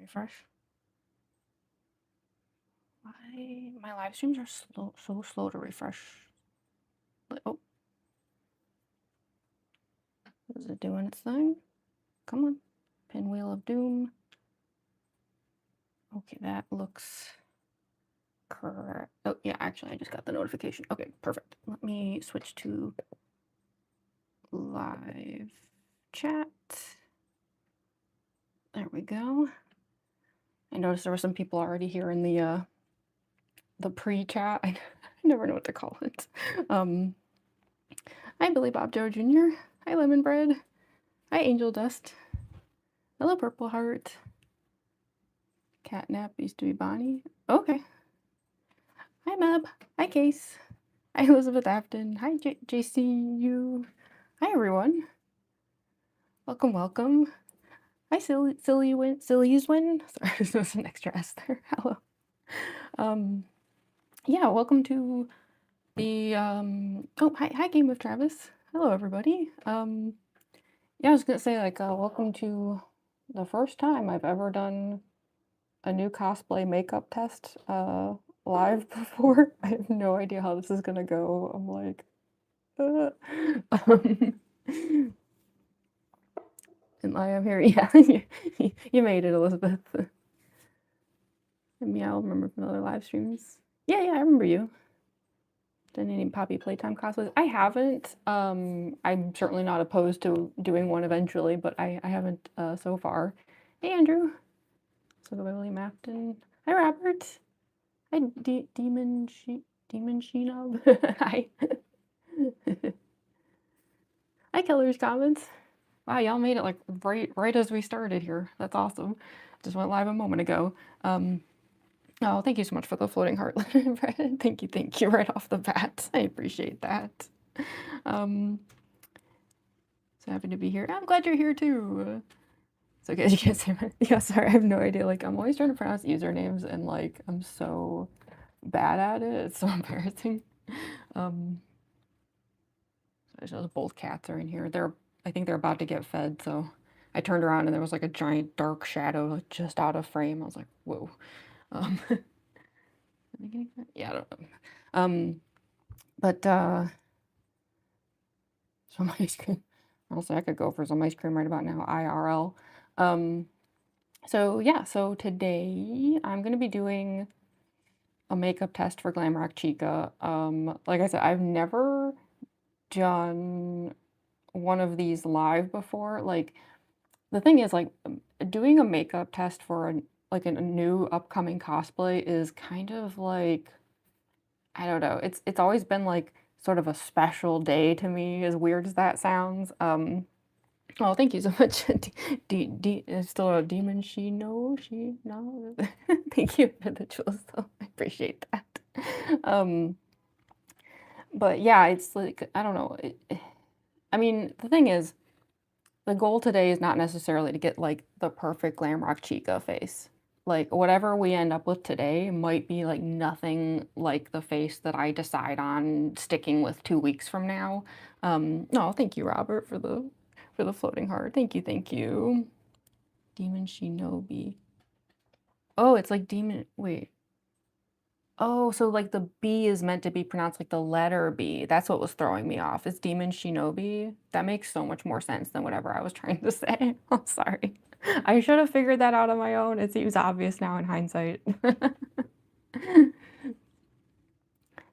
refresh. Why my live streams are so slow to refresh. Oh, is it doing its thing? Come on, Pinwheel of Doom. Okay, that looks correct. Oh yeah, actually I just got the notification. Okay, perfect. Let me switch to live chat. There we go. I noticed there were some people already here in the pre-chat. I never know what to call it. Hi Billy Bob Joe Jr. Hi Lemon Bread. Hi Angel Dust. Hello Purple Heart. Catnap used to be Bonnie. Okay. Hi Meb. Hi Case. Hi Elizabeth Afton. Hi JCU. Hi everyone. Welcome, welcome. Hi Silly's Win. Sorry, there's an extra S there. Hello. Yeah, welcome to the oh hi Game of Travis. Hello everybody. Yeah, I was gonna say like welcome to the first time I've ever done a new cosplay makeup test live before. I have no idea how this is gonna go. I'm like and I am here. Yeah, you made it, Elizabeth. Meow, remember from other live streams. Yeah, I remember you. Done any Poppy Playtime cosplays? I haven't. I'm certainly not opposed to doing one eventually, but I haven't so far. Hey, Andrew. So go by William Afton. Hi, Robert. Hi, Demon Sheenob. Hi. Hi, Killer's Comments. Wow, y'all made it like right as we started here. That's awesome. Just went live a moment ago. Oh, thank you so much for the floating heart. Thank you right off the bat. I appreciate that. So happy to be here. I'm glad you're here too. So good, you can't say my, yeah, sorry, I have no idea. Like I'm always trying to pronounce usernames and like I'm so bad at it. It's so embarrassing. So both cats are in here. I think they're about to get fed, so I turned around and there was like a giant dark shadow just out of frame. I was like, whoa. Yeah, I don't know. But some ice cream. Honestly, I could go for some ice cream right about now, IRL. So yeah, so today I'm gonna be doing a makeup test for Glamrock Chica. Like I said, I've never done one of these live before. Like the thing is, like doing a makeup test for a new upcoming cosplay is kind of like, I don't know. It's always been like sort of a special day to me, as weird as that sounds. Oh, thank you so much. It's still a demon. She no. Thank you for the jewels. Though. I appreciate that. But yeah, it's like I don't know. I mean, the thing is, the goal today is not necessarily to get like the perfect Glamrock Chica face. Like whatever we end up with today might be like nothing like the face that I decide on sticking with 2 weeks from now. No, thank you, Robert, for the floating heart. Thank you. Demon Shinobi. Oh, it's like demon. Wait. Oh, so like the B is meant to be pronounced like the letter B. That's what was throwing me off. It's Demon Shinobi. That makes so much more sense than whatever I was trying to say. I'm sorry. I should have figured that out on my own. It seems obvious now in hindsight.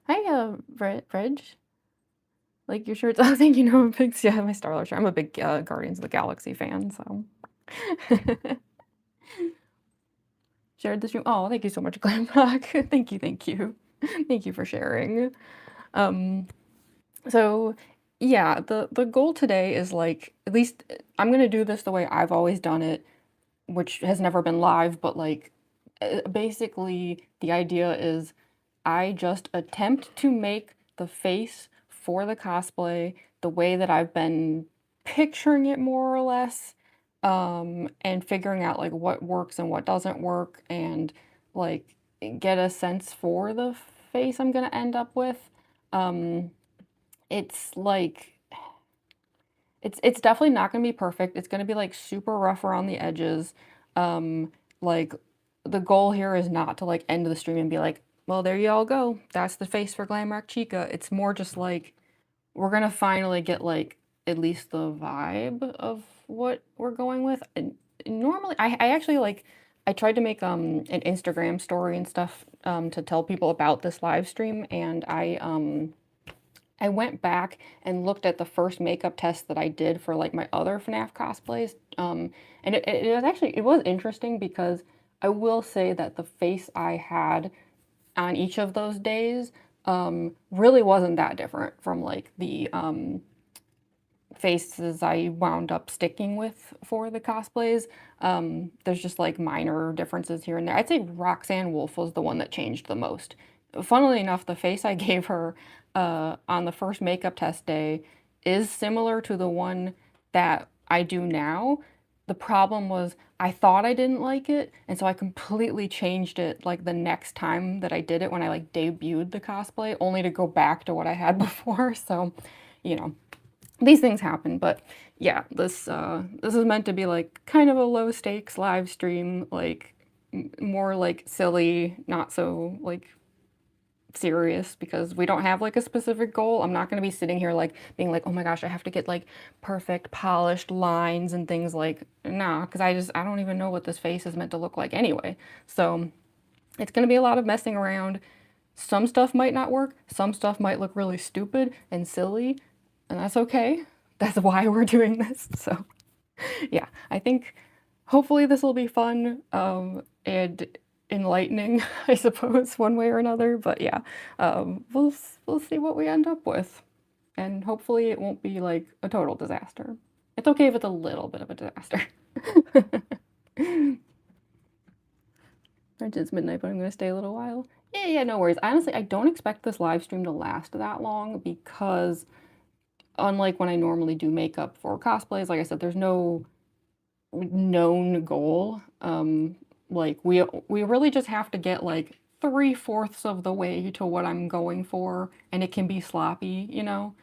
Hi, Reg. Like your shirts. Oh, thank you, Noah Pigs. Yeah, my Star Wars shirt. I'm a big Guardians of the Galaxy fan, so. Shared the stream. Oh, thank you so much, Glamrock. Thank you. Thank you for sharing. So yeah, the goal today is like, at least I'm gonna do this the way I've always done it, which has never been live, but like basically the idea is I just attempt to make the face for the cosplay the way that I've been picturing it more or less, and figuring out like what works and what doesn't work and like get a sense for the face I'm gonna end up with. It's like it's definitely not gonna be perfect. It's gonna be like super rough around the edges. Like, the goal here is not to, like, end the stream and be like, "Well, there you all go. That's the face for Glamrock Chica." It's more just like, we're gonna finally get, like, at least the vibe of what we're going with, and normally I actually, like I tried to make, an Instagram story and stuff, to tell people about this live stream, and I went back and looked at the first makeup test that I did for, like, my other FNAF cosplays, and it was actually it was interesting because I will say that the face I had on each of those days, really wasn't that different from, like, the, faces I wound up sticking with for the cosplays. There's just, like, minor differences here and there. I'd say Roxanne Wolf was the one that changed the most. Funnily enough, the face I gave her, on the first makeup test day is similar to the one that I do now. The problem was I thought I didn't like it, and so I completely changed it, like, the next time that I did it when I, like, debuted the cosplay, only to go back to what I had before, so, you know, these things happen, but yeah, this is meant to be, like, kind of a low stakes live stream, like, more, like, silly, not so, like, serious because we don't have like a specific goal. I'm not going to be sitting here like being like, oh my gosh, I have to get like perfect polished lines and things like, nah, because I don't even know what this face is meant to look like anyway. So it's going to be a lot of messing around. Some stuff might not work. Some stuff might look really stupid and silly, and that's okay. That's why we're doing this. So yeah, I think hopefully this will be fun and enlightening, I suppose, one way or another. But yeah, we'll see what we end up with, and hopefully it won't be like a total disaster. It's okay if it's a little bit of a disaster. It's midnight, but I'm gonna stay a little while. Yeah, no worries. Honestly, I don't expect this live stream to last that long because unlike when I normally do makeup for cosplays, like I said, there's no known goal. Like we really just have to get like 3/4 of the way to what I'm going for, and it can be sloppy, you know?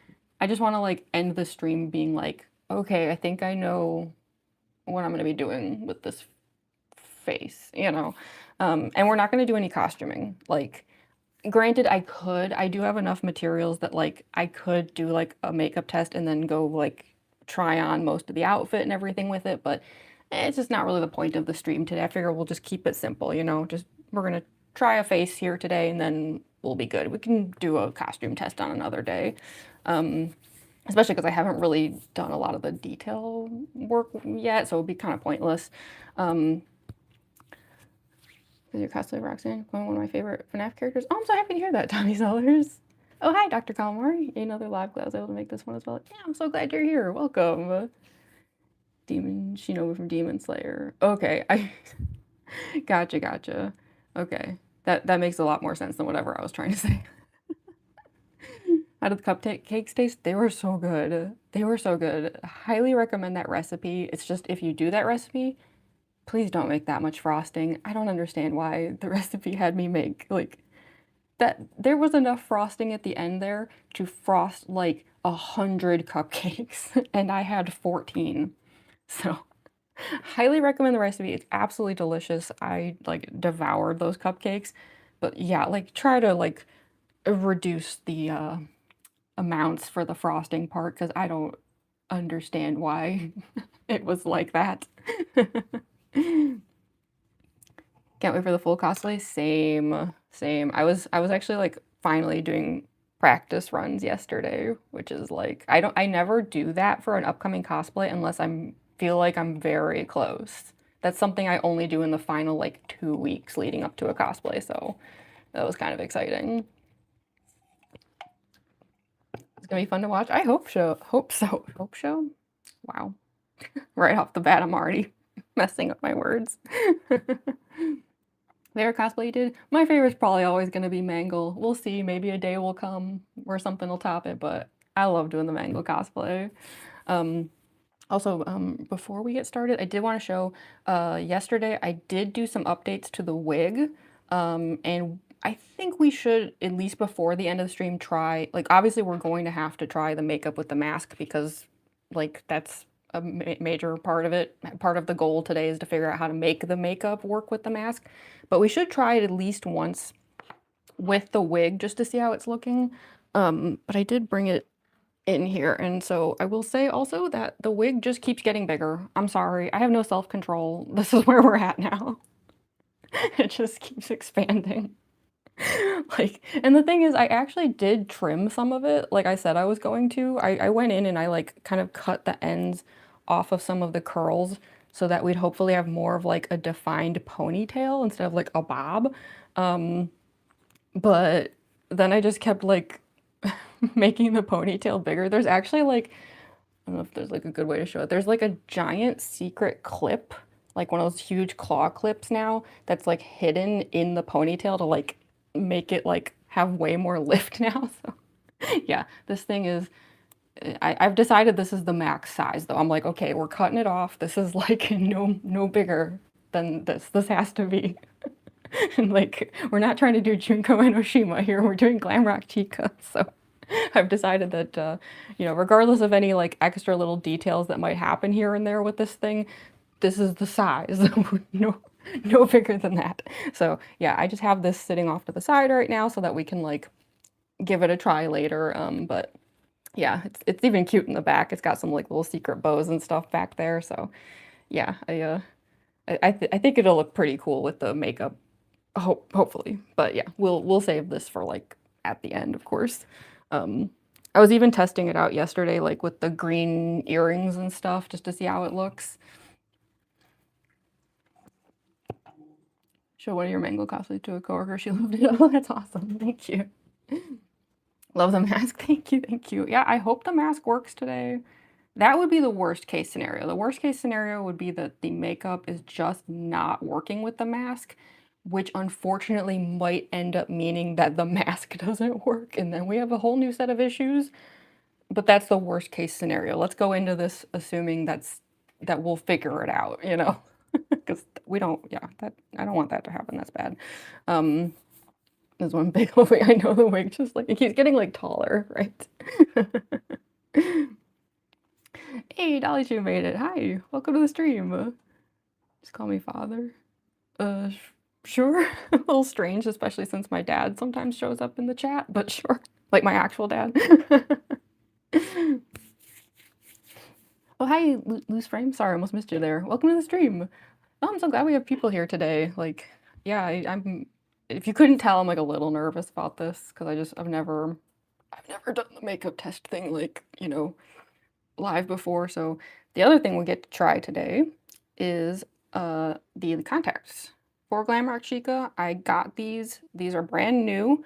I just want to like end the stream being like, okay, I think I know what I'm gonna be doing with this face, you know? And we're not gonna do any costuming. Like, granted, I do have enough materials that, like, I could do, like, a makeup test and then go, like, try on most of the outfit and everything with it, but it's just not really the point of the stream today. I figure we'll just keep it simple, you know? Just we're gonna try a face here today, and then we'll be good. We can do a costume test on another day. Especially because I haven't really done a lot of the detail work yet, so it'd be kind of pointless. Is your cosplay Roxanne one of my favorite FNAF characters? Oh, I'm so happy to hear that, Tommy Sellers. Oh, hi, Dr. Calamari. Another live glad I was able to make this one as well. Yeah, I'm so glad you're here. Welcome. Demon Shinobu from Demon Slayer. Okay, I gotcha. Okay. That makes a lot more sense than whatever I was trying to say. How did the cupcakes taste? They were so good. They were so good. Highly recommend that recipe. It's just if you do that recipe, please don't make that much frosting. I don't understand why the recipe had me make like that. There was enough frosting at the end there to frost like 100 cupcakes, and I had 14. So highly recommend the recipe. It's absolutely delicious. I like devoured those cupcakes. But yeah, like try to like reduce the amounts for the frosting part because I don't understand why it was like that. Can't wait for the full cosplay. Same. I was actually like finally doing practice runs yesterday, which is like I never do that for an upcoming cosplay unless feel like I'm very close. That's something I only do in the final like 2 weeks leading up to a cosplay, so that was kind of exciting. It's gonna be fun to watch. I hope so. Hope so. Wow. Right off the bat, I'm already messing up my words. Favorite cosplay you did? My favorite's probably always gonna be Mangle. We'll see. Maybe a day will come where something will top it, but I love doing the Mangle cosplay. Also, before we get started, I did want to show, yesterday I did do some updates to the wig, and I think we should, at least before the end of the stream, try, like, obviously we're going to have to try the makeup with the mask because, like, that's a major part of it. Part of the goal today is to figure out how to make the makeup work with the mask, but we should try it at least once with the wig just to see how it's looking. But I did bring it in here, and so I will say also that the wig just keeps getting bigger. I'm sorry, I have no self-control. This is where we're at now. It just keeps expanding. Like, and the thing is, I actually did trim some of it, like I said I was going to. I went in and I like kind of cut the ends off of some of the curls so that we'd hopefully have more of like a defined ponytail instead of like a bob. But then I just kept like making the ponytail bigger. There's actually like, I don't know if there's like a good way to show it. There's like a giant secret clip, like one of those huge claw clips now that's like hidden in the ponytail to like make it like have way more lift now. So yeah, this thing is, I've decided this is the max size though. I'm like, okay, we're cutting it off. This is like no bigger than this. This has to be. And like, we're not trying to do Junko Enoshima here. We're doing Glamrock Chica. So I've decided that, you know, regardless of any like extra little details that might happen here and there with this thing, this is the size. No bigger than that. So yeah, I just have this sitting off to the side right now so that we can like give it a try later. But yeah, it's even cute in the back. It's got some like little secret bows and stuff back there. So yeah, I think it'll look pretty cool with the makeup. Hopefully, but yeah, we'll save this for like at the end, of course. I was even testing it out yesterday, like with the green earrings and stuff, just to see how it looks. Show one of your mango cosplays to a coworker. She loved it. Oh, that's awesome. Thank you. Love the mask. Thank you. Thank you. Yeah, I hope the mask works today. That would be the worst case scenario. The worst case scenario would be that the makeup is just not working with the mask, which unfortunately might end up meaning that the mask doesn't work, and then we have a whole new set of issues. But that's the worst case scenario. Let's go into this assuming that we'll figure it out, you know? Because we don't, yeah, that I don't want that to happen. That's bad. There's one big wig. I know the wig just like it keeps getting like taller, right? Hey, Dolly Chu made it. Hi, welcome to the stream. Just call me father. Sure. A little strange, especially since my dad sometimes shows up in the chat, but sure. Like my actual dad. Oh, hi, Loose Frame. Sorry, I almost missed you there. Welcome to the stream. Oh, I'm so glad we have people here today. Like, yeah, I'm, if you couldn't tell, I'm like a little nervous about this because I've never done the makeup test thing like, you know, live before. So the other thing we get to try today is the contacts for Glamrock Chica. I got these. These are brand new.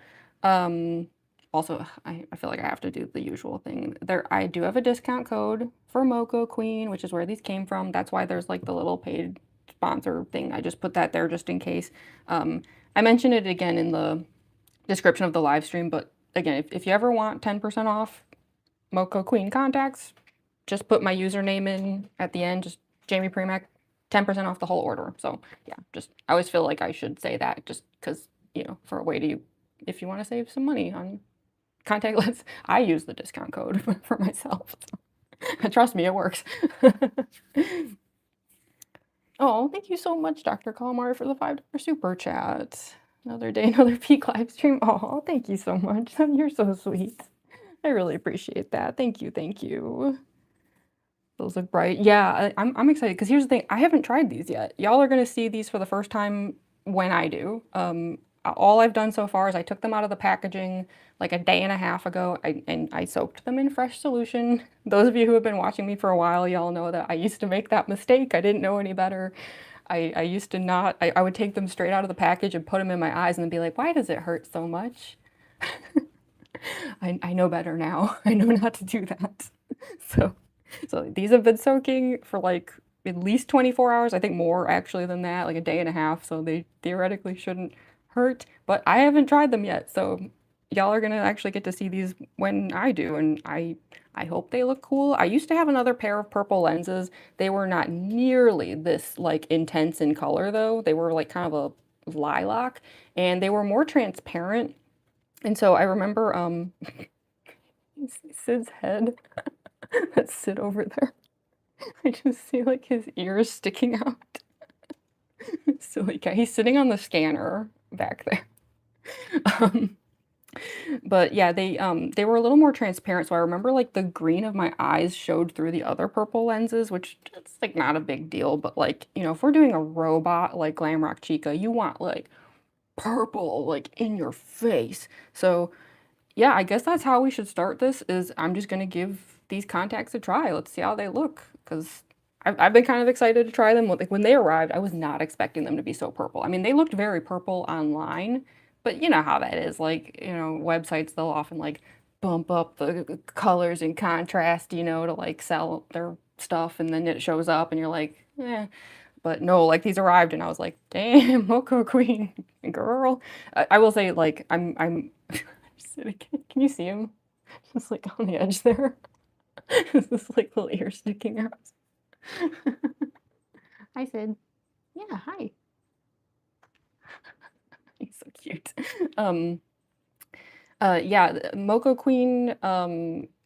Also, I feel like I have to do the usual thing. I do have a discount code for Moco Queen, which is where these came from. That's why there's like the little paid sponsor thing. I just put that there just in case. I mentioned it again in the description of the live stream, but again, if you ever want 10% off Moco Queen contacts, just put my username in at the end, just Jamie Premack, 10% off the whole order. So yeah, just I always feel like I should say that just because, you know, for a way to, if you want to save some money on contact lenses, I use the discount code for myself. So, trust me, it works. Oh, thank you so much, Dr. Calamari, for the $5 super chat. Another day, another peak live stream. Oh, thank you so much. You're so sweet. I really appreciate that. Thank you, thank you. Those look bright. Yeah, I'm excited because here's the thing. I haven't tried these yet. Y'all are gonna see these for the first time when I do. All I've done so far is I took them out of the packaging like a day and a half ago and I soaked them in fresh solution. Those of you who have been watching me for a while, y'all know that I used to make that mistake. I didn't know any better. I used to not, I would take them straight out of the package and put them in my eyes and be like, why does it hurt so much? I know better now. I know not to do that. So these have been soaking for like at least 24 hours. I think more actually than that, like a day and a half. So they theoretically shouldn't hurt, but I haven't tried them yet. So y'all are gonna actually get to see these when I do, and I hope they look cool. I used to have another pair of purple lenses. They were not nearly this like intense in color though. They were like kind of a lilac, and they were more transparent. And so I remember Sid's head. That's Sid over there. I just see, like, his ears sticking out. Silly guy. He's sitting on the scanner back there. Um, but yeah, they were a little more transparent, so I remember, like, the green of my eyes showed through the other purple lenses, which it's, like, not a big deal, but, like, you know, if we're doing a robot like Glamrock Chica, you want, like, purple, like, in your face. So, yeah, I guess that's how we should start this, is I'm just gonna give these contacts a try. Let's see how they look, 'cause I've been kind of excited to try them. Like, when they arrived, I was not expecting them to be so purple. I mean, they looked very purple online, but you know how that is. Like, you know, websites, they'll often, like, bump up the colors and contrast, you know, to, like, sell their stuff, and then it shows up and you're like, "Eh." But no, like, these arrived and I was like, "Damn, Moco Queen, girl." I will say, like, I'm sitting, can you see him? Just, like, on the edge there. This, like, little ear sticking out. Hi, Sid. Yeah, hi. He's so cute. Um, yeah, Moco Queen,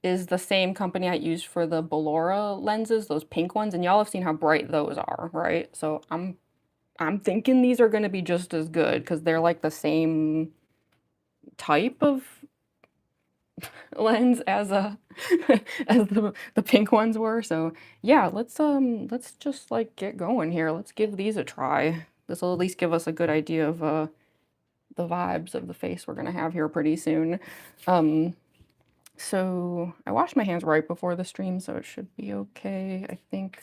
is the same company I used for the Ballora lenses, those pink ones, and y'all have seen how bright those are, right? So I'm thinking these are gonna be just as good because 'cause they're, like, the same type of lens as, as the pink ones were, so, yeah, let's just, like, get going here. Let's give these a try. This'll at least give us a good idea of, the vibes of the face we're gonna have here pretty soon. Um, so I washed my hands right before the stream, so it should be okay, I think.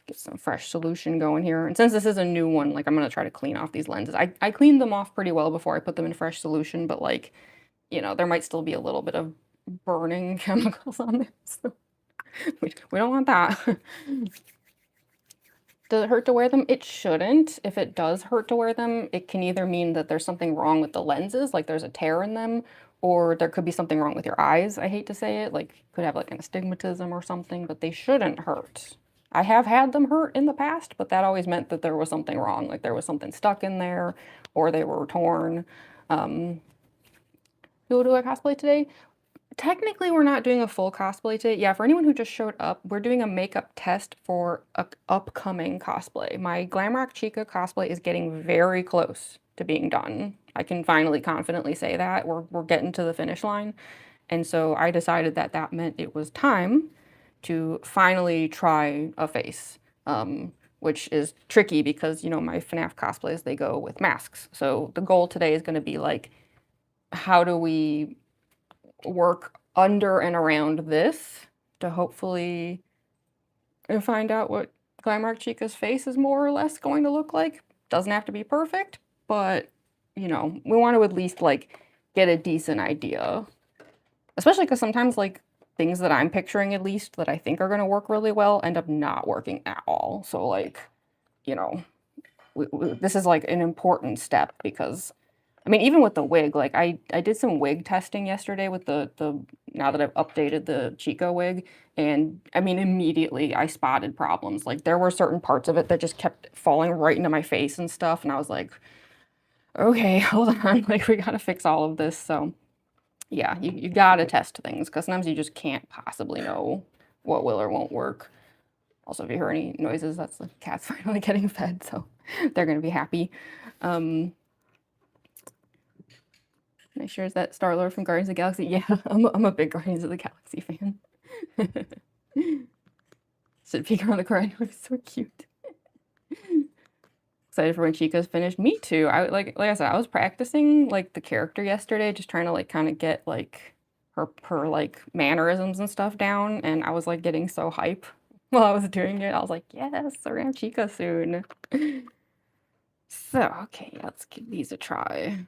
Get some fresh solution going here, and since this is a new one, like, I'm gonna try to clean off these lenses. I cleaned them off pretty well before I put them in fresh solution, but, like, you know, there might still be a little bit of burning chemicals on there, so we don't want that. Does it hurt to wear them? It shouldn't. If it does hurt to wear them, it can either mean that there's something wrong with the lenses, like there's a tear in them, or there could be something wrong with your eyes. I hate to say it, like could have like an astigmatism or something, but they shouldn't hurt. I have had them hurt in the past, but that always meant that there was something wrong, like there was something stuck in there, or they were torn. Um, who do I cosplay today? Technically, we're not doing a full cosplay today. Yeah, for anyone who just showed up, we're doing a makeup test for a upcoming cosplay. My Glamrock Chica cosplay is getting very close to being done. I can finally confidently say that. We're getting to the finish line. And so I decided that that meant it was time to finally try a face, which is tricky because, you know, my FNAF cosplays, they go with masks. So the goal today is going to be like, how do we work under and around this to hopefully find out what Glamrock Chica's face is more or less going to look like. Doesn't have to be perfect, but, you know, we want to at least, like, get a decent idea. Especially because sometimes, like, things that I'm picturing at least that I think are going to work really well end up not working at all. So, like, you know, this is, like, an important step because I mean, even with the wig, like I did some wig testing yesterday with the now that I've updated the Chico wig, and I mean, immediately I spotted problems. Like there were certain parts of it that just kept falling right into my face and stuff, and I was like, okay, hold on, like we gotta fix all of this. So yeah, you gotta test things because sometimes you just can't possibly know what will or won't work. Also, if you hear any noises, that's the cats finally getting fed, so they're gonna be happy. Um, Make sure is that Star-Lord from Guardians of the Galaxy? Yeah, I'm a big Guardians of the Galaxy fan. Should peek around the corner. It's so cute. Excited for when Chica's finished. Me too. Like I said, I was practicing like the character yesterday, just trying to like kind of get like her like mannerisms and stuff down, and I was like getting so hype while I was doing it. I was like, yes, around Chica soon. So okay, let's give these a try.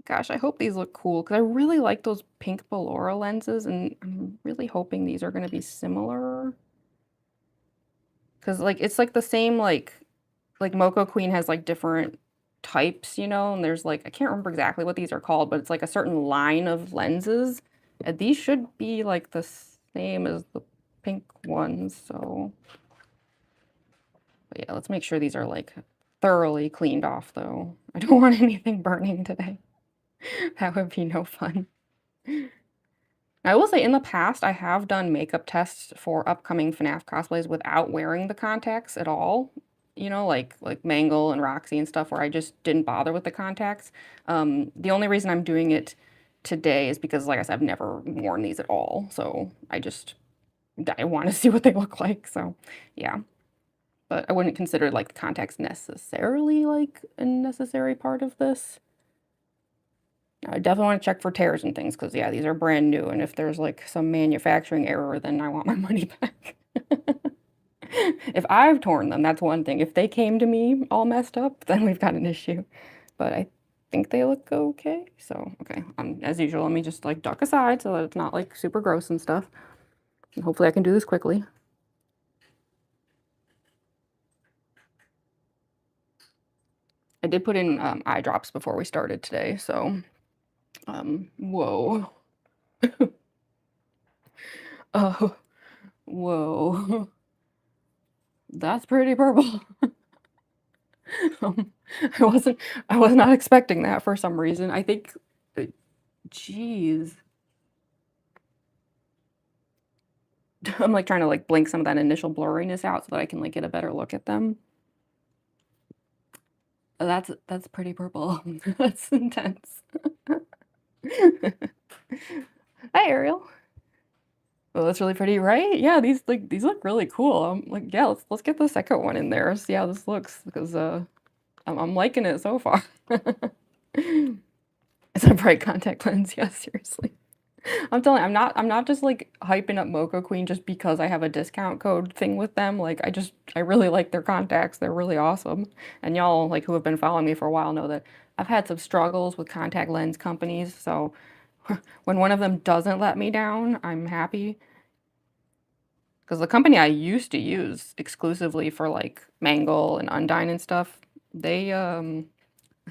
Gosh, I hope these look cool because I really like those pink Ballora lenses, and I'm really hoping these are going to be similar. Because like it's like the same like Moco Queen has like different types, you know, and there's like I can't remember exactly what these are called, but it's like a certain line of lenses. And these should be like the same as the pink ones. So, but yeah, let's make sure these are like thoroughly cleaned off, though. I don't want anything burning today. That would be no fun. I will say in the past, I have done makeup tests for upcoming FNAF cosplays without wearing the contacts at all. You know, like Mangle and Roxy and stuff where I just didn't bother with the contacts. The only reason I'm doing it today is because, like I said, I've never worn these at all. So I want to see what they look like. So yeah, but I wouldn't consider like the contacts necessarily like a necessary part of this. I definitely want to check for tears and things because, yeah, these are brand new. And if there's like some manufacturing error, then I want my money back. If I've torn them, that's one thing. If they came to me all messed up, then we've got an issue. But I think they look okay. So, okay, as usual, let me just like duck aside so that it's not like super gross and stuff. And hopefully I can do this quickly. I did put in eye drops before we started today, so whoa. Oh, whoa. That's pretty purple. Um, I wasn't I was not expecting that for some reason. I think jeez. I'm, like, trying to, like, blink some of that initial blurriness out so that I can, like, get a better look at them. That's pretty purple. That's intense. Hi, Ariel. Oh, that's really pretty, right? Yeah, these look really cool. I'm like, yeah, let's get the second one in there, see how this looks because, I'm liking it so far. It's a bright contact lens, yeah, seriously. I'm telling you, I'm not just like hyping up Mocha Queen just because I have a discount code thing with them. Like I really like their contacts. They're really awesome. And y'all like who have been following me for a while know that I've had some struggles with contact lens companies. So when one of them doesn't let me down, I'm happy. Because the company I used to use exclusively for like Mangle and Undyne and stuff, they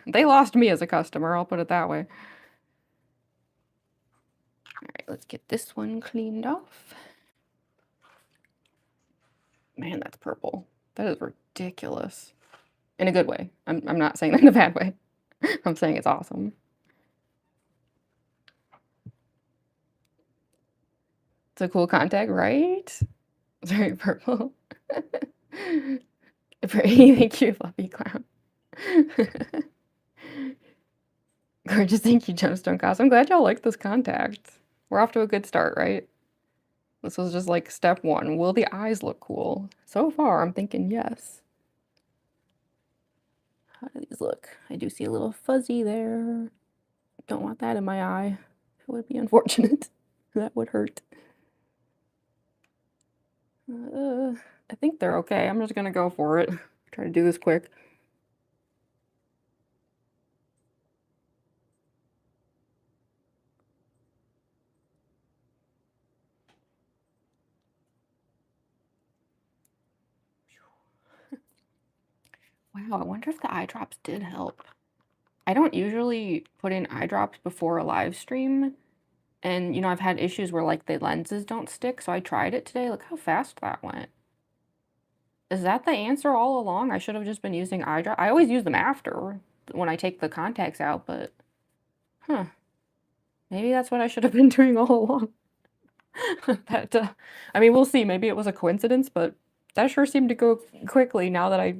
lost me as a customer, I'll put it that way. All right, let's get this one cleaned off. Man, that's purple. That is ridiculous. In a good way. I'm not saying that in a bad way. I'm saying it's awesome. It's a cool contact, right? It's very purple. Pretty, thank you, Fluffy Clown. Gorgeous, thank you, Gemstone Cos. I'm glad y'all like this contact. We're off to a good start, right? This was just like step one. Will the eyes look cool? So far, I'm thinking yes. How do these look? I do see a little fuzzy there. Don't want that in my eye. It would be unfortunate. That would hurt. I think they're okay. I'm just gonna go for it. Try to do this quick. Wow, I wonder if the eye drops did help. I don't usually put in eye drops before a live stream. And, you know, I've had issues where, like, the lenses don't stick, so I tried it today. Look how fast that went. Is that the answer all along? I should have just been using eye drop. I always use them after, when I take the contacts out, but, huh. Maybe that's what I should have been doing all along. That, I mean, we'll see. Maybe it was a coincidence, but that sure seemed to go quickly now that I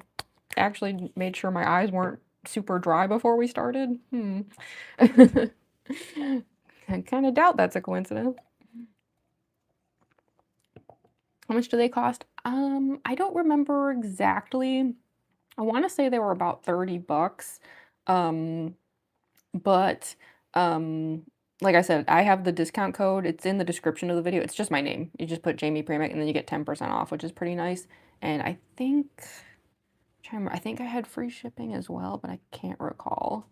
actually made sure my eyes weren't super dry before we started. I kind of doubt that's a coincidence. How much do they cost? I don't remember exactly. I want to say they were about 30 bucks. But like I said, I have the discount code. It's in the description of the video. It's just my name. You just put Jamie Pramack and then you get 10% off, which is pretty nice. And I think I think I had free shipping as well, but I can't recall.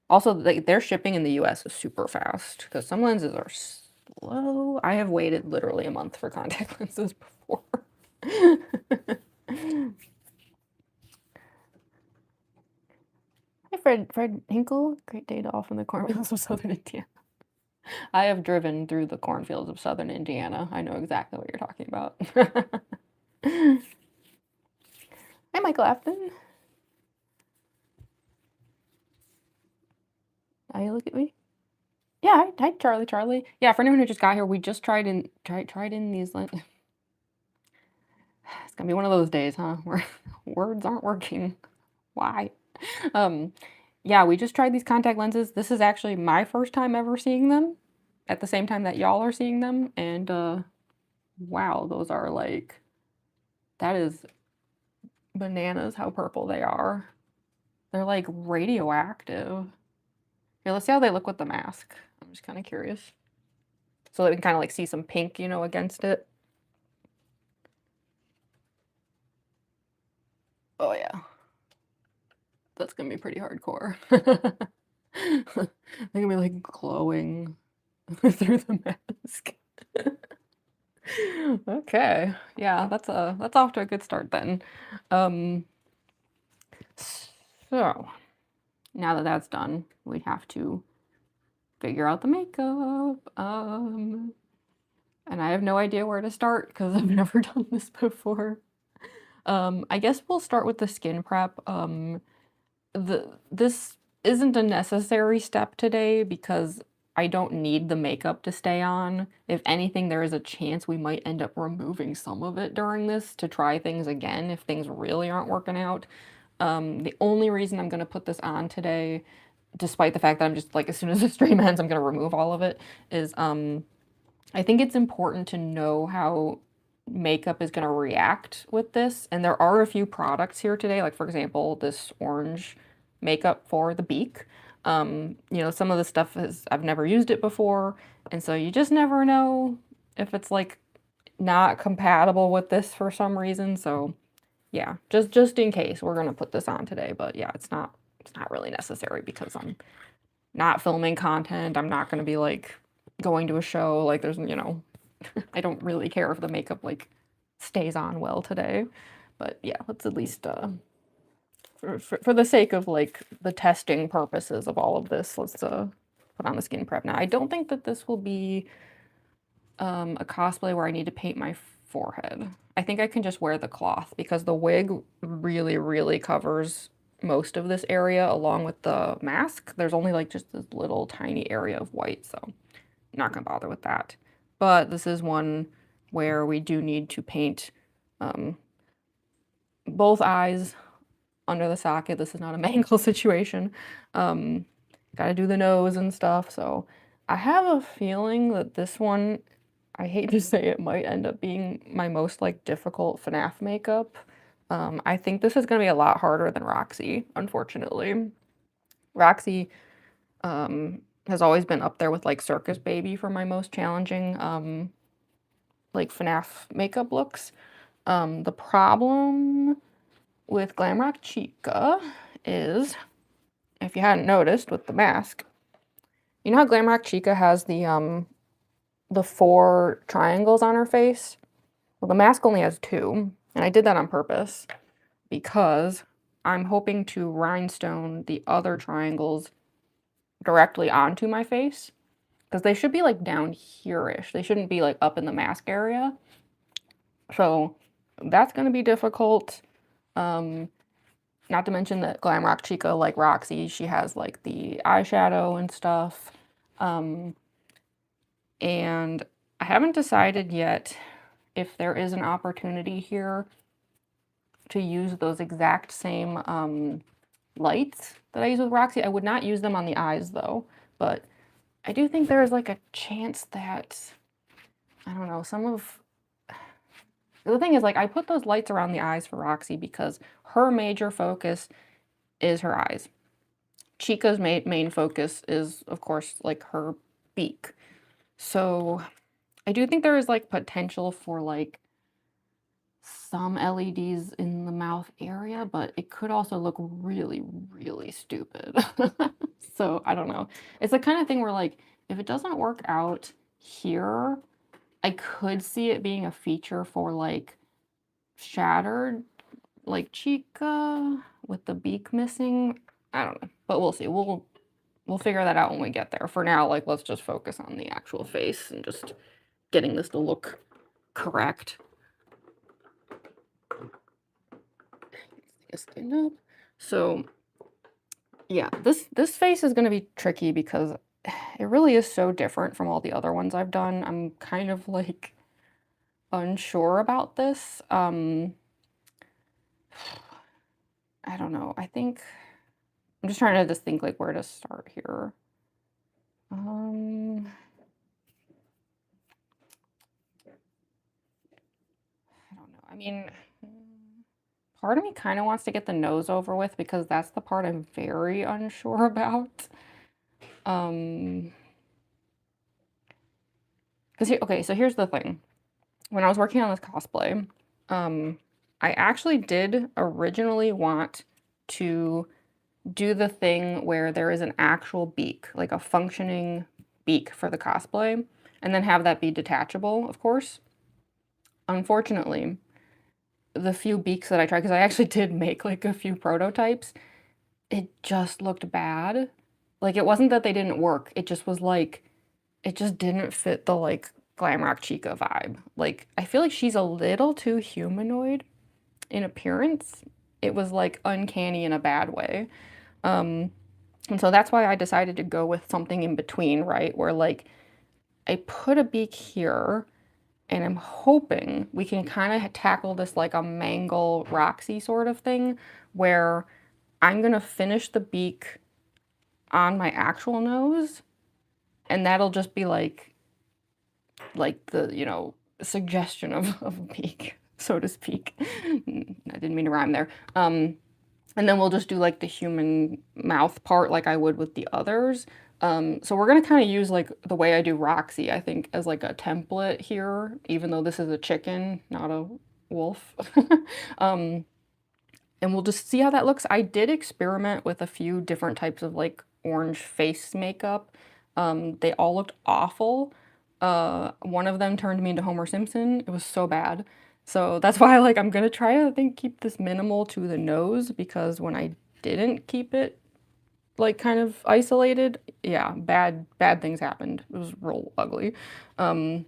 Also, their shipping in the US is super fast because some lenses are slow. I have waited literally a month for contact lenses before. Hi, Fred Hinkle. Great day to off in the cornfields of southern Indiana. I have driven through the cornfields of southern Indiana. I know exactly what you're talking about. Hi, Michael Afton. Now you look at me. Yeah, hi, Charlie, Charlie. Yeah, for anyone who just got here, we just tried in these it's gonna be one of those days, huh, where words aren't working. Why? Um, yeah, we just tried these contact lenses. This is actually my first time ever seeing them at the same time that y'all are seeing them, and, wow, those are, like that is bananas how purple they are. They're, like, radioactive. Here, let's see how they look with the mask. I'm just kinda curious. So that we can kinda, like, see some pink, against it. Oh, yeah. That's gonna be pretty hardcore. They're gonna be, like, glowing through the mask. Okay. Yeah, that's off to a good start then. Um, so, now that that's done, we have to figure out the makeup, and I have no idea where to start because 'cause I've never done this before. I guess we'll start with the skin prep. This isn't a necessary step today because I don't need the makeup to stay on. If anything, there is a chance we might end up removing some of it during this to try things again if things really aren't working out. The only reason I'm gonna put this on today, despite the fact that I'm just like as soon as the stream ends, I'm gonna remove all of it, is I think it's important to know how makeup is gonna react with this, and there are a few products here today, like, for example, this orange makeup for the beak. Some of the stuff is I've never used it before, and so you just never know if it's, like, not compatible with this for some reason, so, yeah, just in case, we're gonna put this on today, but, yeah, it's not really necessary because I'm not filming content, I'm not gonna be, like, going to a show, like, I don't really care if the makeup, like, stays on well today, but, yeah, let's at least, for the sake of, like, the testing purposes of all of this, let's, put on the skin prep. Now, I don't think that this will be, a cosplay where I need to paint my forehead. I think I can just wear the cloth because the wig really, really covers most of this area along with the mask. There's only, like, just this little tiny area of white, so not gonna bother with that. But this is one where we do need to paint, um, both eyes under the socket. This is not a mangle situation. Um, Gotta do the nose and stuff, so I have a feeling that this one, I hate to say it, might end up being my most, like, difficult FNAF makeup. I think this is gonna be a lot harder than Roxy, unfortunately. Roxy, has always been up there with, like, Circus Baby for my most challenging, like, FNAF makeup looks. The problem with Glamrock Chica is, if you hadn't noticed with the mask, you know how Glamrock Chica has the 4 triangles on her face? Well, the mask only has 2, and I did that on purpose because I'm hoping to rhinestone the other triangles directly onto my face because they should be, like, down here-ish. They shouldn't be, like, up in the mask area. So that's gonna be difficult. Um, Not to mention that Glamrock Chica, like Roxy, she has, like, the eyeshadow and stuff. Um, and I haven't decided yet if there is an opportunity here to use those exact same, lights that I use with Roxy. I would not use them on the eyes, though, but I do think there is, like, a chance that, I don't know, the thing is, like, I put those lights around the eyes for Roxy because her major focus is her eyes. Chica's main focus is, of course, like, her beak. So I do think there is, like, potential for, like, some LEDs in the mouth area, but it could also look really, really stupid. So I don't know. It's the kind of thing where, like, if it doesn't work out here, I could see it being a feature for, like, Shattered, like, Chica with the beak missing. I don't know, but we'll see. We'll figure that out when we get there. For now, like, let's just focus on the actual face and just getting this to look correct. Stand up. So, yeah, this face is gonna be tricky because it really is so different from all the other ones I've done. I'm kind of, like, unsure about this. I don't know. I think I'm just trying to just think, like, where to start here. Um, I don't know. I mean, part of me kind of wants to get the nose over with because that's the part I'm very unsure about. Um, because okay, so here's the thing. When I was working on this cosplay, um, I actually did originally want to do the thing where there is an actual beak, like a functioning beak for the cosplay, and then have that be detachable, of course. Unfortunately, the few beaks that I tried, because I actually did make like a few prototypes, it just looked bad. Like it wasn't that they didn't work, it just was like, it just didn't fit the like Glamrock Chica vibe. Like I feel like she's a little too humanoid in appearance. It was like uncanny in a bad way. Um, and so that's why I decided to go with something in between, right? Where like I put a beak here and I'm hoping we can kind of tackle this like a Mangle Roxy sort of thing where I'm gonna finish the beak on my actual nose and that'll just be like the, you know, suggestion of a beak, so to speak. I didn't mean to rhyme there. And then we'll just do like the human mouth part like I would with the others. So we're gonna kind of use like the way I do Roxy, I think, as like a template here, even though this is a chicken, not a wolf. um, and we'll just see how that looks. I did experiment with a few different types of like orange face makeup. They all looked awful. One of them turned me into Homer Simpson. It was so bad. So that's why like I'm gonna try to, I think, keep this minimal to the nose because when I didn't keep it like kind of isolated, yeah, bad things happened. It was real ugly. Um,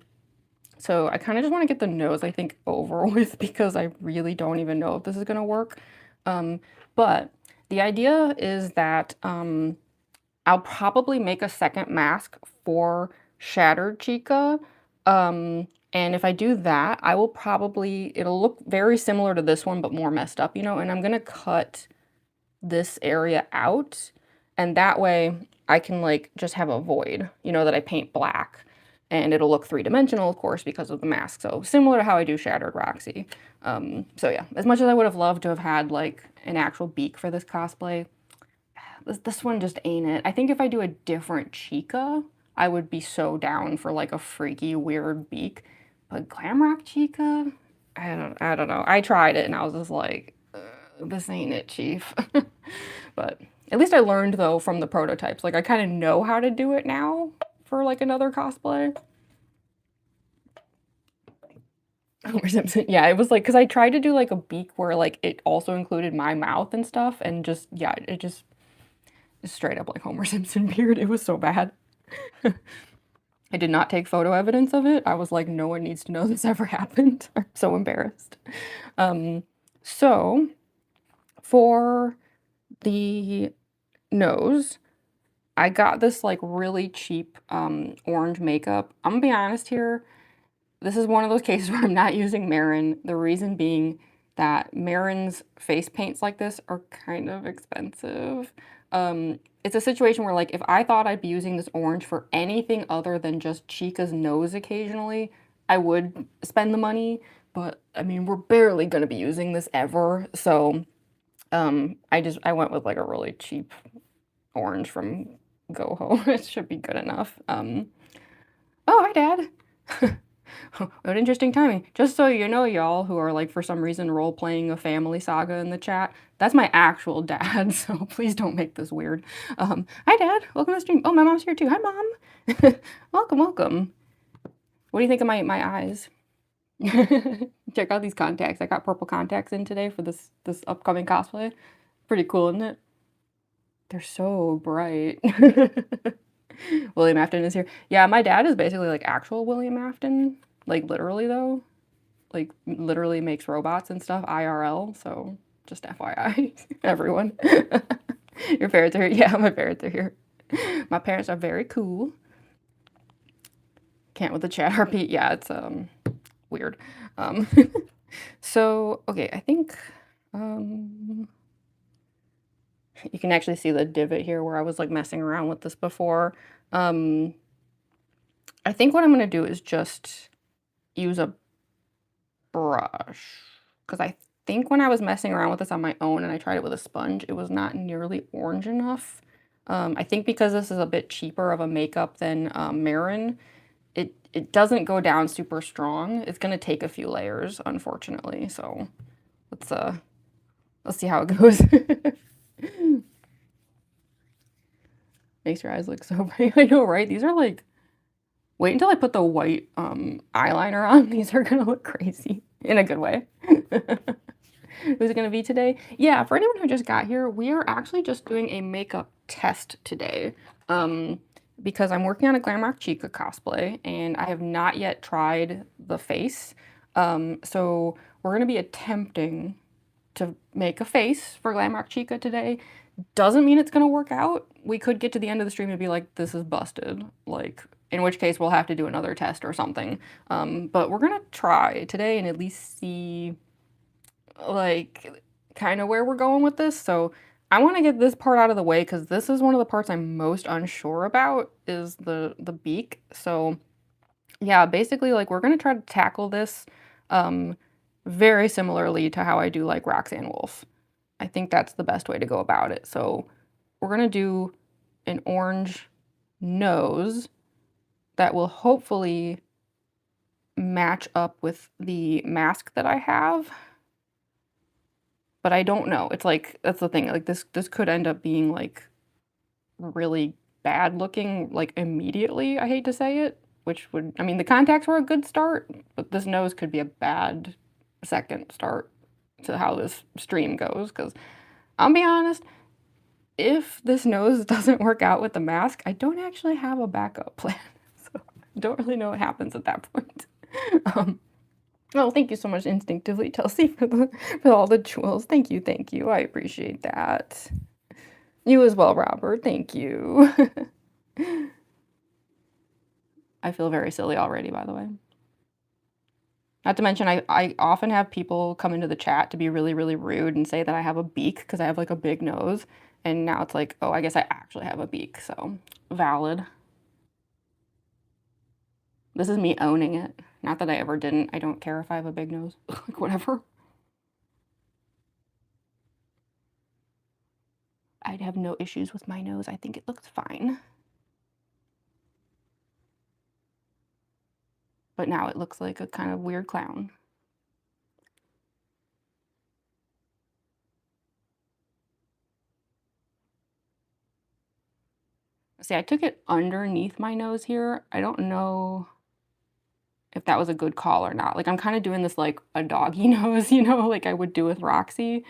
so I kind of just want to get the nose, I think, over with because I really don't even know if this is gonna work. Um, but the idea is that I'll probably make a second mask for Shattered Chica. And if I do that, I will probably, it'll look very similar to this one, but more messed up, you know, and I'm gonna cut this area out. And that way I can like just have a void, you know, that I paint black. And it'll look three-dimensional, of course, because of the mask. So similar to how I do Shattered Roxy. So yeah, as much as I would have loved to have had like an actual beak for this cosplay, this one just ain't it. I think if I do a different Chica, I would be so down for like a freaky, weird beak. But Glamrock Chica, I don't know. I tried it and I was just like, this ain't it, chief. But at least I learned though from the prototypes. Like I kind of know how to do it now for like another cosplay. Homer Simpson. Yeah, it was like, because I tried to do like a beak where like it also included my mouth and stuff and just, yeah, it just straight up like Homer Simpson beard. It was so bad. I did not take photo evidence of it. I was like, no one needs to know this ever happened. I'm so embarrassed. So for the nose, I got this like really cheap orange makeup. I'm gonna be honest here. This is one of those cases where I'm not using Marin. The reason being that Marin's face paints like this are kind of expensive. It's a situation where like if I thought I'd be using this orange for anything other than just Chica's nose occasionally, I would spend the money. But I mean, we're barely gonna be using this ever. So I went with like a really cheap orange from GoHo. It should be good enough. Oh, hi, Dad. What interesting timing. Just so you know, y'all who are like for some reason role playing a family saga in the chat, that's my actual dad, so please don't make this weird. Hi, Dad. Welcome to the stream. Oh, my mom's here too. Hi, Mom. Welcome, welcome. What do you think of my eyes? Check out these contacts. I got purple contacts in today for this upcoming cosplay. Pretty cool, isn't it? They're so bright. William Afton is here. Yeah, my dad is basically like actual William Afton. Like literally though. Like literally makes robots and stuff IRL. So just FYI, everyone. Your parents are here. Yeah, my parents are here. My parents are very cool. Can't with the chat RP. Yeah, it's weird. Um, so okay, I think you can actually see the divot here where I was like messing around with this before. I think what I'm gonna do is just use a brush because I think when I was messing around with this on my own and I tried it with a sponge, it was not nearly orange enough. I think because this is a bit cheaper of a makeup than Marin, it doesn't go down super strong. It's gonna take a few layers, unfortunately. So let's see how it goes. Makes your eyes look so bright. I know, right? These are like, wait until I put the white eyeliner on. These are gonna look crazy in a good way. Who's it gonna be today? Yeah, for anyone who just got here, we are actually just doing a makeup test today. Because I'm working on a Glamrock Chica cosplay and I have not yet tried the face. So we're gonna be attempting to make a face for Glamrock Chica today. Doesn't mean it's gonna work out. We could get to the end of the stream and be like, this is busted. Like, in which case we'll have to do another test or something. But we're gonna try today and at least see like kind of where we're going with this. So I want to get this part out of the way because this is one of the parts I'm most unsure about is the beak. So yeah, basically like we're gonna try to tackle this very similarly to how I do like Roxanne Wolf. I think that's the best way to go about it. So we're gonna do an orange nose that will hopefully match up with the mask that I have. But I don't know. It's like, that's the thing. Like this could end up being like really bad looking like immediately. I hate to say it, which would, I mean, the contacts were a good start, but this nose could be a bad second start to how this stream goes. Because I'll be honest, if this nose doesn't work out with the mask, I don't actually have a backup plan. So I don't really know what happens at that point. Oh, thank you so much, Instinctively, Chelsea, for all the jewels. Thank you, thank you. I appreciate that. You as well, Robert. Thank you. I feel very silly already, by the way. Not to mention, I often have people come into the chat to be really, really rude and say that I have a beak because I have like a big nose. And now it's like, oh, I guess I actually have a beak. So valid. This is me owning it. Not that I ever didn't. I don't care if I have a big nose. Like, whatever. I'd have no issues with my nose. I think it looks fine. But now it looks like a kind of weird clown. See, I took it underneath my nose here. I don't know if that was a good call or not. Like, I'm kind of doing this like a doggy nose, you know, like I would do with Roxy.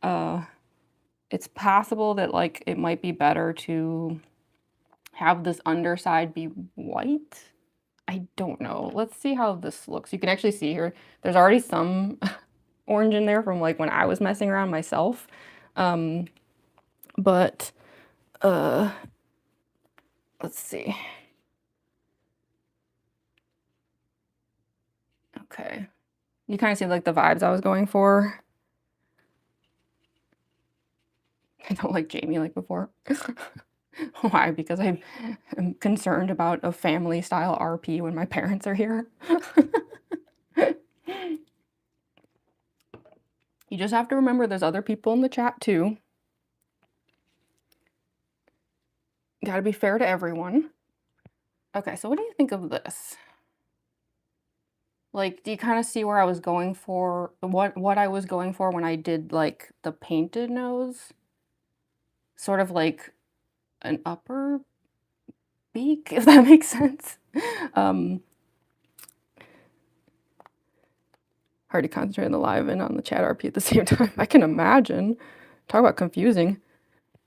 It's possible that like it might be better to have this underside be white. I don't know. Let's see how this looks. You can actually see here, there's already some orange in there from like when I was messing around myself. But let's see. Okay. You kind of see like the vibes I was going for. I don't like Jamie like before. Why? Because I am concerned about a family style RP when my parents are here. You just have to remember there's other people in the chat too. Gotta be fair to everyone. Okay, so what do you think of this? Like, do you kind of see where I was going for, what I was going for when I did like the painted nose? Sort of like an upper beak, if that makes sense. Hard to concentrate on the live and on the chat RP at the same time. I can imagine. Talk about confusing.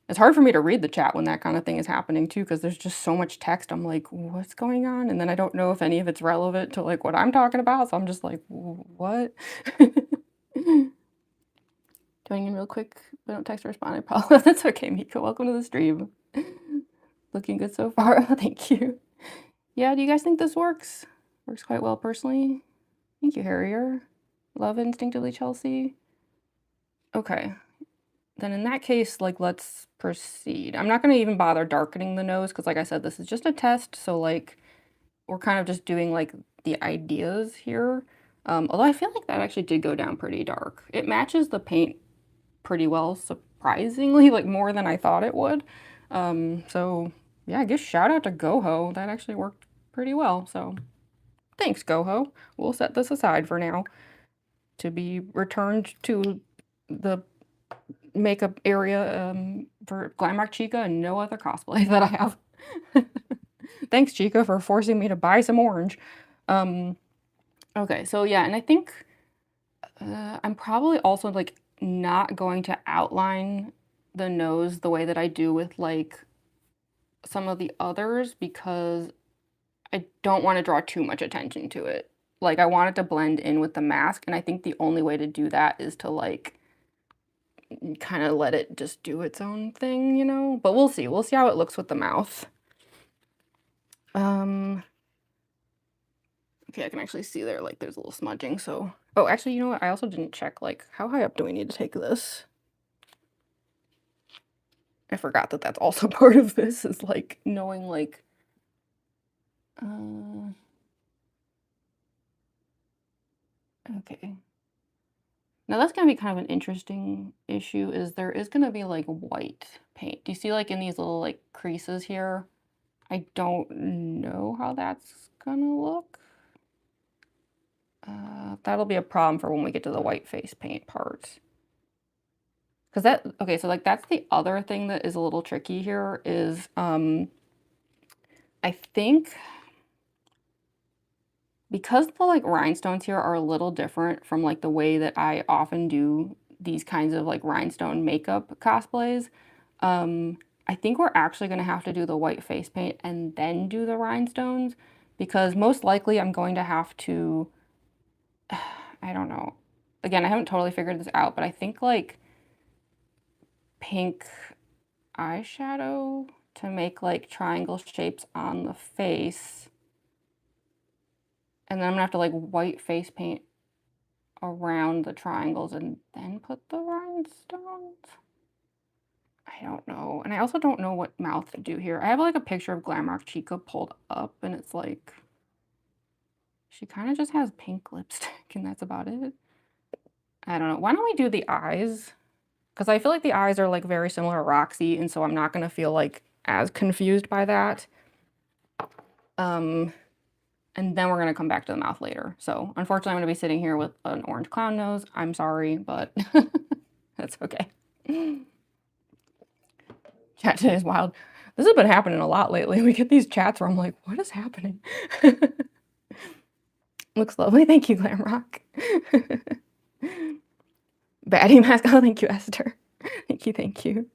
It's hard for me to read the chat when that kind of thing is happening too, because there's just so much text. I'm like, what's going on? And then I don't know if any of it's relevant to like what I'm talking about. So I'm just like, what? Joining in real quick, but don't text or respond. I probably, that's okay, Miko. Welcome to the stream. Looking good so far. Thank you. Yeah, do you guys think this works? Works quite well personally. Thank you, Harrier. Love instinctively, Chelsea. Okay. Then in that case, like, let's proceed. I'm not gonna even bother darkening the nose because, like I said, this is just a test. So, like, we're kind of just doing, like, the ideas here. Although I feel like that actually did go down pretty dark. It matches the paint pretty well, surprisingly, like, more than I thought it would. So, yeah, I guess shout out to GoHo. That actually worked pretty well. So, thanks, GoHo. We'll set this aside for now to be returned to the makeup area for Glamrock Chica and no other cosplay that I have. Thanks, Chica, for forcing me to buy some orange. Okay, so yeah, and I think I'm probably also like not going to outline the nose the way that I do with like some of the others because I don't want to draw too much attention to it. Like I want it to blend in with the mask, and I think the only way to do that is to like kind of let it just do its own thing, you know? But we'll see. We'll see how it looks with the mouth. Okay, I can actually see there, like, there's a little smudging, so... Oh, actually, you know what? I also didn't check, like, how high up do we need to take this? I forgot that that's also part of this, is, like, knowing, like... Okay. Now that's gonna be kind of an interesting issue, is there is gonna be, like, white paint. Do you see, like, in these little, like, creases here? I don't know how that's gonna look. That'll be a problem for when we get to the white face paint part. Because that, okay, so like that's the other thing that is a little tricky here is I think because the like rhinestones here are a little different from like the way that I often do these kinds of like rhinestone makeup cosplays, I think we're actually going to have to do the white face paint and then do the rhinestones because most likely I'm going to have to, I don't know. Again, I haven't totally figured this out, but I think like pink eyeshadow to make like triangle shapes on the face. And then I'm gonna have to like white face paint around the triangles and then put the rhinestones. I don't know. And I also don't know what mouth to do here. I have like a picture of Glamrock Chica pulled up and it's like, she kind of just has pink lipstick and that's about it. I don't know. Why don't we do the eyes? Because I feel like the eyes are like very similar to Roxy, and so I'm not gonna feel like as confused by that. And then we're gonna come back to the mouth later. So unfortunately, I'm gonna be sitting here with an orange clown nose. I'm sorry, but that's okay. Chat today is wild. This has been happening a lot lately. We get these chats where I'm like, what is happening? Looks lovely. Thank you, Glamrock. Baddie mask. Oh, thank you, Esther. Thank you, thank you.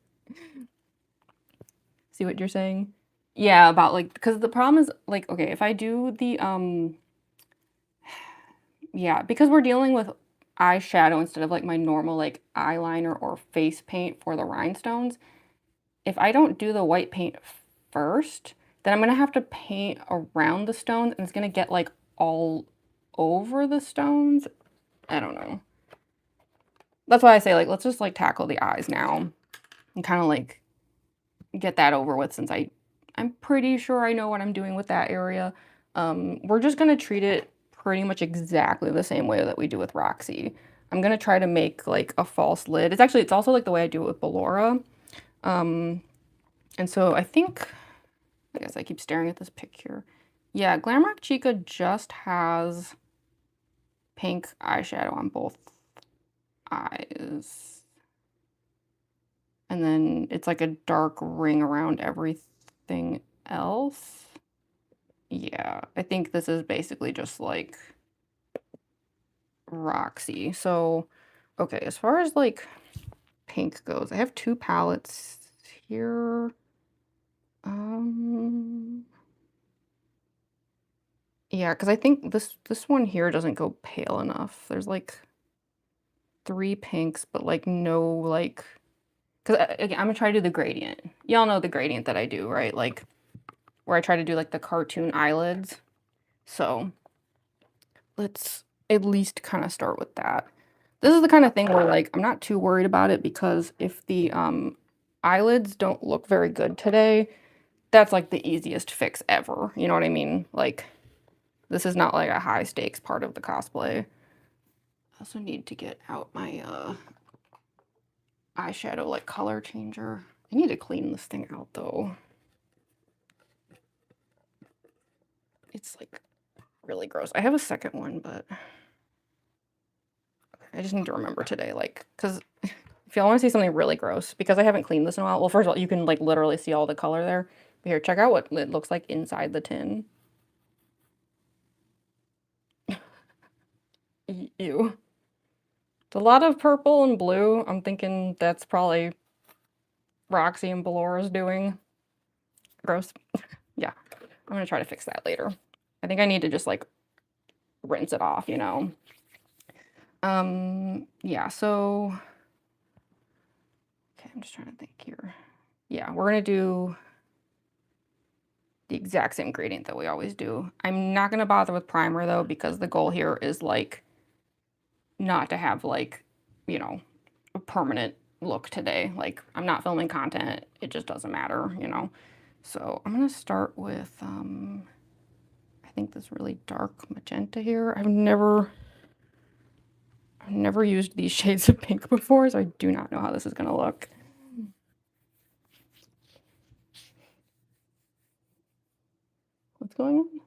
See what you're saying? Yeah, about like, because the problem is like, okay, if I do the, yeah, because we're dealing with eyeshadow instead of like my normal like eyeliner or face paint for the rhinestones, if I don't do the white paint first, then I'm gonna have to paint around the stones and it's gonna get like all over the stones. I don't know. That's why I say like, let's just like tackle the eyes now and kind of like get that over with since I'm pretty sure I know what I'm doing with that area. We're just gonna treat it pretty much exactly the same way that we do with Roxy. I'm gonna try to make like a false lid. It's also like the way I do it with Ballora. And so I think, I guess I keep staring at this picture. Yeah, Glamrock Chica just has pink eyeshadow on both eyes. And then it's like a dark ring around everything else. Yeah, I think this is basically just like Roxy. So, okay, as far as like pink goes, I have two palettes here. Yeah, because I think this one here doesn't go pale enough. There's like three pinks, but like no like Because again, I'm gonna try to do the gradient. Y'all know the gradient that I do, right? Like, where I try to do like the cartoon eyelids. So let's at least kind of start with that. This is the kind of thing where like I'm not too worried about it, because if the eyelids don't look very good today, that's like the easiest fix ever. You know what I mean? Like, this is not like a high stakes part of the cosplay. I also need to get out my eyeshadow like color changer. I need to clean this thing out though. It's like really gross. I have a second one, but I just need to remember today, like, because if y'all want to see something really gross, because I haven't cleaned this in a while, well, first of all, you can like literally see all the color there. But here, check out what it looks like inside the tin. Ew. It's a lot of purple and blue. I'm thinking that's probably Roxy and Bellora's doing. Gross. Yeah, I'm gonna try to fix that later. I think I need to just like rinse it off, you know. Yeah, so okay, I'm just trying to think here. Yeah, we're gonna do the exact same gradient that we always do. I'm not gonna bother with primer though, because the goal here is like not to have like, you know, a permanent look today. Like, I'm not filming content, it just doesn't matter, you know. So I'm gonna start with I think this really dark magenta here. I've never used these shades of pink before, so I do not know how this is gonna look. What's going on?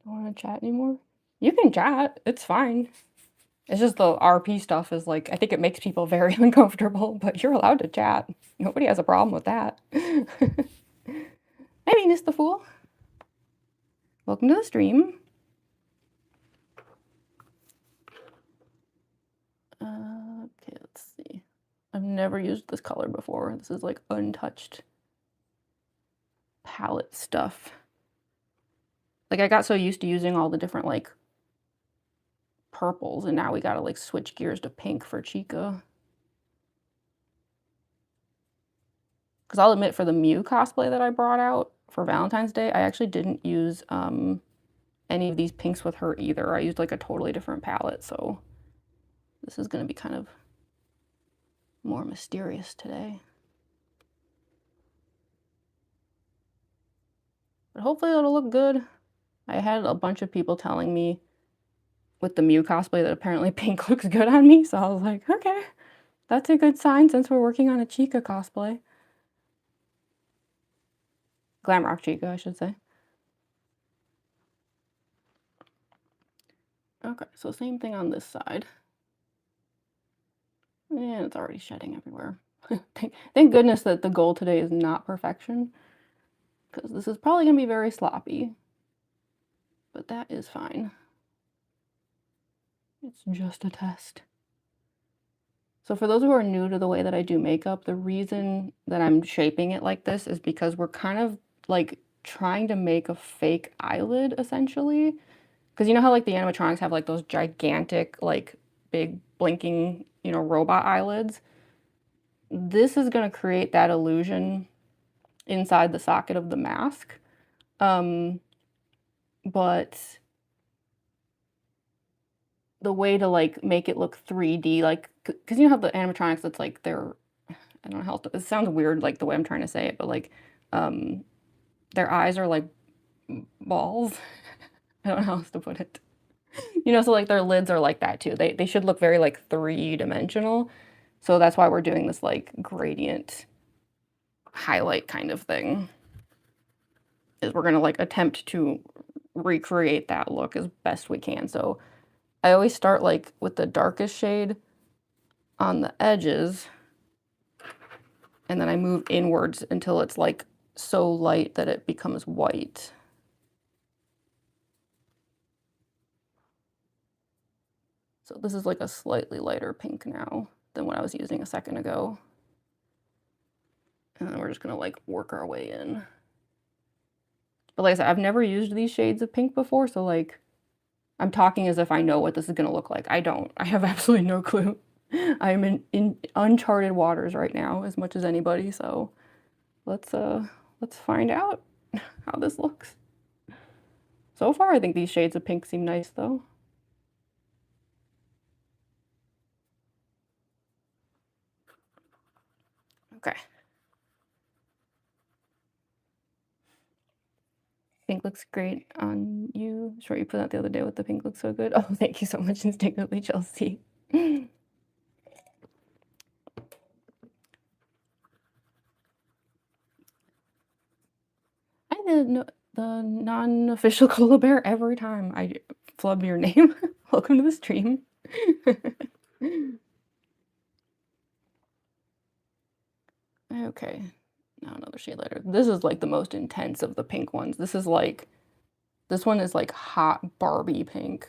Don't want to chat anymore? You can chat, it's fine. It's just the RP stuff is like, I think it makes people very uncomfortable, but you're allowed to chat. Nobody has a problem with that. I mean, it's the fool. Welcome to the stream. Okay, let's see. I've never used this color before. This is like untouched palette stuff. Like, I got so used to using all the different like purples, and now we gotta like switch gears to pink for Chica. Because I'll admit, for the Mew cosplay that I brought out for Valentine's Day, I actually didn't use any of these pinks with her either. I used like a totally different palette, so this is gonna be kind of more mysterious today. But hopefully it'll look good. I had a bunch of people telling me with the Mew cosplay that apparently pink looks good on me, so I was like, okay, that's a good sign since we're working on a Chica cosplay. Glamrock Chica, I should say. Okay, so same thing on this side. And it's already shedding everywhere. Thank goodness that the goal today is not perfection, because this is probably going to be very sloppy. But that is fine. It's just a test. So for those who are new to the way that I do makeup, the reason that I'm shaping it like this is because we're kind of like trying to make a fake eyelid, essentially. Because you know how like the animatronics have like those gigantic, like big blinking, you know, robot eyelids? This is going to create that illusion inside the socket of the mask. But the way to like make it look 3D, like, because you know how the animatronics, it's like they're, I don't know how to, it sounds weird like the way I'm trying to say it, but like their eyes are like balls. I don't know how else to put it. You know, so like their lids are like that too. They should look very like three-dimensional. So that's why we're doing this like gradient highlight kind of thing. Is we're gonna like attempt to recreate that look as best we can. So I always start like with the darkest shade on the edges, and then I move inwards until it's like so light that it becomes white. So this is like a slightly lighter pink now than what I was using a second ago. And then we're just gonna like work our way in. But like I said, I've never used these shades of pink before, so like I'm talking as if I know what this is gonna look like. I don't. I have absolutely no clue. I'm in uncharted waters right now as much as anybody, so let's find out how this looks. So far, I think these shades of pink seem nice though. Okay. Pink looks great on you. Sure, you put that the other day with the pink looks so good. Oh, thank you so much, instinctively, Chelsea. I the non-official koala bear every time I flub your name. Welcome to the stream. Okay, now another shade lighter. This is like the most intense of the pink ones. This one is like hot Barbie pink.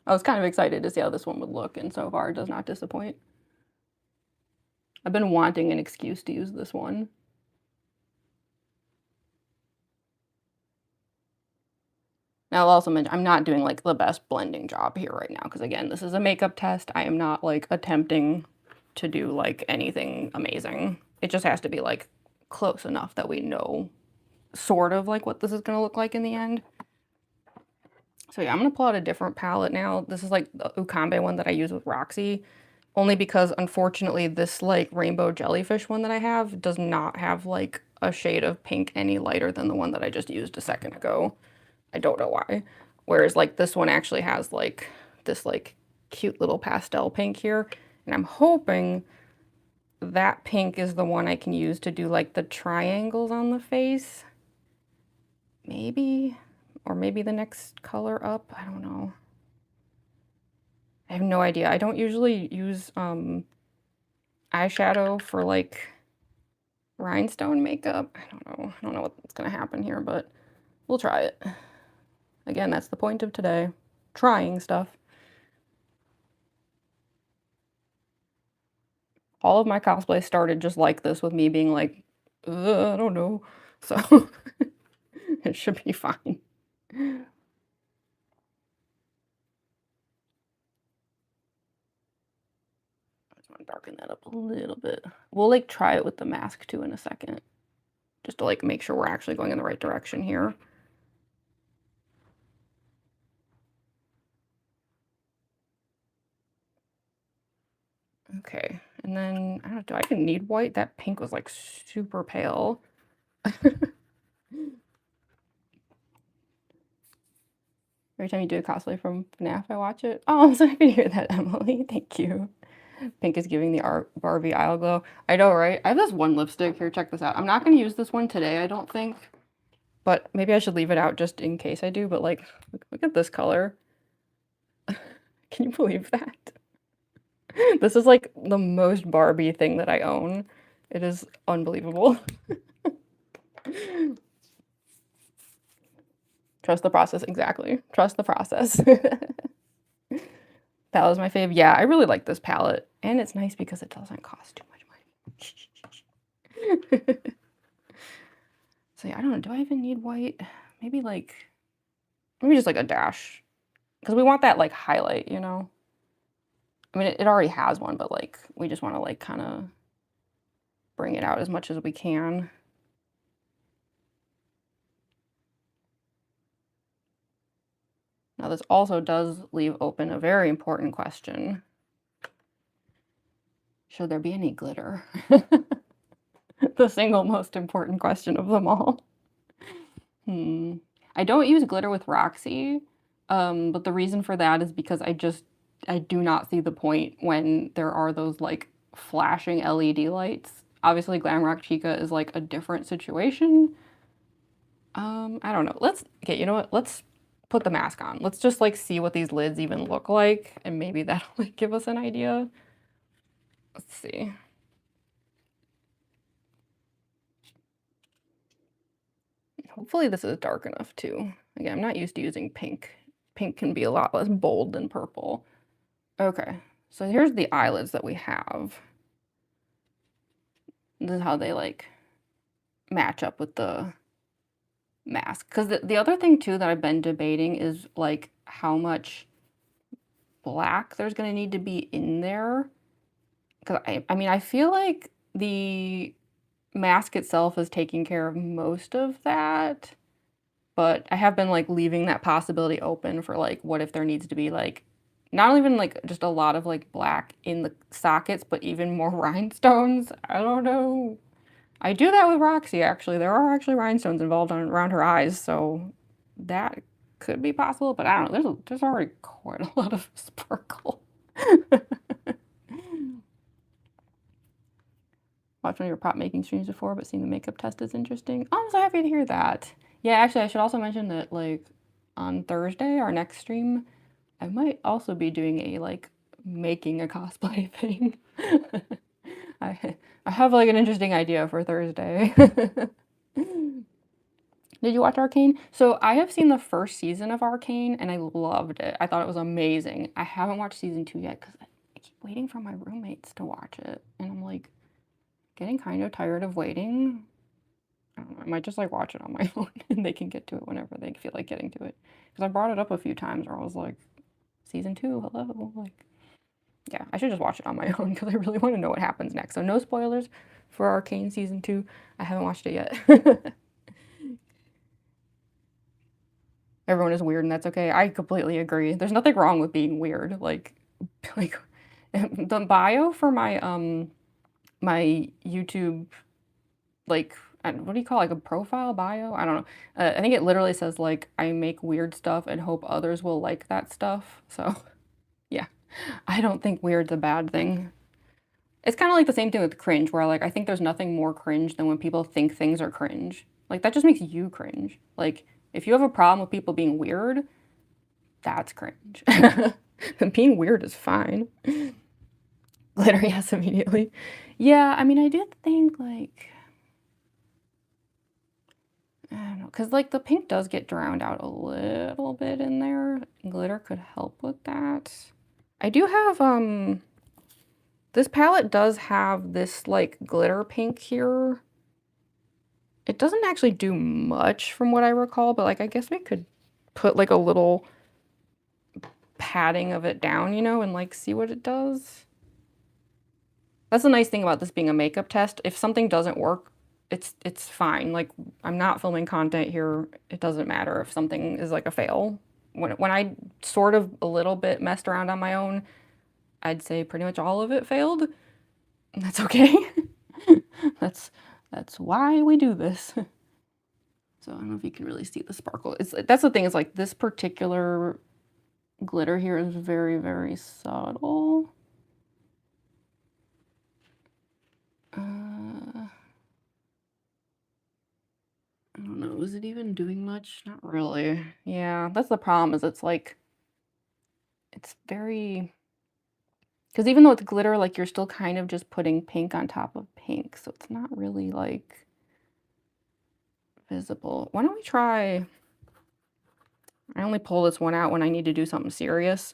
I was kind of excited to see how this one would look, and so far it does not disappoint. I've been wanting an excuse to use this one. Now, I'll also mention I'm not doing like the best blending job here right now because again, this is a makeup test. I am not like attempting to do like anything amazing. It just has to be like close enough that we know sort of like what this is going to look like in the end. So yeah, I'm going to pull out a different palette now. This is like the Ukambe one that I use with Roxy, only because unfortunately this like rainbow jellyfish one that I have does not have like a shade of pink any lighter than the one that I just used a second ago. I don't know why. Whereas like this one actually has like this like cute little pastel pink here. And I'm hoping that pink is the one I can use to do like the triangles on the face. Maybe, or maybe the next color up. I don't know. I have no idea. I don't usually use eyeshadow for like rhinestone makeup. I don't know. I don't know what's gonna happen here, but we'll try it. Again, that's the point of today. Trying stuff. All of my cosplays started just like this with me being like, I don't know. So it should be fine. I just want to darken that up a little bit. We'll like try it with the mask too in a second, just to like make sure we're actually going in the right direction here. Okay, and then I don't know, do I even need white? That pink was like super pale. Every time you do a cosplay from FNAF, I watch it. Oh, I'm so happy to hear that, Emily. Thank you. Pink is giving the Barbie Isle glow. I know, right? I have this one lipstick. Here, check this out. I'm not going to use this one today, I don't think. But maybe I should leave it out just in case I do. But like, look at this color. Can you believe that? This is like the most Barbie thing that I own. It is unbelievable. Trust the process, exactly. Trust the process. That was my fave. Yeah, I really like this palette. And it's nice because it doesn't cost too much money. So yeah, I don't know. Do I even need white? Maybe just like a dash. Because we want that like highlight, you know? I mean, it already has one, but like we just want to like kind of bring it out as much as we can. Now this also does leave open a very important question. Should there be any glitter? The single most important question of them all. I don't use glitter with Roxy, but the reason for that is because I do not see the point when there are those like flashing LED lights. Obviously, Glamrock Chica is like a different situation. I don't know. Okay, you know what? Let's put the mask on. Let's just like see what these lids even look like, and maybe that'll like give us an idea. Let's see. Hopefully this is dark enough too. Again, I'm not used to using pink. Pink can be a lot less bold than purple. Okay, so here's the eyelids that we have. This is how they like match up with the mask. Because the other thing too that I've been debating is like how much black there's gonna need to be in there. 'Cause I mean, I feel like the mask itself is taking care of most of that, but I have been, like, leaving that possibility open for, like, what if there needs to be, like, not even, like, just a lot of, like, black in the sockets, but even more rhinestones? I don't know. I do that with Roxy, actually. There are actually rhinestones involved around her eyes, so that could be possible, but I don't know. There's already quite a lot of sparkle. Watched one of your prop making streams before, but seeing the makeup test is interesting. Oh, I'm so happy to hear that. Yeah, actually, I should also mention that, like, on Thursday, our next stream, I might also be doing a, like, making a cosplay thing. I have, like, an interesting idea for Thursday. Did you watch Arcane? So I have seen the first season of Arcane, and I loved it. I thought it was amazing. I haven't watched season 2 yet because I keep waiting for my roommates to watch it, and I'm, like, getting kind of tired of waiting. I don't know, I might just, like, watch it on my own, and they can get to it whenever they feel like getting to it. Because I brought it up a few times where I was like, "Season 2, hello?" Like, yeah, I should just watch it on my own because I really want to know what happens next. So no spoilers for Arcane season 2. I haven't watched it yet. Everyone is weird and that's okay. I completely agree. There's nothing wrong with being weird. Like the bio for my YouTube, like, what do you call it? Like a profile bio? I don't know. I think it literally says like I make weird stuff and hope others will like that stuff. So yeah, I don't think weird's a bad thing. It's kind of like the same thing with cringe, where like I think there's nothing more cringe than when people think things are cringe. Like that just makes you cringe. Like if you have a problem with people being weird, that's cringe. Being weird is fine. Glitter, yes, immediately. Yeah, I mean, I did think like, I don't know, because like the pink does get drowned out a little bit in there. Glitter could help with that. I do have this palette does have this like glitter pink here. It doesn't actually do much from what I recall, but like I guess we could put like a little padding of it down, you know, and like see what it does. That's the nice thing about this being a makeup test. If something doesn't work, it's fine. Like I'm not filming content here. It doesn't matter if something is like a fail. When I sort of a little bit messed around on my own, I'd say pretty much all of it failed. That's okay. That's why we do this. So I don't know if you can really see the sparkle. That's the thing, is like this particular glitter here is very, very subtle. I don't know, is it even doing much? Not really. Yeah, that's the problem, is it's like, it's very, because even though it's glitter, like you're still kind of just putting pink on top of pink, so it's not really like visible. Why don't we try, I only pull this one out when I need to do something serious.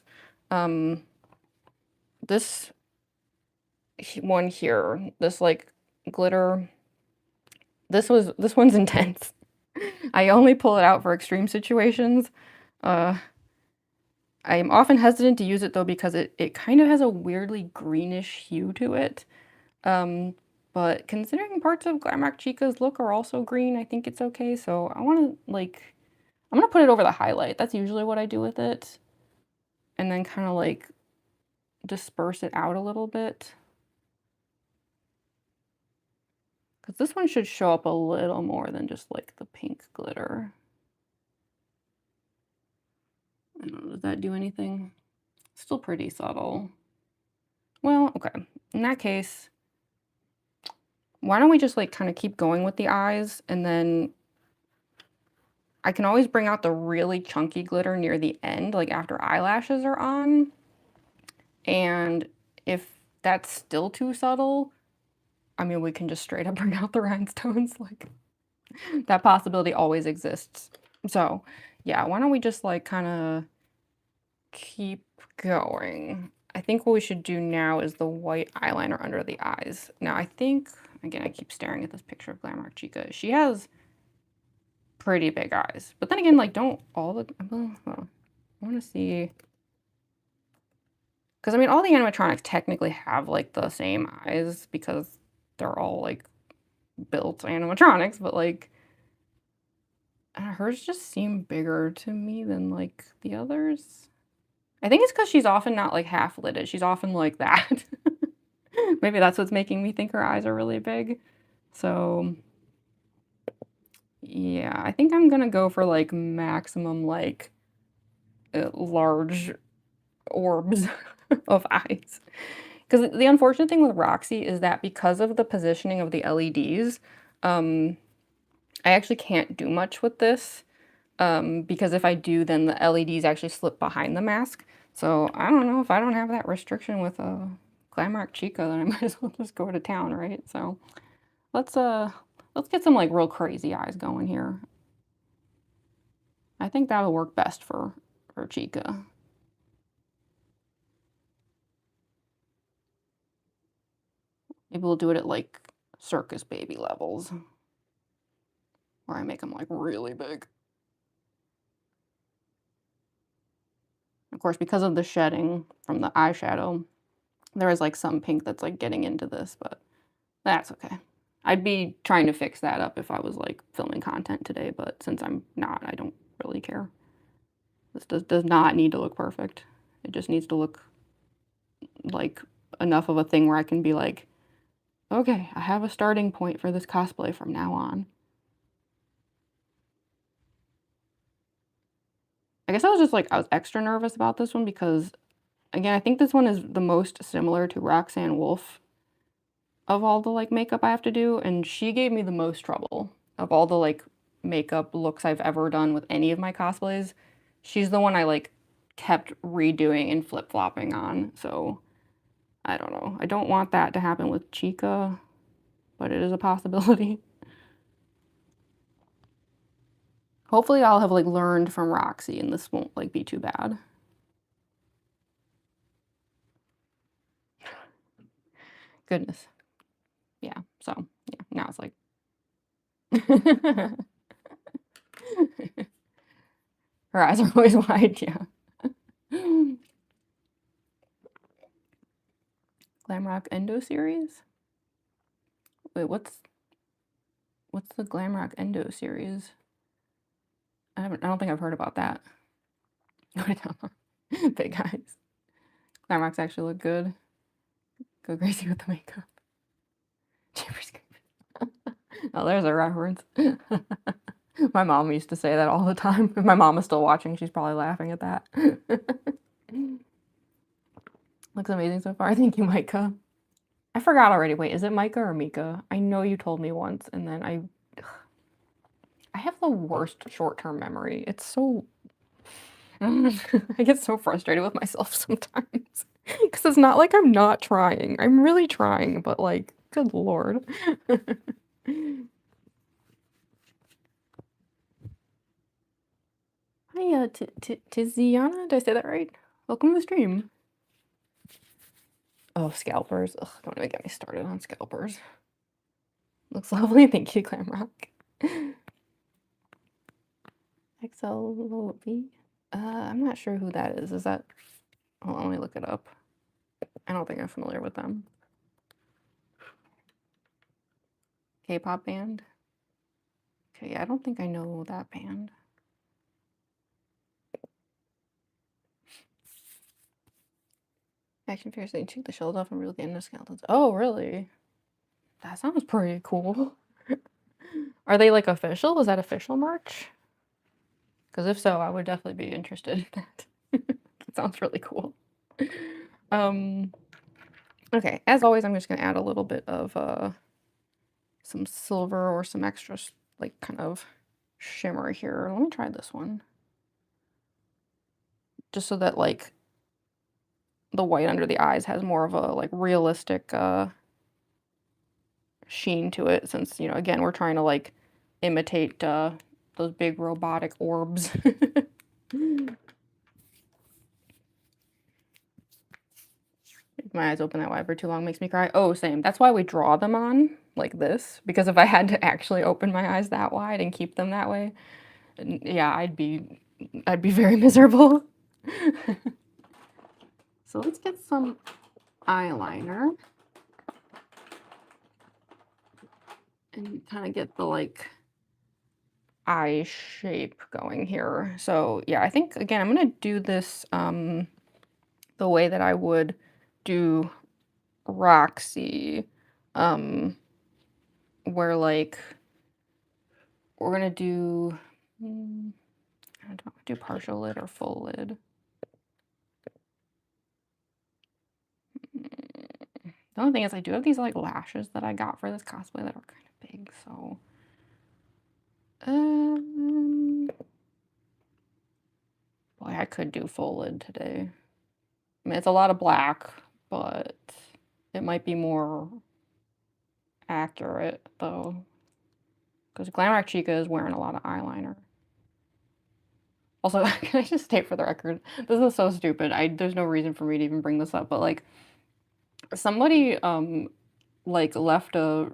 This one here, this like glitter, this one's intense. I only pull it out for extreme situations. I'm often hesitant to use it though because it kind of has a weirdly greenish hue to it. But considering parts of Glamrock Chica's look are also green, I think it's okay. So I want to like, I'm gonna put it over the highlight. That's usually what I do with it. And then kind of like disperse it out a little bit. Because this one should show up a little more than just like the pink glitter. I don't know, does that do anything? Still pretty subtle. Well, okay. In that case, why don't we just like kind of keep going with the eyes, and then I can always bring out the really chunky glitter near the end, like after eyelashes are on. And if that's still too subtle, I mean, we can just straight up bring out the rhinestones. Like that possibility always exists. So yeah, why don't we just like kind of keep going. I think what we should do now is the white eyeliner under the eyes. Now I think, again, I keep staring at this picture of Glamrock Chica. She has pretty big eyes. But then again, like don't all the, well, I want to see. 'Cause, I mean, all the animatronics technically have, like, the same eyes because they're all, like, built animatronics, but, like, hers just seem bigger to me than, like, the others. I think it's 'cause she's often not, like, half-lidded, she's often like that. Maybe that's what's making me think her eyes are really big. So, yeah, I think I'm gonna go for, like, maximum, like, large orbs of eyes. Because the unfortunate thing with Roxy is that because of the positioning of the LEDs, I actually can't do much with this, because if I do, then the LEDs actually slip behind the mask. So I don't know, if I don't have that restriction with Glamrock Chica, then I might as well just go to town, right? So let's get some like real crazy eyes going here. I think that'll work best for Chica. Maybe we'll do it at like circus baby levels, where I make them like really big. Of course, because of the shedding from the eyeshadow, there is like some pink that's like getting into this, but that's okay. I'd be trying to fix that up if I was like filming content today, but since I'm not, I don't really care. This does not need to look perfect. It just needs to look like enough of a thing where I can be like, okay, I have a starting point for this cosplay from now on. I guess I was just like, I was extra nervous about this one because, again, I think this one is the most similar to Roxanne Wolf of all the like makeup I have to do, and she gave me the most trouble of all the like makeup looks I've ever done with any of my cosplays. She's the one I like kept redoing and flip-flopping on, so I don't know. I don't want that to happen with Chica, but it is a possibility. Hopefully I'll have like learned from Roxy and this won't like be too bad. Goodness. Yeah, so yeah, now it's like her eyes are always wide, yeah. Glamrock Endo series? Wait, what's the Glamrock Endo series? I don't think I've heard about that. No, I don't. Big eyes. Glamrocks actually look good. Go crazy with the makeup. Jeepers creepers. Oh, there's a reference. My mom used to say that all the time. If my mom is still watching, she's probably laughing at that. Looks amazing so far. Thank you, Micah. I forgot already. Wait, is it Micah or Mika? I know you told me once, and then I have the worst short-term memory. It's so I get so frustrated with myself sometimes. Because it's not like I'm not trying. I'm really trying, but like, good lord. Hi, Tiziana? Did I say that right? Welcome to the stream. Oh, scalpers. Ugh, don't even get me started on scalpers. Looks lovely. Thank you, Glamrock. XLV? I'm not sure who that is. Is that... Hold on, let me look it up. I don't think I'm familiar with them. K-pop band? Okay, yeah, I don't think I know that band. Action figures, they took the shells off and revealed the endoskeletons. Oh, really? That sounds pretty cool. Are they like official? Is that official merch? Because if so, I would definitely be interested in that. That sounds really cool. Okay, as always, I'm just gonna add a little bit of some silver or some extra like kind of shimmer here. Let me try this one. Just so that like the white under the eyes has more of a like realistic sheen to it, since, you know, again, we're trying to like imitate those big robotic orbs. If my eyes open that wide for too long makes me cry. Oh, same. That's why we draw them on like this, because if I had to actually open my eyes that wide and keep them that way, yeah, I'd be very miserable. So let's get some eyeliner and kind of get the like eye shape going here. So yeah, I think again, I'm gonna do this the way that I would do Roxy, where like we're gonna do, I don't know, do partial lid or full lid. The only thing is I do have these like lashes that I got for this cosplay that are kind of big, so boy, I could do full lid today. I mean, it's a lot of black, but it might be more accurate though, because Glamrock Chica is wearing a lot of eyeliner. Also, can I just state for the record, this is so stupid. There's no reason for me to even bring this up, but like somebody like left a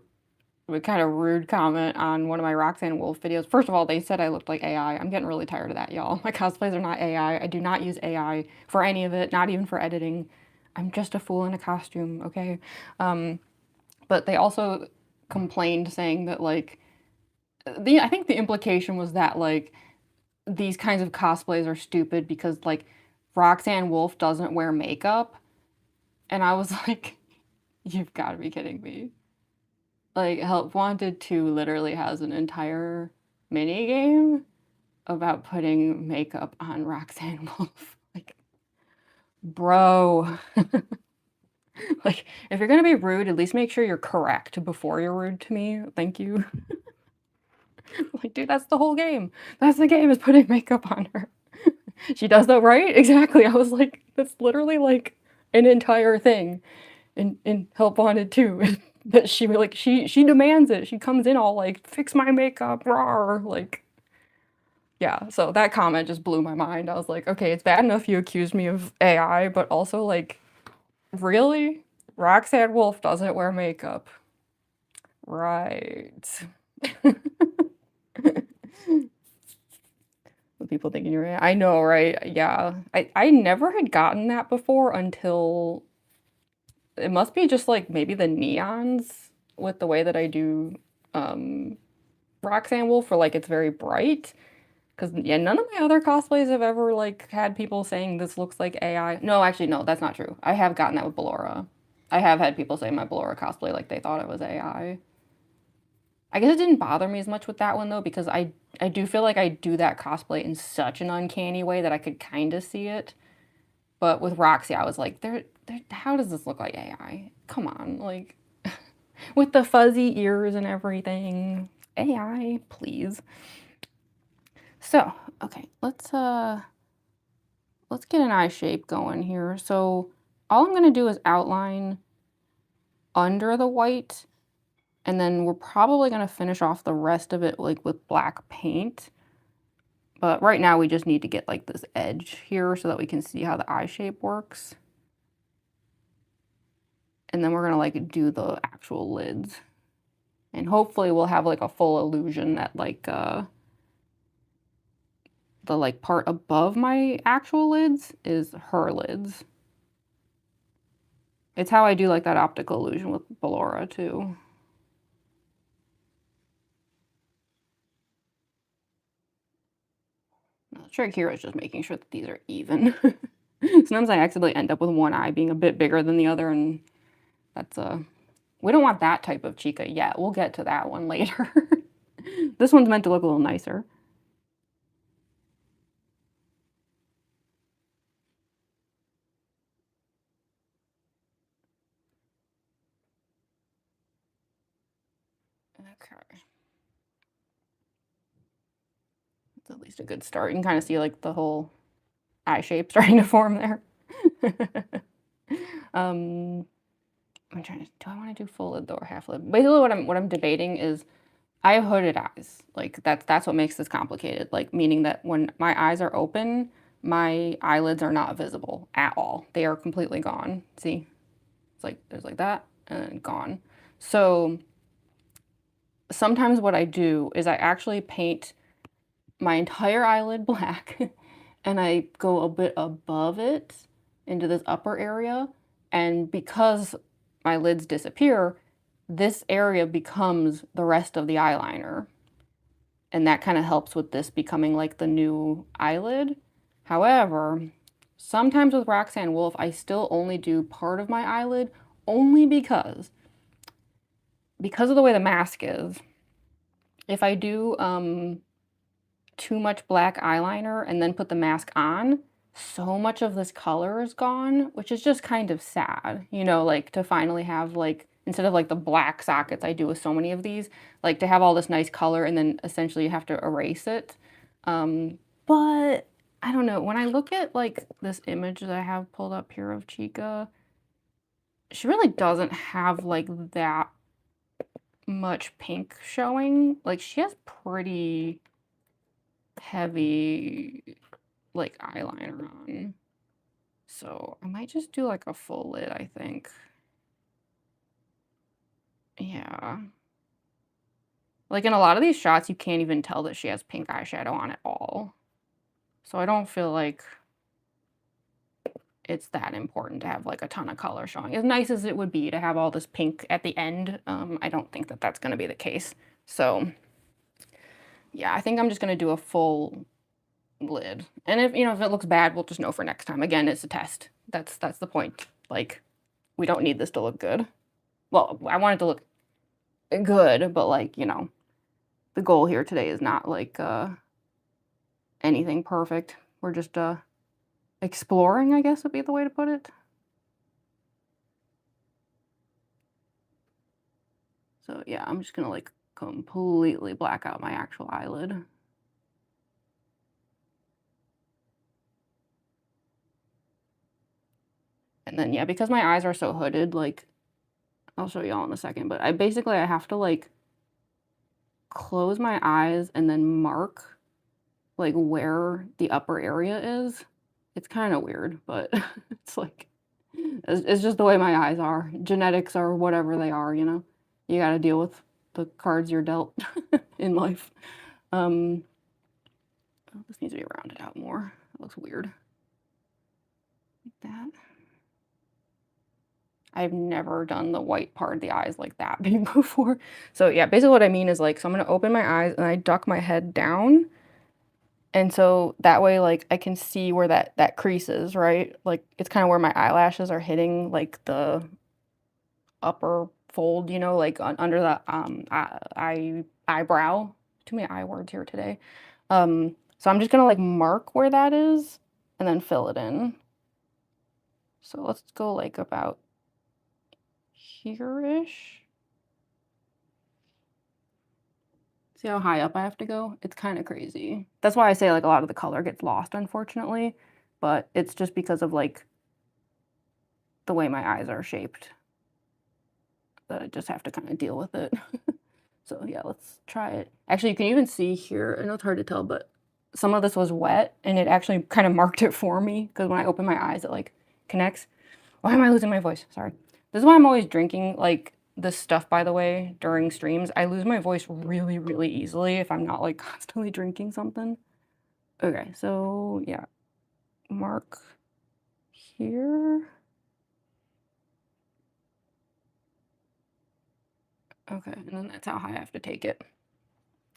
kind of rude comment on one of my Roxanne Wolf videos. First of all, they said I looked like AI. I'm getting really tired of that, y'all. My cosplays are not AI. I do not use AI for any of it, not even for editing. I'm just a fool in a costume, okay? But they also complained saying that like I think the implication was that like these kinds of cosplays are stupid because like Roxanne Wolf doesn't wear makeup. And I was like, you've got to be kidding me. Like Help Wanted 2 literally has an entire mini game about putting makeup on Roxanne Wolf. Like, bro. Like, if you're gonna be rude, at least make sure you're correct before you're rude to me. Thank you. Like, dude, that's the whole game. That's the game, is putting makeup on her. She does that right? Exactly. I was like, that's literally like an entire thing in Help Wanted 2. That she like she demands it. She comes in all like, fix my makeup, rawr. Like, yeah, so that comment just blew my mind. I was like, okay, it's bad enough you accused me of AI, but also like, really? Roxanne Wolf doesn't wear makeup. Right. People thinking you're right. I know, right? Yeah. I never had gotten that before until it must be just like maybe the neons with the way that I do Roxanne Wolf, for like it's very bright. Because yeah, none of my other cosplays have ever like had people saying this looks like AI. No, actually, no, that's not true. I have gotten that with Ballora. I have had people say my Ballora cosplay like they thought it was AI. I guess it didn't bother me as much with that one though, because I do feel like I do that cosplay in such an uncanny way that I could kind of see it. But with Roxy, I was like, how does this look like AI? Come on, like with the fuzzy ears and everything. AI, please. So, okay, let's get an eye shape going here. So all I'm gonna do is outline under the white, and then we're probably gonna finish off the rest of it like with black paint. But right now we just need to get like this edge here so that we can see how the eye shape works. And then we're gonna like do the actual lids. And hopefully we'll have like a full illusion that like the like part above my actual lids is her lids. It's how I do like that optical illusion with Ballora too. The trick here is just making sure that these are even. Sometimes I accidentally end up with one eye being a bit bigger than the other, and that's we don't want that type of Chica yet. We'll get to that one later. This one's meant to look a little nicer. Okay. It's at least a good start. You can kind of see like the whole eye shape starting to form there. I'm trying to, do I want to do full lid though or half lid? Basically what I'm debating is I have hooded eyes. Like that's what makes this complicated. Like meaning that when my eyes are open, my eyelids are not visible at all. They are completely gone. See? It's like there's like that and then gone. So sometimes what I do is I actually paint my entire eyelid black and I go a bit above it into this upper area, and because my lids disappear, this area becomes the rest of the eyeliner, and that kind of helps with this becoming like the new eyelid. However, sometimes with Roxanne Wolf, I still only do part of my eyelid, only because of the way the mask is. If I do too much black eyeliner and then put the mask on, so much of this color is gone, which is just kind of sad, you know, like to finally have like, instead of like the black sockets I do with so many of these, like to have all this nice color and then essentially you have to erase it. But I don't know, when I look at like this image that I have pulled up here of Chica, she really doesn't have like that much pink showing. Like she has pretty heavy like eyeliner on. So I might just do like a full lid, I think. Yeah. Like in a lot of these shots, you can't even tell that she has pink eyeshadow on at all. So I don't feel like it's that important to have like a ton of color showing. As nice as it would be to have all this pink at the end, I don't think that that's going to be the case. So yeah, I think I'm just going to do a full lid. And if, you know, if it looks bad, we'll just know for next time. Again, it's a test. That's the point. Like, we don't need this to look good. Well, I want it to look good, but like, you know, the goal here today is not like anything perfect. We're just exploring, I guess would be the way to put it. So yeah, I'm just gonna like completely black out my actual eyelid. And then yeah, because my eyes are so hooded, like I'll show y'all in a second, but I have to like close my eyes and then mark like where the upper area is. It's kind of weird, but it's like it's just the way my eyes are. Genetics are whatever they are, you know. You got to deal with the cards you're dealt in life. Oh, this needs to be rounded out more. That looks weird. Like that. I've never done the white part of the eyes like that big before. So yeah, basically what I mean is like, so I'm gonna open my eyes and I duck my head down. And so that way, like, I can see where that crease is, right? Like, it's kind of where my eyelashes are hitting, like, the upper fold, you know, like, under the, eyebrow. Too many I words here today. So I'm just gonna, like, mark where that is and then fill it in. So let's go, like, about here-ish. See how high up I have to go? It's kind of crazy. That's why I say, like, a lot of the color gets lost, unfortunately. But it's just because of, like, the way my eyes are shaped. That I just have to kind of deal with it. So yeah, let's try it. Actually, you can even see here, I know it's hard to tell, but some of this was wet and it actually kind of marked it for me because when I open my eyes, it like connects. Why am I losing my voice? Sorry. This is why I'm always drinking like this stuff, by the way, during streams. I lose my voice really, really easily if I'm not like constantly drinking something. Okay, so yeah, mark here. Okay, and then that's how high I have to take it.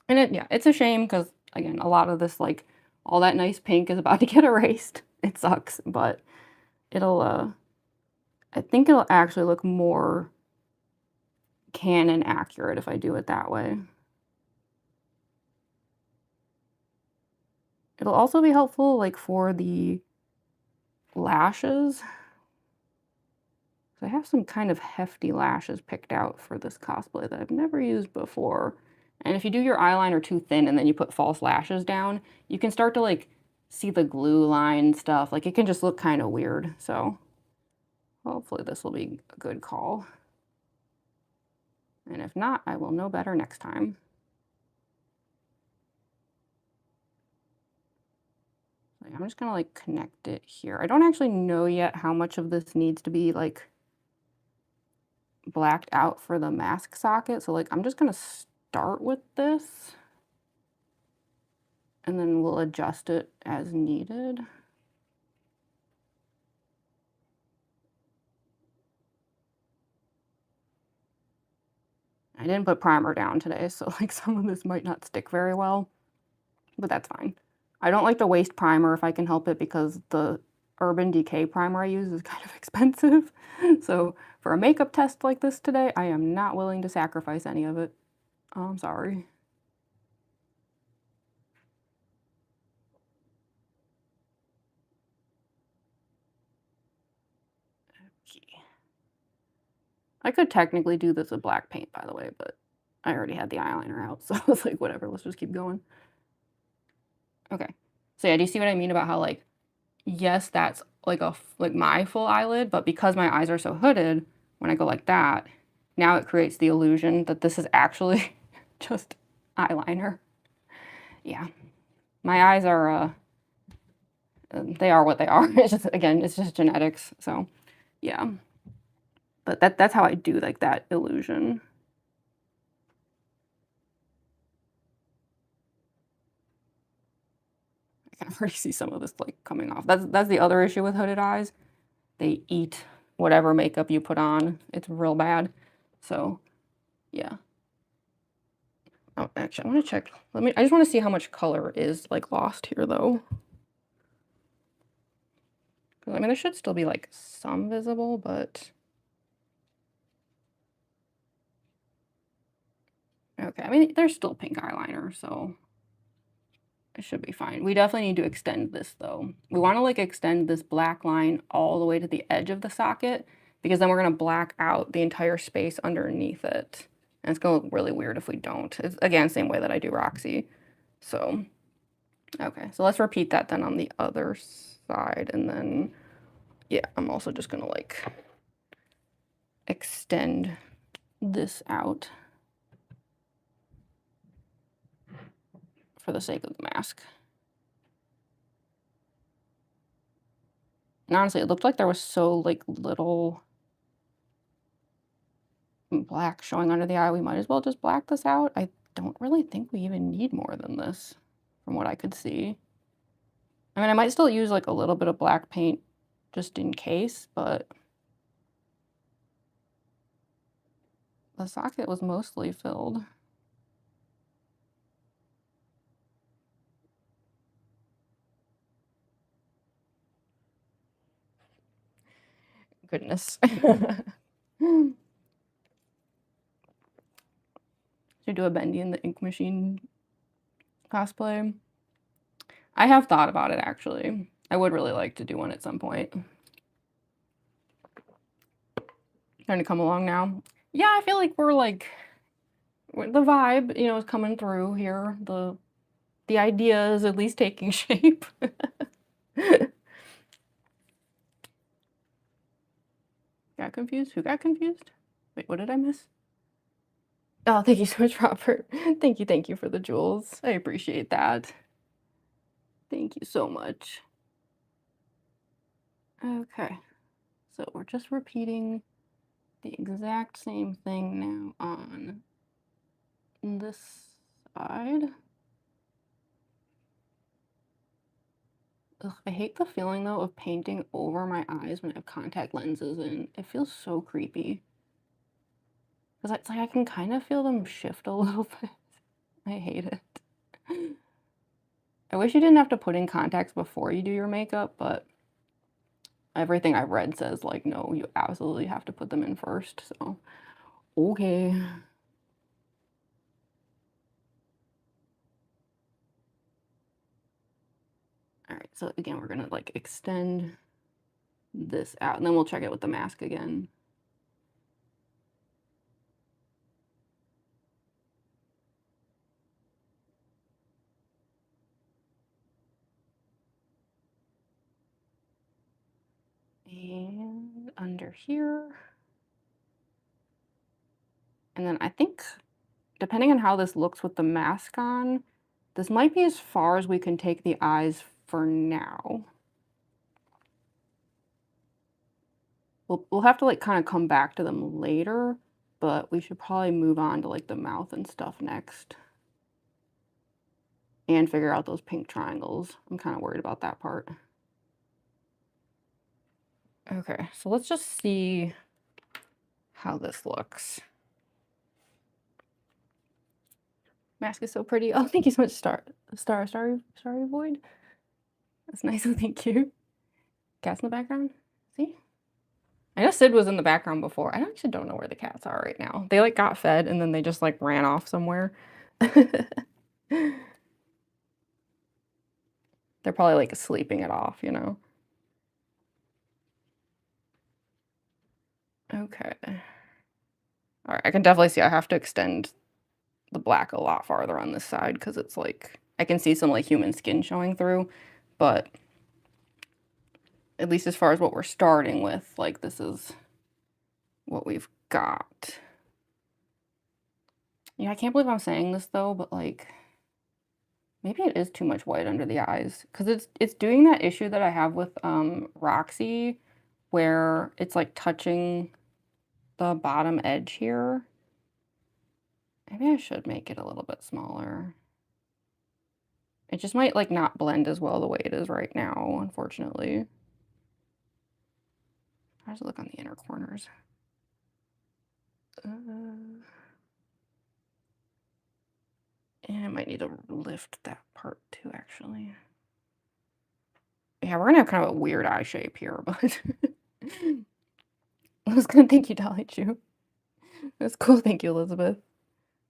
And yeah, it's a shame because again, a lot of this, like, all that nice pink is about to get erased. It sucks, but it'll, I think it'll actually look more canon accurate if I do it that way. It'll also be helpful, like, for the lashes. So I have some kind of hefty lashes picked out for this cosplay that I've never used before. And if you do your eyeliner too thin and then you put false lashes down, you can start to like see the glue line stuff. Like it can just look kind of weird. So hopefully this will be a good call. And if not, I will know better next time. I'm just gonna like connect it here. I don't actually know yet how much of this needs to be like blacked out for the mask socket. So like I'm just gonna start with this and then we'll adjust it as needed. I didn't put primer down today, so, like, some of this might not stick very well, but that's fine. I don't like to waste primer if I can help it because the Urban Decay primer I use is kind of expensive. So, for a makeup test like this today, I am not willing to sacrifice any of it. Oh, I'm sorry. Okay. I could technically do this with black paint, by the way, but I already had the eyeliner out, so I was like, whatever, let's just keep going. Okay. So yeah, do you see what I mean about how, like, yes, that's like like my full eyelid, but because my eyes are so hooded, when I go like that, now it creates the illusion that this is actually just eyeliner. Yeah. My eyes are, they are what they are. It's just, again, it's just genetics, so yeah. But that's how I do, like, that illusion. I can already see some of this, like, coming off. That's the other issue with hooded eyes. They eat whatever makeup you put on. It's real bad. So, yeah. Oh, actually, I wanna check. I just wanna see how much color is, like, lost here, though. 'Cause, I mean, there should still be, like, some visible, but okay. I mean, there's still pink eyeliner, so it should be fine. We definitely need to extend this, though. We wanna, like, extend this black line all the way to the edge of the socket, because then we're gonna black out the entire space underneath it, and it's gonna look really weird if we don't. It's, again, same way that I do Roxy. So, okay. So let's repeat that then on the other side, and then, yeah, I'm also just gonna, like, extend this out for the sake of the mask. And honestly, it looked like there was so, like, little black showing under the eye. We might as well just black this out. I don't really think we even need more than this from what I could see. I mean, I might still use, like, a little bit of black paint just in case, but the socket was mostly filled. Goodness. Should do a Bendy in the ink machine cosplay. I have thought about it, actually. I would really like to do one at some point. Trying to come along now. Yeah, I feel like we're like the vibe, you know, is coming through here. The idea is at least taking shape. Got confused? Who got confused? Wait, what did I miss? Oh, thank you so much, Robert. Thank you for the jewels. I appreciate that. Thank you so much. Okay, so we're just repeating the exact same thing now on this side. Ugh, I hate the feeling though of painting over my eyes when I have contact lenses in. It feels so creepy. Because it's like I can kind of feel them shift a little bit. I hate it. I wish you didn't have to put in contacts before you do your makeup, but everything I've read says, like, no, you absolutely have to put them in first. So, okay. All right, so again, we're gonna, like, extend this out, and then we'll check it with the mask again. And under here. And then I think, depending on how this looks with the mask on, this might be as far as we can take the eyes for now. We'll have to, like, kinda come back to them later, but we should probably move on to, like, the mouth and stuff next. And figure out those pink triangles. I'm kinda worried about that part. Okay, so let's just see how this looks. Mask is so pretty. Oh, thank you so much, Starry Void. That's nice. Oh, thank you. Cats in the background. See? I know Sid was in the background before. I actually don't know where the cats are right now. They like got fed and then they just like ran off somewhere. They're probably like sleeping it off, you know? Okay. All right, I can definitely see I have to extend the black a lot farther on this side because it's like I can see some like human skin showing through, but at least as far as what we're starting with, like this is what we've got. Yeah, I can't believe I'm saying this though, but like maybe it is too much white under the eyes because it's doing that issue that I have with Roxy where it's like touching the bottom edge here. Maybe I should make it a little bit smaller. It just might like not blend as well the way it is right now, unfortunately. How does it look on the inner corners? And I might need to lift that part too, actually. Yeah, we're gonna have kind of a weird eye shape here, but I was gonna thank you, Dolly Chu. That's cool. Thank you, Elizabeth.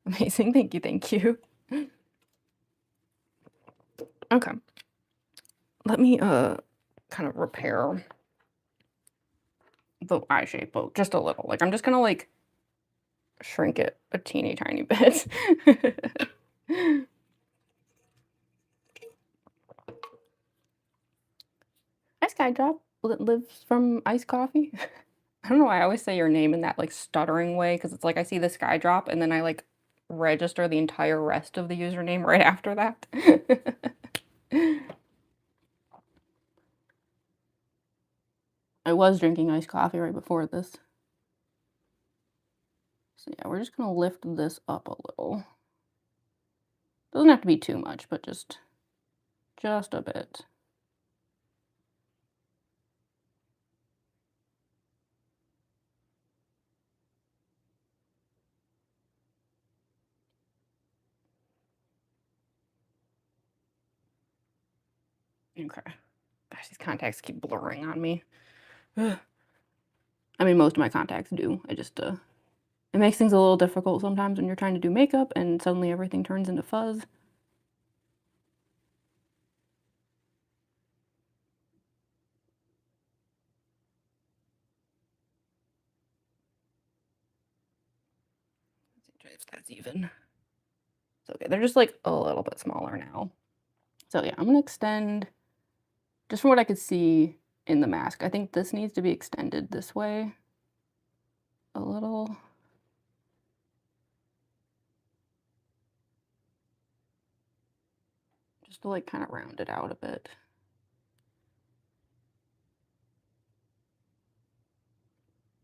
Amazing. Thank you. Thank you. Okay. Let me kind of repair the eye shape just a little. Like I'm just gonna like shrink it a teeny tiny bit. Ice Guy Drop lives from iced coffee. I don't know why I always say your name in that like stuttering way because it's like I see the Sky Drop and then I like register the entire rest of the username right after that. I was drinking iced coffee right before this. So yeah, we're just gonna lift this up a little. Doesn't have to be too much, but just a bit. Okay. Gosh, these contacts keep blurring on me. I mean, most of my contacts do. I just, it makes things a little difficult sometimes when you're trying to do makeup and suddenly everything turns into fuzz. Let's see if that's even. So, okay, they're just like a little bit smaller now. So yeah, I'm gonna extend, just from what I could see in the mask, I think this needs to be extended this way a little. Just to like kind of round it out a bit.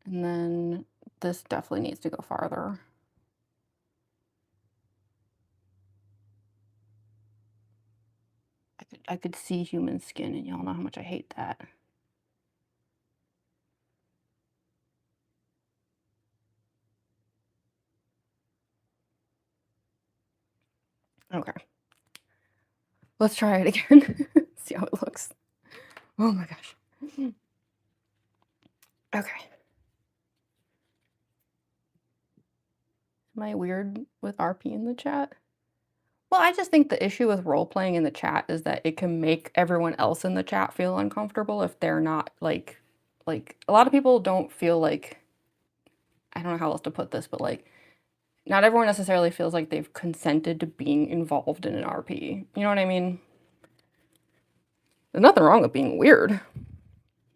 And then this definitely needs to go farther. I could see human skin and y'all know how much I hate that. Okay. Let's try it again. See how it looks. Oh my gosh. Okay. Am I weird with RP in the chat? Well, I just think the issue with role playing in the chat is that it can make everyone else in the chat feel uncomfortable if they're not like a lot of people don't feel like, I don't know how else to put this, but like not everyone necessarily feels like they've consented to being involved in an RP. You know what I mean? There's nothing wrong with being weird.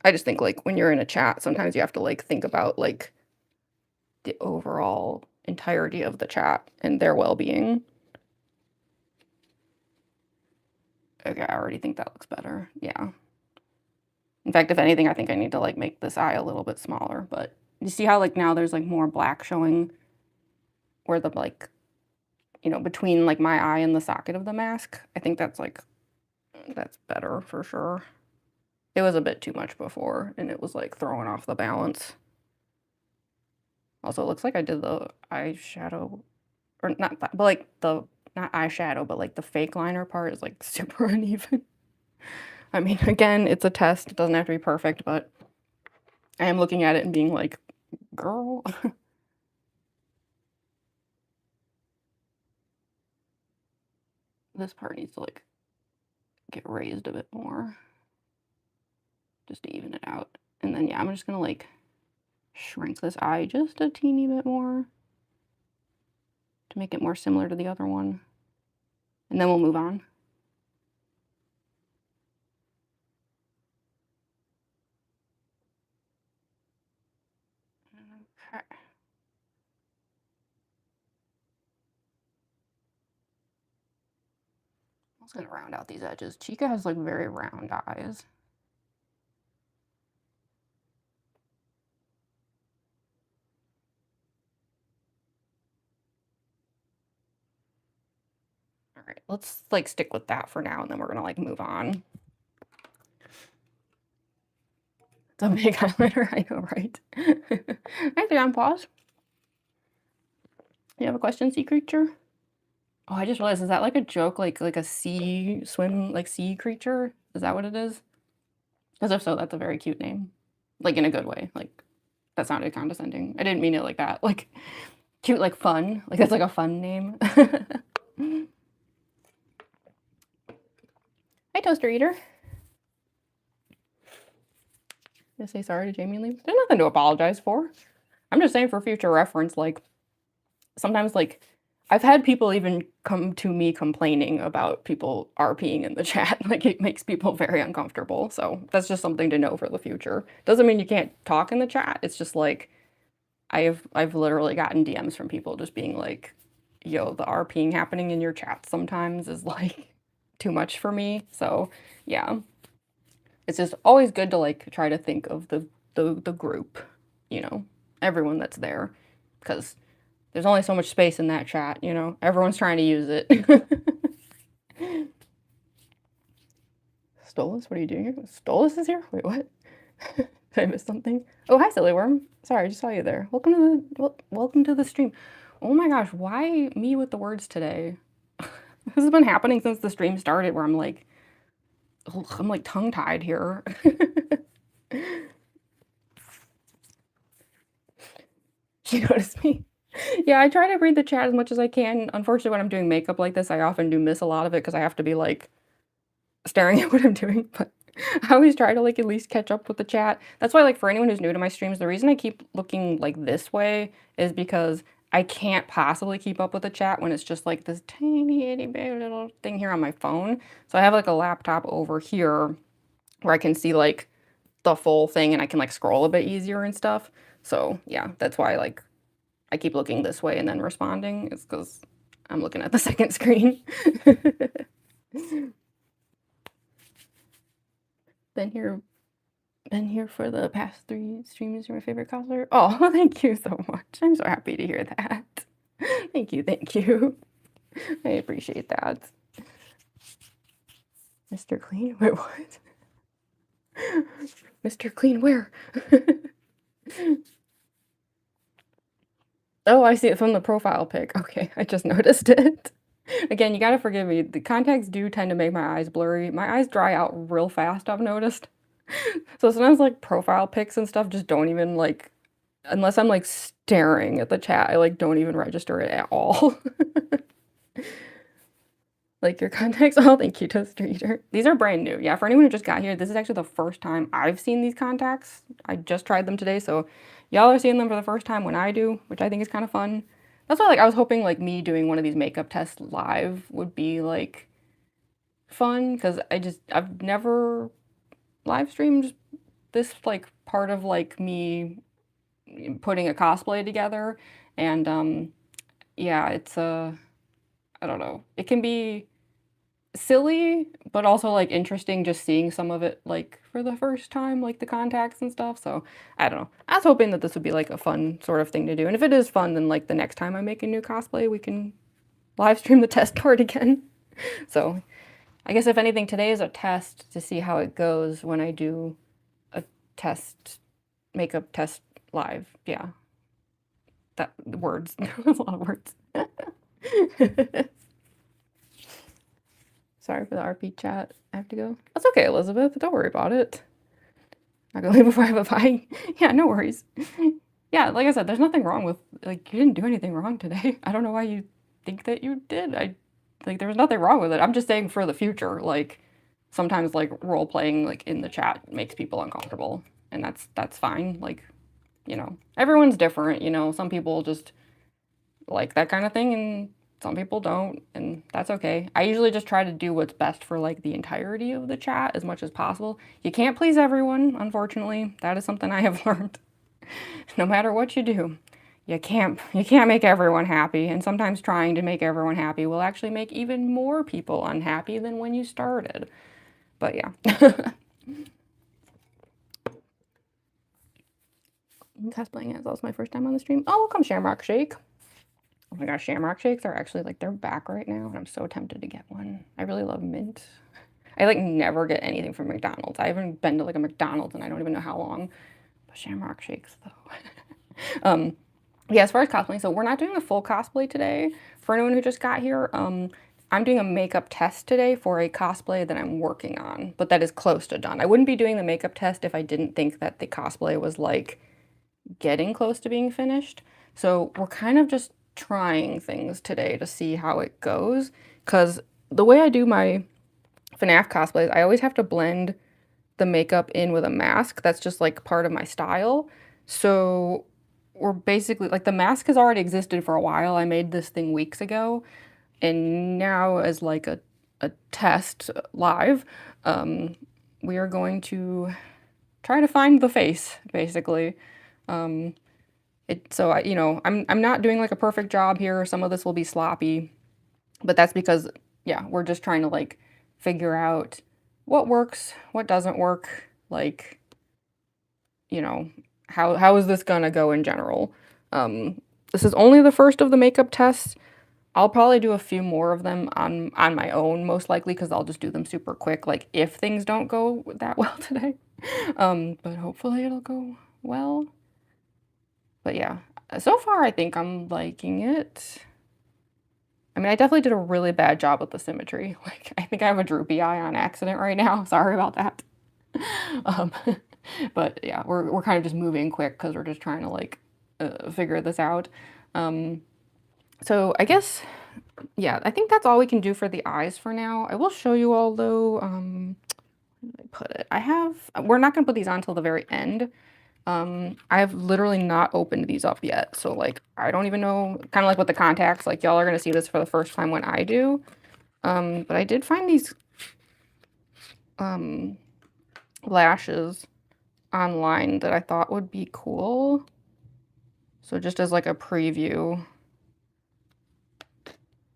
I just think like when you're in a chat, sometimes you have to like think about like the overall entirety of the chat and their well-being. Okay, I already think that looks better. Yeah. In fact, if anything, I think I need to like make this eye a little bit smaller, but you see how like now there's like more black showing where the like, you know, between like my eye and the socket of the mask. I think that's like, that's better for sure. It was a bit too much before and it was like throwing off the balance. Also, it looks like I did the eyeshadow, or not that, but like the not eyeshadow, but like the fake liner part is like super uneven. I mean, again, it's a test. It doesn't have to be perfect, but I am looking at it and being like, girl. This part needs to like get raised a bit more just to even it out. And then, yeah, I'm just gonna like shrink this eye just a teeny bit more to make it more similar to the other one. And then we'll move on. Okay. I'm just gonna round out these edges. Chica has like very round eyes. All right, let's like stick with that for now, and then we're gonna like move on. It's a big highlighter, I know, right? Hi there, on pause. You have a question, sea creature? Oh, I just realized, is that like a joke, like a sea sea creature? Is that what it is? Because if so, that's a very cute name. Like in a good way. Like that sounded condescending. I didn't mean it like that. Like cute, like fun. Like that's like a fun name. Hi, Toaster Eater. Gonna say sorry to Jamie and Lee. There's nothing to apologize for. I'm just saying for future reference, like sometimes like I've had people even come to me complaining about people RPing in the chat. Like it makes people very uncomfortable. So that's just something to know for the future. Doesn't mean you can't talk in the chat. It's just like I've literally gotten DMs from people just being like, yo, the RPing happening in your chat sometimes is like too much for me. So yeah. It's just always good to like try to think of the group, you know, everyone that's there. Because there's only so much space in that chat, you know? Everyone's trying to use it. Stolas, what are you doing here? Stolas is here? Wait, what? Did I miss something? Oh, hi, Silly Worm. Sorry, I just saw you there. Welcome to the stream. Oh my gosh, why me with the words today? This has been happening since the stream started where I'm like tongue-tied here. She noticed me. Yeah, I try to read the chat as much as I can. Unfortunately, when I'm doing makeup like this, I often do miss a lot of it because I have to be like staring at what I'm doing. But I always try to like at least catch up with the chat. That's why like for anyone who's new to my streams, the reason I keep looking like this way is because I can't possibly keep up with the chat when it's just like this tiny itty bitty little thing here on my phone. So I have like a laptop over here where I can see like the full thing and I can like scroll a bit easier and stuff. So yeah, that's why like I keep looking this way and then responding. It's because I'm looking at the second screen. Been here for the past 3 streams. You're my favorite cosplayer. Oh, thank you so much. I'm so happy to hear that. Thank you, thank you. I appreciate that. Mr. Clean? Wait, what? Mr. Clean, where? Oh, I see it from the profile pic. Okay, I just noticed it. Again, you gotta forgive me. The contacts do tend to make my eyes blurry. My eyes dry out real fast, I've noticed. So sometimes like profile pics and stuff just don't even like, unless I'm like staring at the chat, I like don't even register it at all. Like your contacts. Oh, thank you, Toaster Eater. These are brand new. Yeah, for anyone who just got here, this is actually the first time I've seen these contacts. I just tried them today, so y'all are seeing them for the first time when I do, which I think is kind of fun. That's why like I was hoping like me doing one of these makeup tests live would be like fun, because I've never live streamed this like part of like me putting a cosplay together, and yeah, it's I don't know. It can be silly, but also like interesting just seeing some of it like for the first time, like the contacts and stuff. So I don't know. I was hoping that this would be like a fun sort of thing to do. And if it is fun, then like the next time I make a new cosplay, we can live stream the test part again. So I guess if anything, today is a test to see how it goes when I do a test, makeup test live. Yeah. That words. That's a lot of words. Sorry for the RP chat. I have to go. That's okay, Elizabeth. Don't worry about it. Not gonna leave before I have a bye. Yeah, no worries. Yeah, like I said, there's nothing wrong with, like, you didn't do anything wrong today. I don't know why you think that you did. Like, there was nothing wrong with it. I'm just saying for the future, like, sometimes, like, role playing, like, in the chat makes people uncomfortable. And that's fine. Like, you know, everyone's different, you know. Some people just like that kind of thing, and some people don't, and that's okay. I usually just try to do what's best for, like, the entirety of the chat as much as possible. You can't please everyone, unfortunately. That is something I have learned. No matter what you do, you can't make everyone happy, and sometimes trying to make everyone happy will actually make even more people unhappy than when you started. But yeah. Cosplaying as well was my first time on the stream. Oh, welcome, Shamrock Shake. Oh my gosh, Shamrock Shakes are actually, like, they're back right now, and I'm so tempted to get one. I really love mint. I, like, never get anything from McDonald's. I haven't been to, like, a McDonald's, and I don't even know how long. But Shamrock Shakes, though. Yeah, as far as cosplaying, so we're not doing a full cosplay today. For anyone who just got here, I'm doing a makeup test today for a cosplay that I'm working on, but that is close to done. I wouldn't be doing the makeup test if I didn't think that the cosplay was, like, getting close to being finished. So we're kind of just trying things today to see how it goes, because the way I do my FNAF cosplays, I always have to blend the makeup in with a mask. That's just, like, part of my style. So we're basically, like, the mask has already existed for a while. I made this thing weeks ago, and now as, like, a test live, we are going to try to find the face, basically. So you know, I'm not doing, like, a perfect job here. Some of this will be sloppy, but that's because, yeah, we're just trying to, like, figure out what works, what doesn't work, like, you know, how is this gonna go in general. This is only the first of the makeup tests. I'll probably do a few more of them on my own, most likely, because I'll just do them super quick, like, if things don't go that well today. But hopefully it'll go well. But yeah, so far I think I'm liking it. I mean, I definitely did a really bad job with the symmetry. Like, I think I have a droopy eye on accident right now. Sorry about that. But yeah, we're kind of just moving quick because we're just trying to, like, figure this out. So I guess, yeah, I think that's all we can do for the eyes for now. I will show you all, though, where did I put it? We're not gonna put these on until the very end. I have literally not opened these up yet, so, like, I don't even know, kind of like with the contacts, like, y'all are gonna see this for the first time when I do. But I did find these lashes online that I thought would be cool. So just as, like, a preview,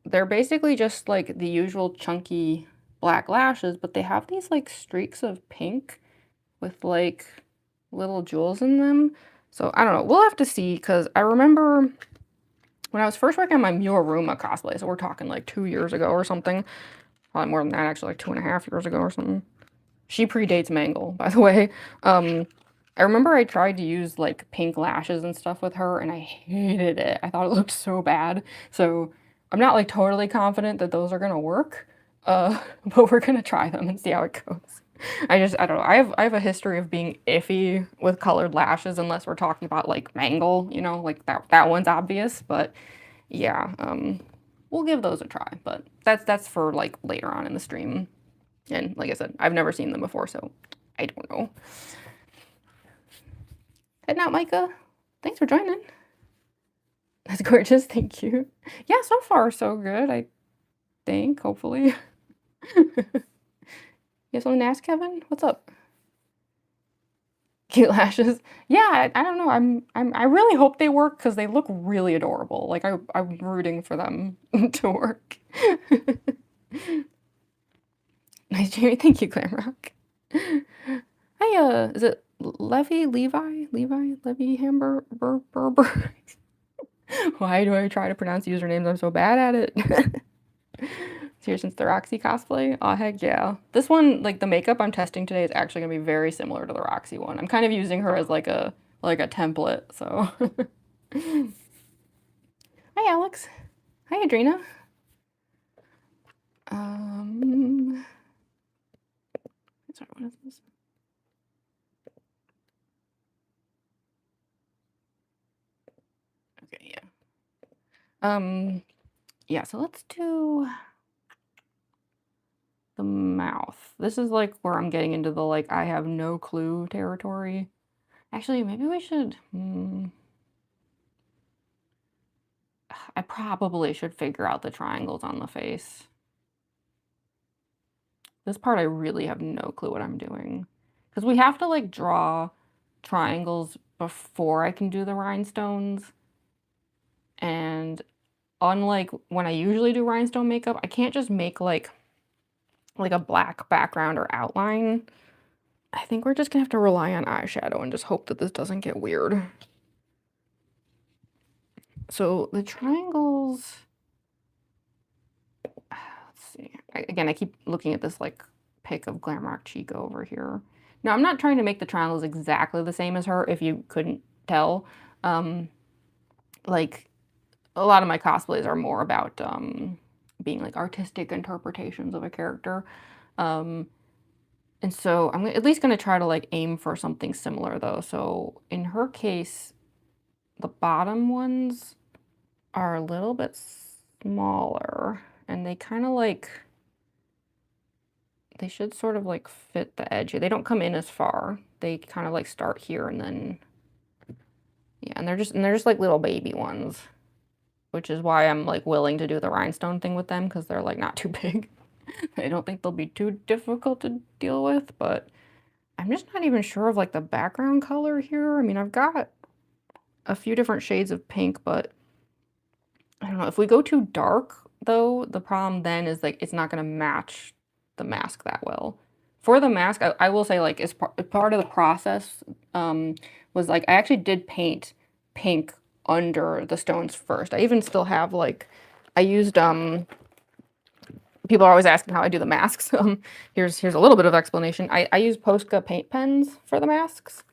they're basically just, like, the usual chunky black lashes, but they have these, like, streaks of pink with, like, little jewels in them. So I don't know, we'll have to see, because I remember when I was first working on my Muaruma cosplay, so we're talking, like, 2 years ago or something, probably more than that, actually, like 2.5 years ago or something. She predates Mangle, by the way. I remember I tried to use, like, pink lashes and stuff with her, and I hated it. I thought it looked so bad. So I'm not, like, totally confident that those are gonna work, but we're gonna try them and see how it goes. I don't know. I have a history of being iffy with colored lashes, unless we're talking about, like, Mangle, you know, like, that one's obvious. But yeah, we'll give those a try. But that's for, like, later on in the stream. And like I said, I've never seen them before, so I don't know. Heading out, Micah. Thanks for joining. That's gorgeous. Thank you. Yeah, so far so good, I think, hopefully. You have something to ask, Kevin? What's up? Cute lashes. Yeah, I don't know. I really hope they work, because they look really adorable. Like, I'm rooting for them to work. Nice, Jamie. Thank you, Glamrock. Hi, is it Levi Hamburger? Why do I try to pronounce usernames? I'm so bad at it. It's here since the Roxy cosplay. Oh, heck yeah. This one, like, the makeup I'm testing today is actually gonna be very similar to the Roxy one. I'm kind of using her as, like, a template, so. Hi, Alex. Hi, Adrena. Um, sorry, what is this? Okay, yeah. Yeah, so let's do the mouth. This is like where I'm getting into the like I have no clue territory. Actually, maybe we should. I probably should figure out the triangles on the face. This part I really have no clue what I'm doing. Because we have to like draw triangles before I can do the rhinestones. And unlike when I usually do rhinestone makeup, I can't just make like a black background or outline. I think we're just gonna have to rely on eyeshadow and just hope that this doesn't get weird. So the triangles, let's see. Again, I keep looking at this like pic of Glamrock Chica over here. Now, I'm not trying to make the triangles exactly the same as her, if you couldn't tell. Like, a lot of my cosplays are more about being like artistic interpretations of a character. And so I'm at least going to try to like aim for something similar though. So in her case, the bottom ones are a little bit smaller and they kind of like, they should sort of like fit the edge here. They don't come in as far. They kind of like start here and then, yeah, and they're just like little baby ones, which is why I'm like willing to do the rhinestone thing with them because they're like not too big. I don't think they'll be too difficult to deal with, but I'm just not even sure of like the background color here. I mean, I've got a few different shades of pink, but I don't know. If we go too dark though, the problem then is like it's not going to match the mask that well. For the mask, I will say like as part of the process was like I actually did paint pink under the stones first. I even still have like I used people are always asking how I do the masks. Here's a little bit of explanation. I use Posca paint pens for the masks.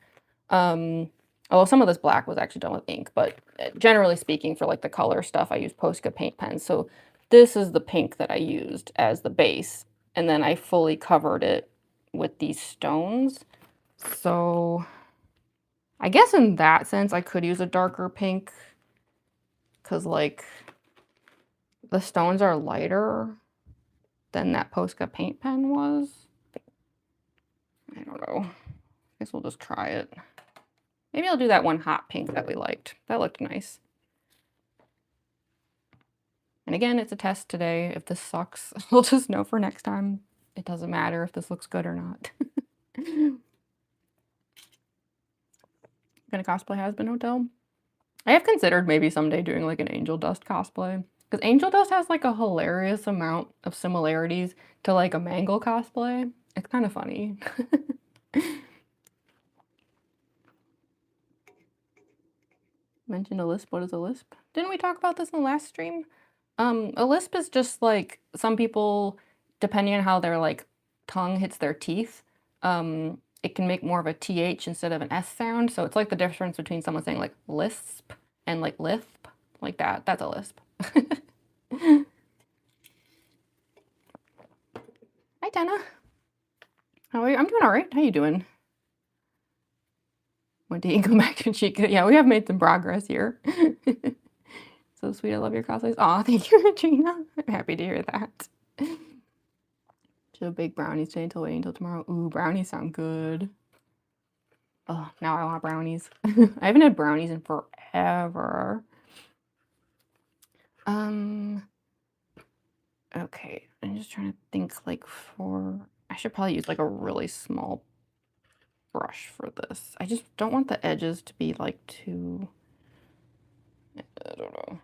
Although some of this black was actually done with ink, but generally speaking, for like the color stuff, I use Posca paint pens. So this is the pink that I used as the base, and then I fully covered it with these stones. So I guess in that sense, I could use a darker pink because like the stones are lighter than that Posca paint pen was. I don't know. I guess we'll just try it. Maybe I'll do that one hot pink that we liked. That looked nice. And again, it's a test today. If this sucks, we'll just know for next time. It doesn't matter if this looks good or not. Gonna cosplay Has-Been Hotel. I have considered maybe someday doing like an Angel Dust cosplay. Because Angel Dust has like a hilarious amount of similarities to like a Mangle cosplay. It's kind of funny. Mentioned a lisp. What is a lisp? Didn't we talk about this in the last stream? A lisp is just like some people, depending on how their like tongue hits their teeth, it can make more of a TH instead of an S sound. So it's like the difference between someone saying like lisp and like lisp, like that. That's a lisp. Hi, Dana. How are you? I'm doing all right. How you doing? One day you come back to Chica. Yeah, we have made some progress here. So sweet. I love your cosplays. Aw, thank you, Regina. I'm happy to hear that. Should have baked brownies today until waiting until tomorrow. Ooh, brownies sound good. Oh, now I want brownies. I haven't had brownies in forever. Okay, I'm just trying to think like I should probably use like a really small brush for this. I just don't want the edges to be like too, I don't know.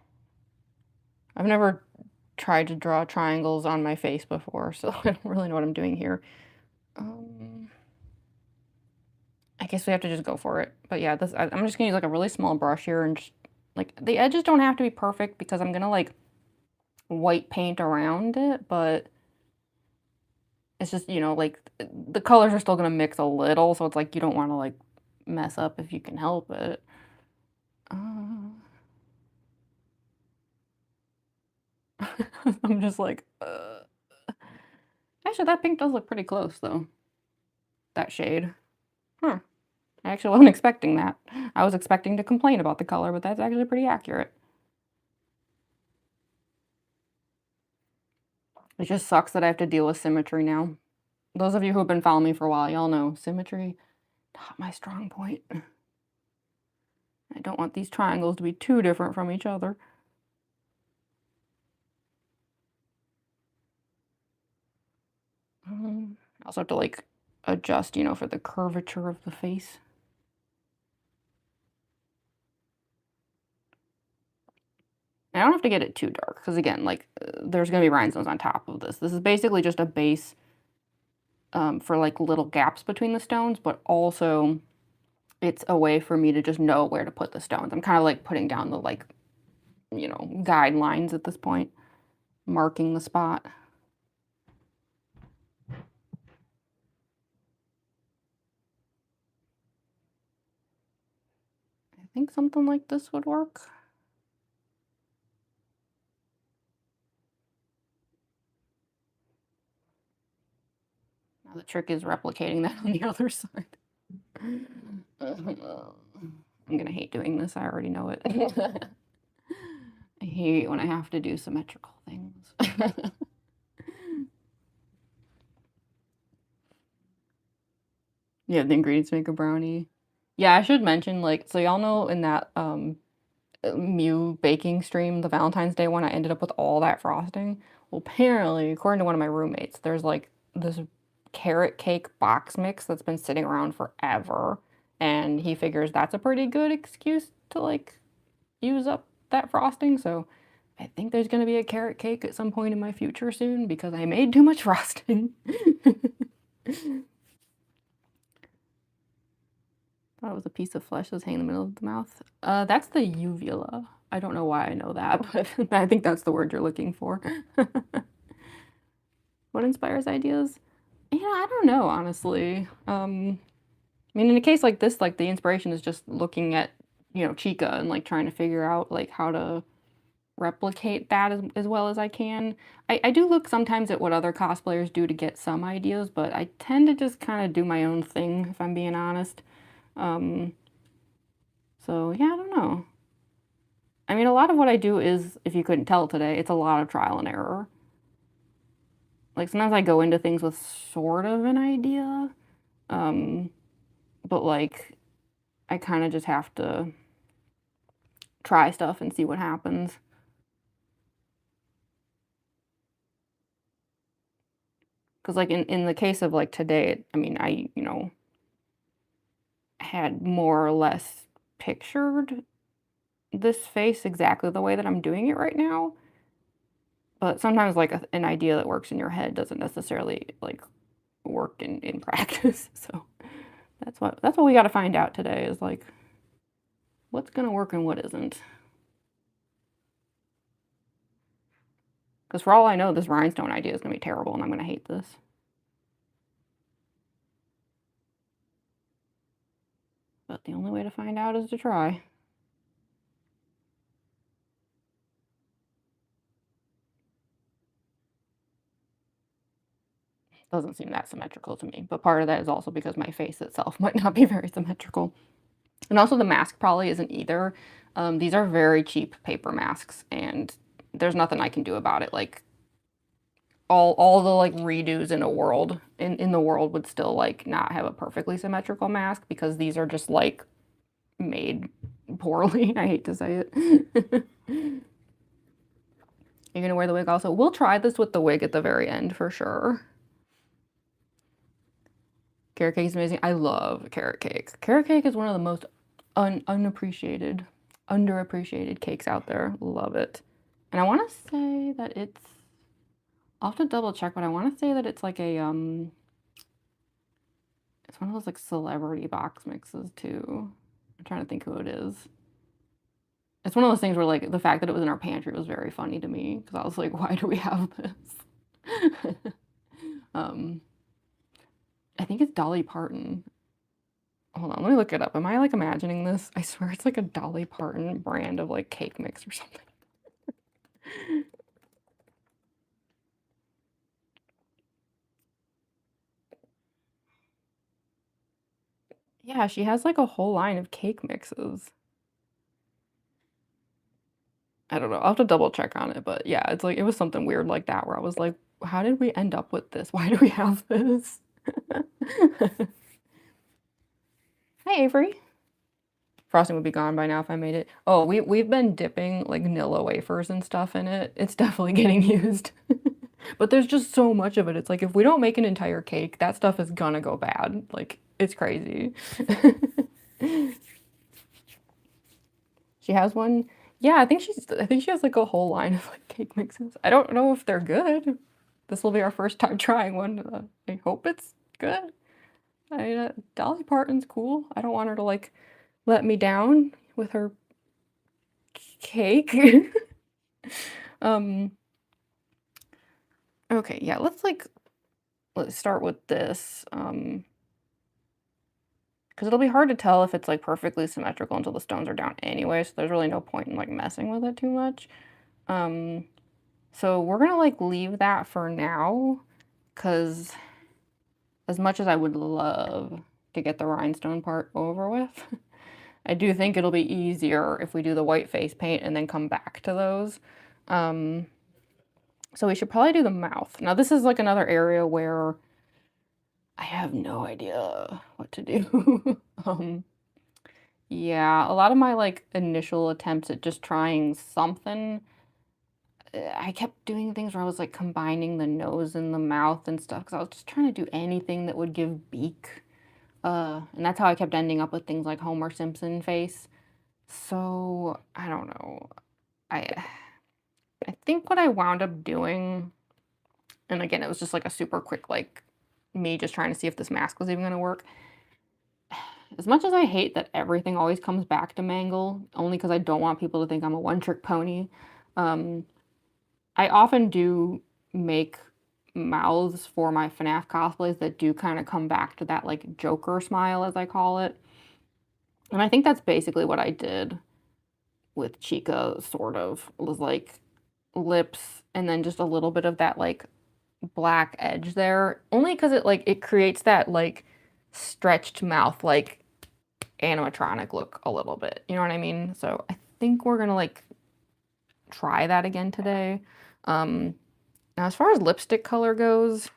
I've never tried to draw triangles on my face before, so I don't really know what I'm doing here. I guess we have to just go for it. But yeah, I'm just gonna use like a really small brush here and just, like the edges don't have to be perfect because I'm gonna like white paint around it, but it's just, you know, like the colors are still gonna mix a little, so it's like you don't want to like mess up if you can help it. I'm just like, Actually, that pink does look pretty close, though. That shade. Huh. I actually wasn't expecting that. I was expecting to complain about the color, but that's actually pretty accurate. It just sucks that I have to deal with symmetry now. Those of you who have been following me for a while, y'all know symmetry, not my strong point. I don't want these triangles to be too different from each other. I also have to like adjust, you know, for the curvature of the face. I don't have to get it too dark because again, like there's gonna be rhinestones on top of this. This is basically just a base for like little gaps between the stones, but also it's a way for me to just know where to put the stones. I'm kind of like putting down the like, you know, guidelines at this point, marking the spot. I think something like this would work. Now the trick is replicating that on the other side. I'm gonna hate doing this, I already know it. I hate when I have to do symmetrical things. Yeah, the ingredients make a brownie. Yeah, I should mention, like, so y'all know in that, Mew baking stream, the Valentine's Day one, I ended up with all that frosting. Well, apparently, according to one of my roommates, there's, like, this carrot cake box mix that's been sitting around forever, and he figures that's a pretty good excuse to, like, use up that frosting, so I think there's gonna be a carrot cake at some point in my future soon because I made too much frosting. Thought it was a piece of flesh that's hanging in the middle of the mouth. That's the uvula. I don't know why I know that, but I think that's the word you're looking for. What inspires ideas? Yeah, I don't know, honestly. I mean, in a case like this, like the inspiration is just looking at, you know, Chica and like trying to figure out like how to replicate that as well as I can. I do look sometimes at what other cosplayers do to get some ideas, but I tend to just kind of do my own thing, if I'm being honest. Um, so yeah, I don't know. I mean, a lot of what I do is, if you couldn't tell today, it's a lot of trial and error. Like sometimes I go into things with sort of an idea, um, but like I kind of just have to try stuff and see what happens. Because like in the case of like today, I mean, you know, had more or less pictured this face exactly the way that I'm doing it right now. But sometimes like an idea that works in your head doesn't necessarily like work in practice. So that's what we got to find out today is like what's gonna work and what isn't. Because for all I know, this rhinestone idea is gonna be terrible, and I'm gonna hate this. But the only way to find out is to try. Doesn't seem that symmetrical to me, but part of that is also because my face itself might not be very symmetrical. And also the mask probably isn't either. These are very cheap paper masks, and there's nothing I can do about it. Like all the like redos in a world in the world would still like not have a perfectly symmetrical mask because these are just like made poorly. I hate to say it. You're gonna wear the wig also? We'll try this with the wig at the very end for sure. Carrot cake is amazing. I love carrot cake. Carrot cake is one of the most unappreciated, underappreciated cakes out there. Love it. And I want to say that it's, I'll have to double check, but I want to say that it's like a, it's one of those like celebrity box mixes too. I'm trying to think who it is. It's one of those things where like the fact that it was in our pantry was very funny to me because I was like, why do we have this? um, I think it's Dolly Parton. Hold on, let me look it up. Am I like imagining this? I swear it's like a Dolly Parton brand of like cake mix or something. Yeah, she has, like, a whole line of cake mixes. I don't know, I'll have to double check on it, but yeah, it's like it was something weird like that where I was like, "How did we end up with this? Why do we have this?" Hi, Avery. Frosting would be gone by now if I made it. Oh, we've been dipping, like, Nilla wafers and stuff in it. It's definitely getting used. But there's just so much of it. It's like, if we don't make an entire cake, that stuff is gonna go bad. Like, it's crazy. She has one. Yeah, I think she has, like, a whole line of, like, cake mixes. I don't know if they're good. This will be our first time trying one. I hope it's good. Dolly Parton's cool. I don't want her to, like, let me down with her cake. Um, okay, yeah, let's start with this, because it'll be hard to tell if it's, like, perfectly symmetrical until the stones are down anyway, so there's really no point in, like, messing with it too much. Um, so we're gonna, like, leave that for now, because as much as I would love to get the rhinestone part over with, I do think it'll be easier if we do the white face paint and then come back to those. Um, so we should probably do the mouth. Now this is, like, another area where I have no idea what to do. Yeah, a lot of my, like, initial attempts at just trying something, I kept doing things where I was, like, combining the nose and the mouth and stuff because I was just trying to do anything that would give beak. And that's how I kept ending up with things like Homer Simpson face. So, I don't know. I I think what I wound up doing, and again, it was just like a super quick, like, me just trying to see if this mask was even gonna work. As much as I hate that everything always comes back to Mangle, only because I don't want people to think I'm a one-trick pony, um, I often do make mouths for my FNAF cosplays that do kind of come back to that, like, Joker smile, as I call it. And I think that's basically what I did with Chica, sort of, was like lips and then just a little bit of that, like, black edge there. Only because it creates that, like, stretched mouth, like, animatronic look a little bit. You know what I mean? So I think we're gonna, like, try that again today. Um, Now as far as lipstick color goes,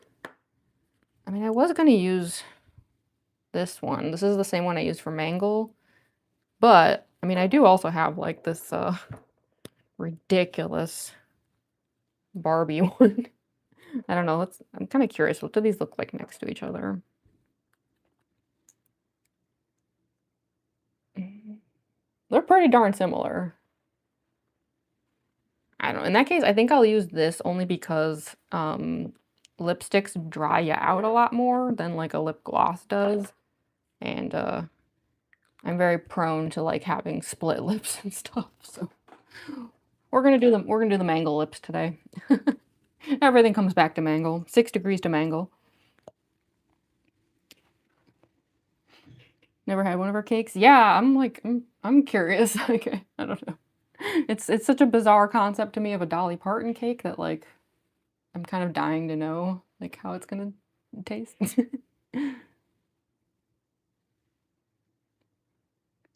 I mean, I was gonna use this one. This is the same one I used for Mangle, but I mean, I do also have, like, this ridiculous Barbie one. I don't know. I'm kind of curious. What do these look like next to each other? They're pretty darn similar. I don't know. In that case, I think I'll use this only because lipsticks dry you out a lot more than, like, a lip gloss does. And I'm very prone to, like, having split lips and stuff. So we're gonna do the mango lips today. Everything comes back to mango. 6 degrees to mango. Never had one of her cakes? Yeah, I'm curious. Like, I don't know. It's such a bizarre concept to me of a Dolly Parton cake that, like, I'm kind of dying to know, like, how it's gonna taste.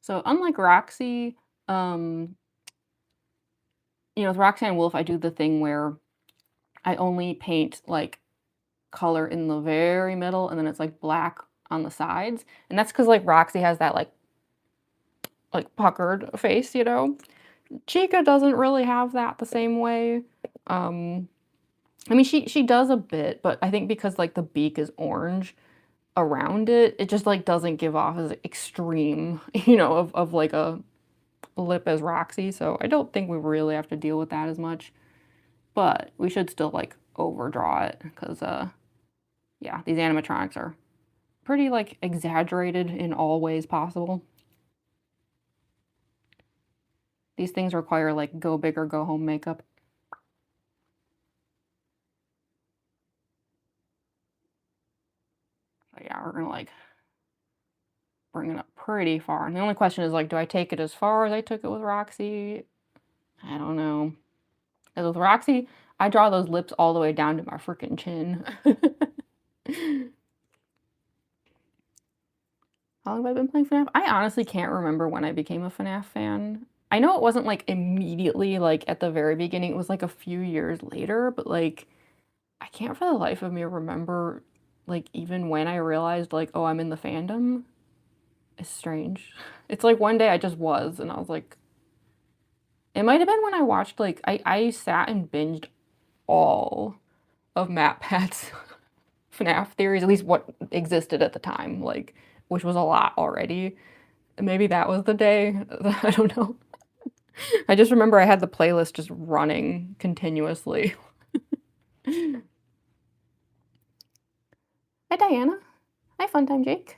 So unlike Roxy, um, with Roxanne Wolf, I do the thing where I only paint, like, color in the very middle and then it's, like, black on the sides. And that's because, like, Roxy has that, like puckered face, you know? Chica doesn't really have that the same way. Um, I mean, she does a bit, but I think because, like, the beak is orange around it, it just, like, doesn't give off as extreme, of like a lip as Roxy. So I don't think we really have to deal with that as much. But we should still, like, overdraw it because yeah, these animatronics are pretty, like, exaggerated in all ways possible. These things require, like, go big or go home makeup. So yeah, we're gonna, like, bring it up pretty far. And the only question is, like, do I take it as far as I took it with Roxy? I don't know. Because with Roxy, I draw those lips all the way down to my freaking chin. How long have I been playing FNAF? I honestly can't remember when I became a FNAF fan. I know it wasn't, like, immediately, like, at the very beginning, it was, like, a few years later, but, like, I can't for the life of me remember, like, even when I realized, like, "Oh, I'm in the fandom." It's strange. It's like one day I just was, and I was like it might have been when I watched, like I sat and binged all of MatPat's FNAF theories, at least what existed at the time, like, which was a lot already. Maybe that was the day. I don't know. I just remember I had the playlist just running continuously. Hi, Diana. Hi, Funtime Jake.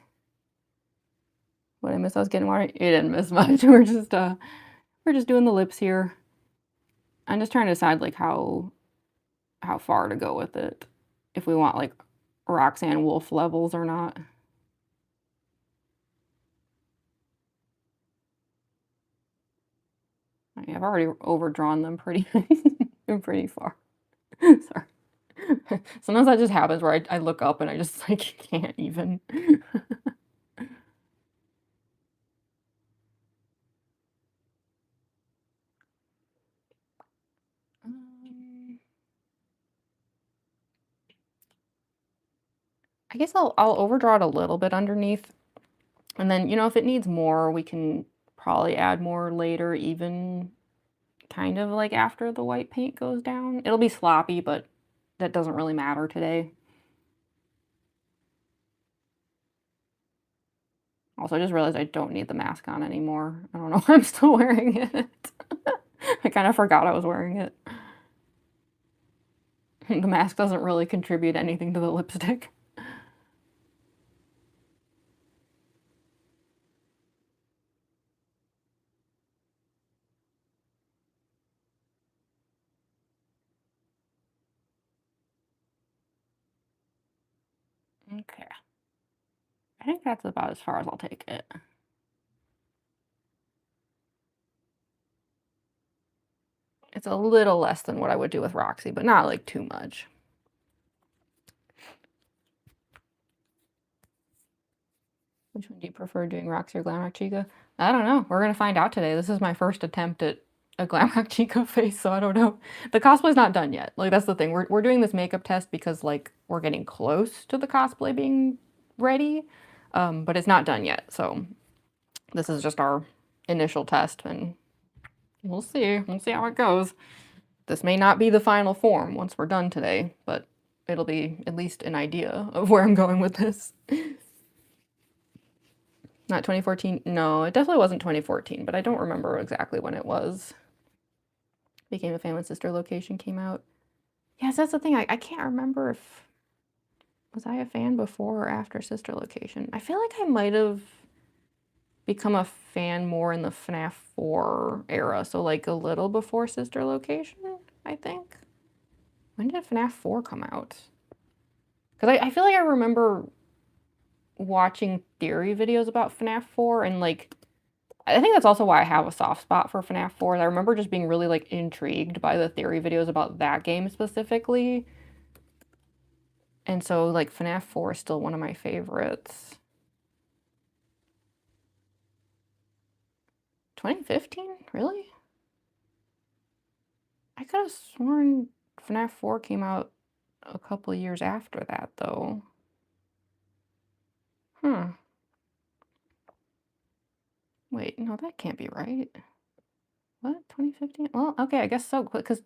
What I miss? I was getting water. You didn't miss much. We're just doing the lips here. I'm just trying to decide like how far to go with it. If we want like Roxanne Wolf levels or not. I've already overdrawn them pretty pretty far. Sorry. Sometimes that just happens where I look up and I just like can't even. I guess I'll overdraw it a little bit underneath, and then, you know, if it needs more, we can probably add more later, even kind of like after the white paint goes down. It'll be sloppy, but that doesn't really matter today. Also, I just realized I don't need the mask on anymore. I don't know why I'm still wearing it. I kind of forgot I was wearing it. The mask doesn't really contribute anything to the lipstick. Okay. I think that's about as far as I'll take it. It's a little less than what I would do with Roxy, but not like too much. Which one do you prefer doing, Roxy or Glamrock Chica? I don't know. We're gonna find out today. This is my first attempt at a Glamrock Chica face, so I don't know. The cosplay's not done yet. Like, that's the thing. We're doing this makeup test because, like, we're getting close to the cosplay being ready, but it's not done yet. So this is just our initial test, and we'll see. We'll see how it goes. This may not be the final form once we're done today, but it'll be at least an idea of where I'm going with this. Not 2014? No, it definitely wasn't 2014, but I don't remember exactly when it was. Became a fan when Sister Location came out. Yes, that's the thing. I can't remember if... Was I a fan before or after Sister Location? I feel like I might have become a fan more in the FNAF 4 era, so like a little before Sister Location, I think. When did FNAF 4 come out? Because I feel like I remember watching theory videos about FNAF 4, and like I think that's also why I have a soft spot for FNAF 4. I remember just being really like intrigued by the theory videos about that game specifically. And so like FNAF 4 is still one of my favorites. 2015? Really? I could have sworn FNAF 4 came out a couple of years after that though. Huh. Wait, no, that can't be right. What? 2015? Well, okay, I guess so, because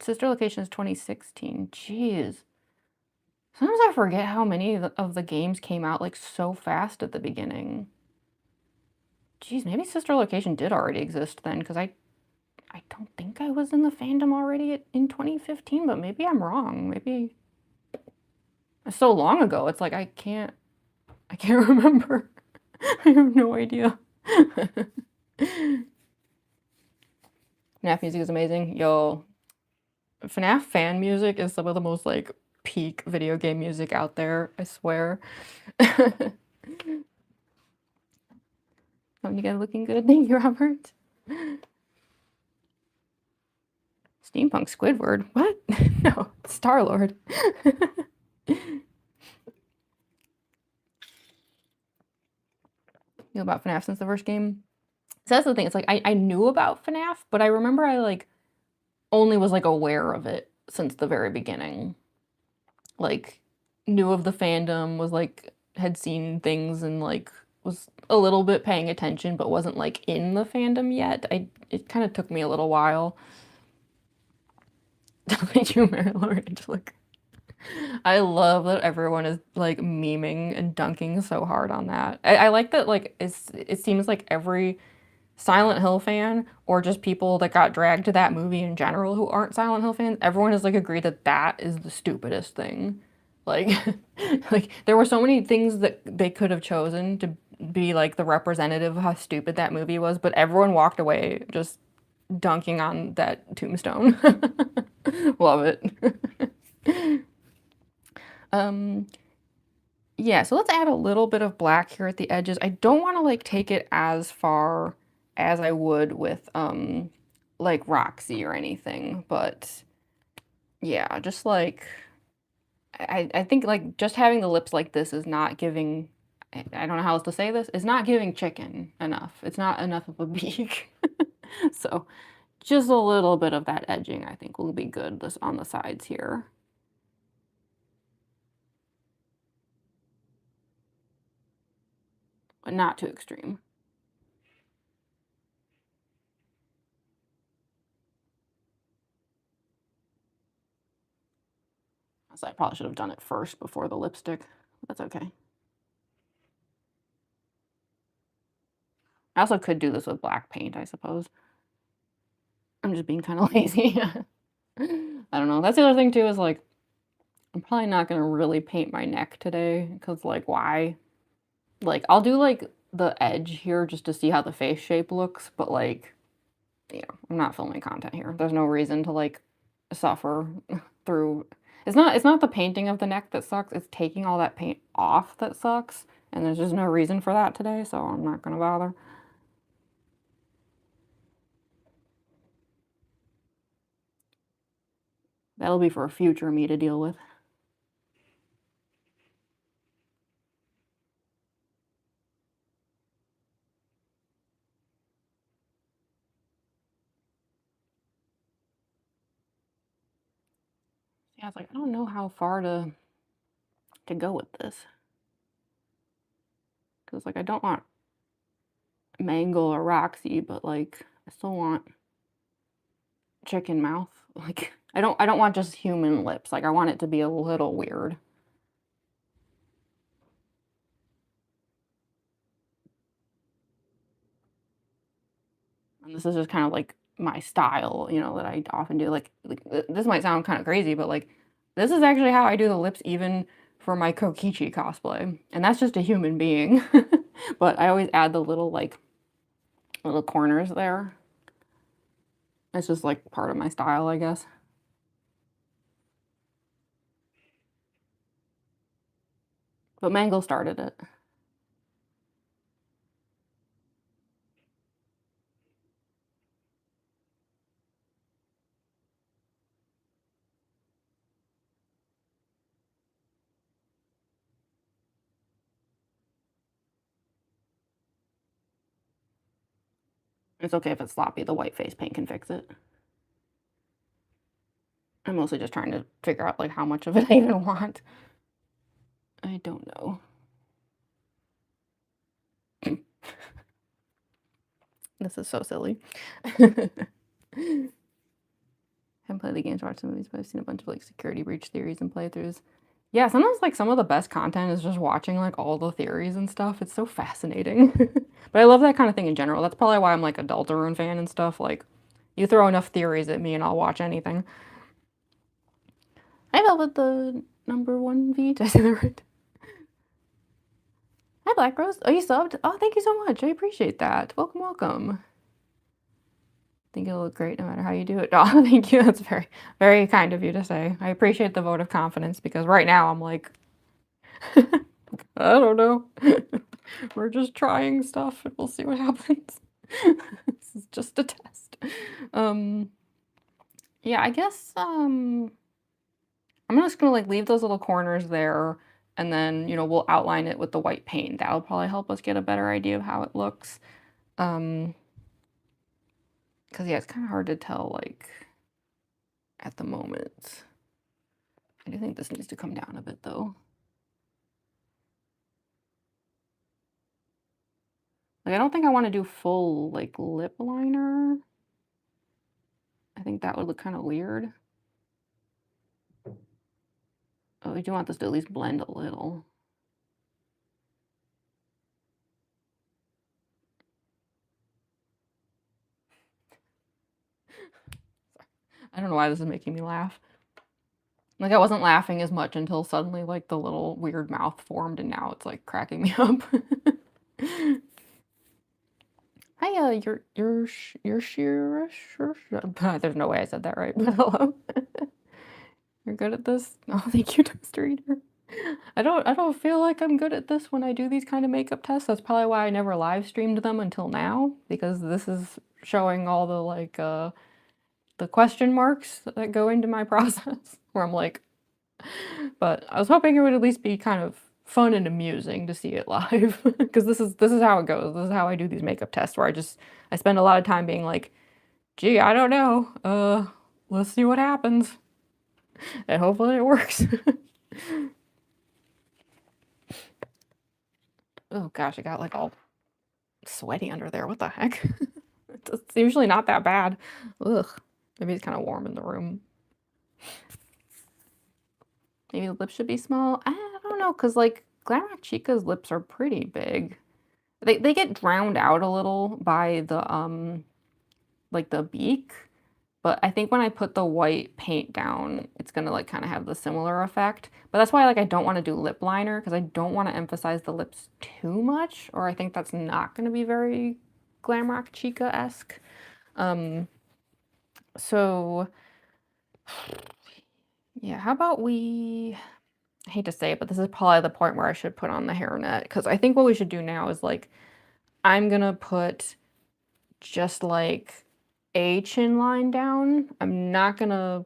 Sister Location is 2016. Jeez. Sometimes I forget how many of the games came out like so fast at the beginning. Jeez, maybe Sister Location did already exist then, because I don't think I was in the fandom already in 2015, but maybe I'm wrong. Maybe it's so long ago. It's like I can't remember. I have no idea. FNAF music is amazing. Yo, FNAF fan music is some of the most like peak video game music out there, I swear. Oh, you guys looking good? Thank you, Robert. Steampunk Squidward? What? No, Star-Lord. Knew about FNAF since the first game. So that's the thing, it's like I knew about FNAF, but I remember I, like, only was, like, aware of it since the very beginning. Like, knew of the fandom, was, like had seen things and, like, was a little bit paying attention, but wasn't, like, in the fandom yet. It kinda took me a little while. Don't you, Marilyn? Like, I love that everyone is, like, memeing and dunking so hard on that. I like that, like, it seems like every Silent Hill fan, or just people that got dragged to that movie in general who aren't Silent Hill fans, everyone has, like, agreed that that is the stupidest thing. Like, like, there were so many things that they could have chosen to be, like, the representative of how stupid that movie was, but everyone walked away just dunking on that tombstone. Love it. Um, yeah, so let's add a little bit of black here at the edges. I don't wanna, like, take it as far as I would with, like, Roxy or anything, but yeah, just, like I think, like, just having the lips like this is not giving I don't know how else to say this, it's not giving chicken enough. It's not enough of a beak. So, just a little bit of that edging, I think, will be good this on the sides here, but not too extreme. So I probably should have done it first before the lipstick. That's okay. I also could do this with black paint, I suppose. I'm just being kinda lazy. I don't know. That's the other thing too is, like, I'm probably not gonna really paint my neck today because, like, why? Like, I'll do, like, the edge here just to see how the face shape looks, but, like, I'm not filming content here. There's no reason to, like, suffer through it's not the painting of the neck that sucks, it's taking all that paint off that sucks, and there's just no reason for that today, so I'm not gonna bother. That'll be for a future me to deal with. Yeah, it's like, I don't know how far to go with this, because like, I don't want Mangle or Roxy, but, like, I still want chicken mouth. Like, I don't want just human lips, like, I want it to be a little weird. And this is just kind of, like, my style, that I often do, this might sound kinda crazy, but, like, this is actually how I do the lips even for my Kokichi cosplay, and that's just a human being. But I always add the little, like, little corners there. It's just, like, part of my style, I guess. But Mangle started it. It's okay if it's sloppy, the white face paint can fix it. I'm mostly just trying to figure out, like, how much of it I even want. I don't know. This is so silly. Haven't played the games, watched the movies, but I've seen a bunch of, like, security breach theories and playthroughs. Yeah, sometimes, like, some of the best content is just watching, like, all the theories and stuff. It's so fascinating. But I love that kind of thing in general. That's probably why I'm, like, a Deltarune fan and stuff. Like, you throw enough theories at me and I'll watch anything. I Velvet the number one V. Did I say that right? Hi, Black Rose. Oh, you subbed? Oh, thank you so much. I appreciate that. Welcome, welcome. Think it'll look great no matter how you do it. Oh, thank you. That's very, very kind of you to say. I appreciate the vote of confidence because right now I'm like, I don't know. We're just trying stuff and we'll see what happens. This is just a test. Um, yeah, I guess I'm just gonna like leave those little corners there and then, we'll outline it with the white paint. That'll probably help us get a better idea of how it looks. 'Cause yeah, it's kinda hard to tell, like, at the moment. I do think this needs to come down a bit, though. Like, I don't think I wanna do full, like, lip liner. I think that would look kinda weird. Oh, we do want this to at least blend a little. I don't know why this is making me laugh. Like, I wasn't laughing as much until suddenly, like, the little weird mouth formed, and now it's, like, cracking me up. Hi, you're sure, there's no way I said that right, but hello. You're good at this? Oh, thank you, Toaster Eater. I don't feel like I'm good at this when I do these kind of makeup tests. That's probably why I never live streamed them until now, because this is showing all the, like, the question marks that go into my process, where I'm like, but I was hoping it would at least be kind of fun and amusing to see it live, because this is how it goes. This is how I do these makeup tests, where I spend a lot of time being like, "Gee, I don't know. Let's see what happens." And hopefully it works. Oh gosh, I got like all sweaty under there. What the heck? It's usually not that bad. Ugh. Maybe it's kind of warm in the room. Maybe the lips should be small. I don't know, because like Glamrock Chica's lips are pretty big. They get drowned out a little by the like the beak, but I think when I put the white paint down, it's gonna like kind of have the similar effect. But that's why like I don't want to do lip liner, because I don't want to emphasize the lips too much, or I think that's not gonna be very Glamrock Chica-esque. So yeah, how about I hate to say it, but this is probably the point where I should put on the hairnet, because I think what we should do now is like I'm gonna put just like a chin line down. I'm not gonna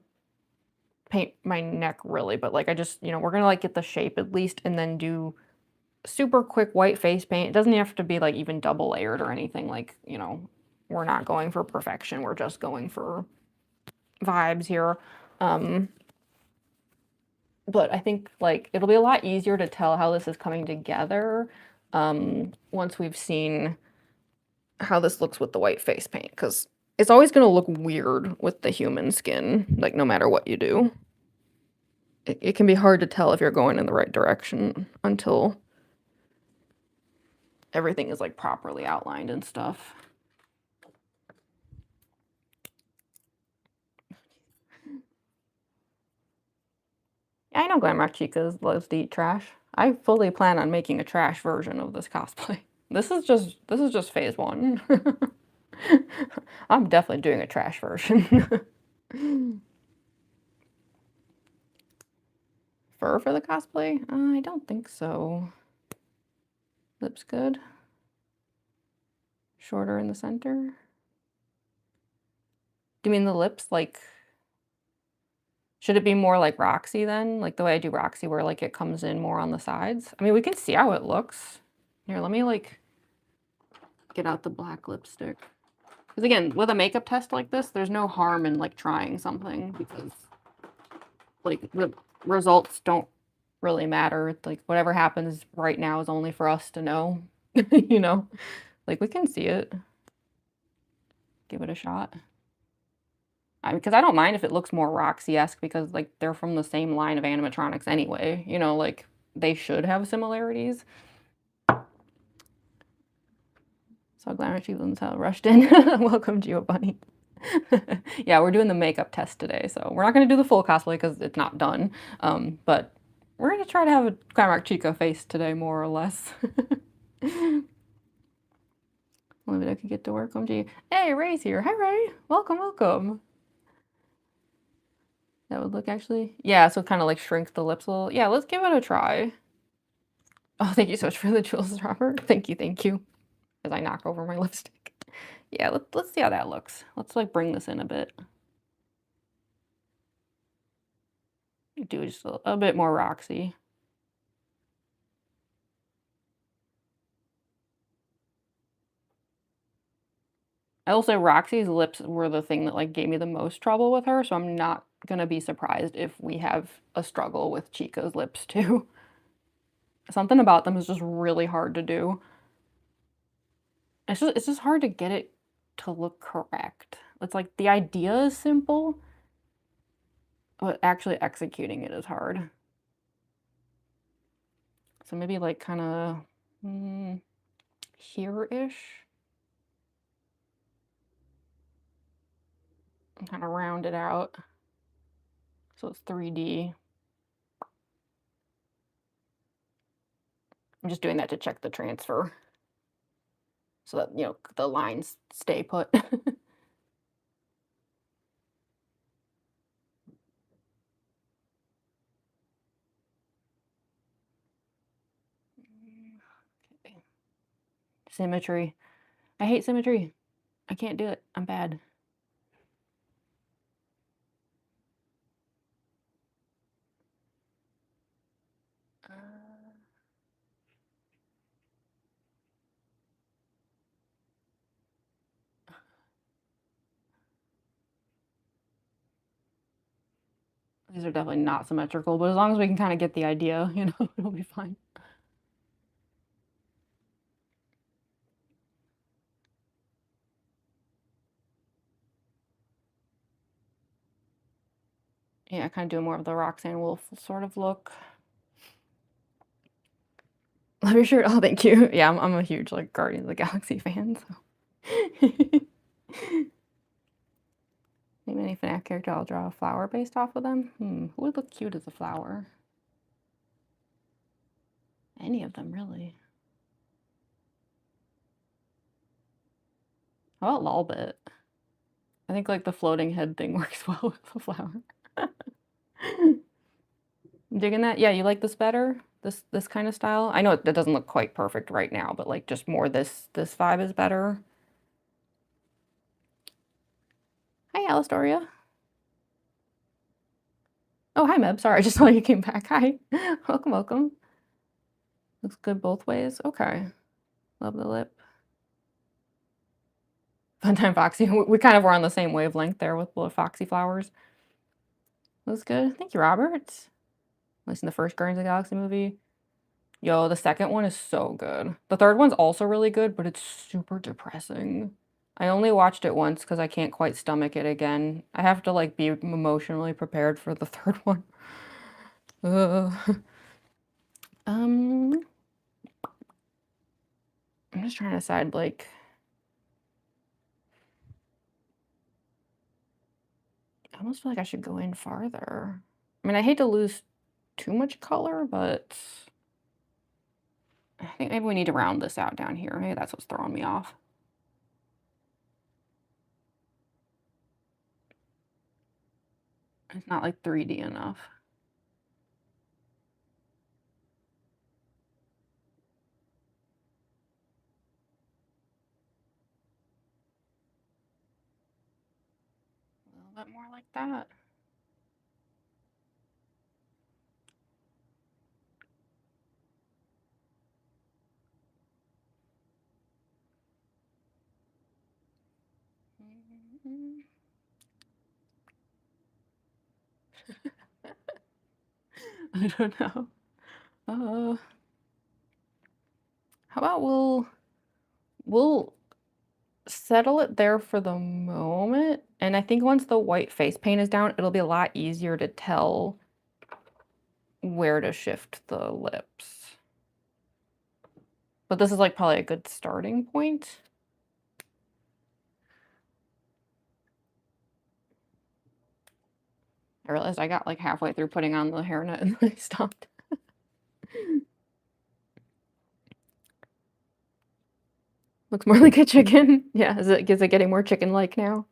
paint my neck really, but like I just, we're gonna like get the shape at least, and then do super quick white face paint. It doesn't have to be like even double layered or anything. Like, we're not going for perfection. We're just going for vibes here. But I think like it'll be a lot easier to tell how this is coming together once we've seen how this looks with the white face paint, because it's always going to look weird with the human skin, like no matter what you do. It can be hard to tell if you're going in the right direction until everything is like properly outlined and stuff. Yeah, I know Glamrock Chica loves to eat trash. I fully plan on making a trash version of this cosplay. This is just phase one. I'm definitely doing a trash version. Fur for the cosplay? I don't think so. Lips good. Shorter in the center. Do you mean the lips? Like, should it be more like Roxy then? Like the way I do Roxy, where like it comes in more on the sides? I mean, we can see how it looks. Here, let me like get out the black lipstick. Because again, with a makeup test like this, there's no harm in like trying something, because like the results don't really matter. Like whatever happens right now is only for us to know. Like we can see it. Give it a shot. Because I don't mind if it looks more Roxy-esque, because like they're from the same line of animatronics anyway. Like they should have similarities. So Glamour Cheeseland's how rushed in. Welcome, Giovanni. Yeah, we're doing the makeup test today, so we're not going to do the full cosplay because it's not done. But we're going to try to have a Glamrock Chica face today, more or less. Olivia could get to work. Hey, Ray's here. Hi, Ray. Welcome, welcome. That would look actually... Yeah, so kind of like shrink the lips a little. Yeah, let's give it a try. Oh, thank you so much for the jewels, Robert. Thank you. As I knock over my lipstick. Yeah, let's see how that looks. Let's like bring this in a bit. Do just a bit more Roxy. I will say Roxy's lips were the thing that, like, gave me the most trouble with her, so I'm not gonna be surprised if we have a struggle with Chica's lips too. Something about them is just really hard to do. It's just hard to get it to look correct. It's like the idea is simple, but actually executing it is hard. So maybe like kinda, here-ish? And kinda round it out so it's 3D. I'm just doing that to check the transfer so that, the lines stay put. Okay. Symmetry. I hate symmetry. I can't do it. I'm bad. Uh, these are definitely not symmetrical, but as long as we can kinda get the idea, it'll be fine. Yeah, kinda doing more of the Roxanne Wolf sort of look. Love your shirt. Oh, thank you. Yeah, I'm a huge, like, Guardians of the Galaxy fan, so. Name any FNAF character, I'll draw a flower based off of them. Who would look cute as a flower? Any of them, really. How about Lolbit? I think, like, the floating head thing works well with the flower. Digging that? Yeah, you like this better? This kind of style? I know it doesn't look quite perfect right now, but, like, just more this vibe is better. Hi, Alistoria. Oh, hi, Meb. Sorry, I just saw you came back. Hi. Welcome, welcome. Looks good both ways. Okay. Love the lip. Funtime Foxy. We kind of were on the same wavelength there with the Foxy flowers. Looks good. Thank you, Robert. At least in the first Guardians of the Galaxy movie. Yo, the second one is so good. The third one's also really good, but it's super depressing. I only watched it once because I can't quite stomach it again. I have to, like, be emotionally prepared for the third one. Ugh. Um, I'm just trying to decide, like, I almost feel like I should go in farther. I mean, I hate to lose too much color, but I think maybe we need to round this out down here. Maybe that's what's throwing me off. It's not like 3D enough. A little bit more like that. I don't know. Uh, how about we'll settle it there for the moment, and I think once the white face paint is down, it'll be a lot easier to tell where to shift the lips. But this is, like, probably a good starting point. I realized I got, like, halfway through putting on the hairnet and I stopped. Looks more like a chicken. Yeah, is it getting more chicken-like now?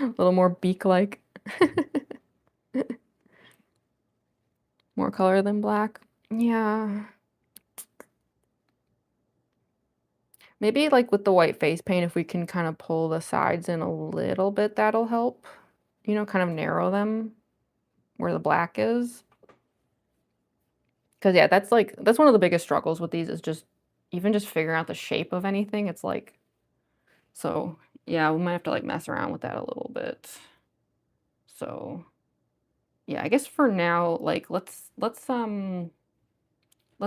A little more beak-like? More color than black? Yeah. Maybe, like, with the white face paint, if we can kinda pull the sides in a little bit, that'll help, kind of narrow them where the black is. Because yeah, that's one of the biggest struggles with these is just even just figuring out the shape of anything, it's like so Yeah, we might have to, like, mess around with that a little bit. So, yeah, I guess for now, like, let's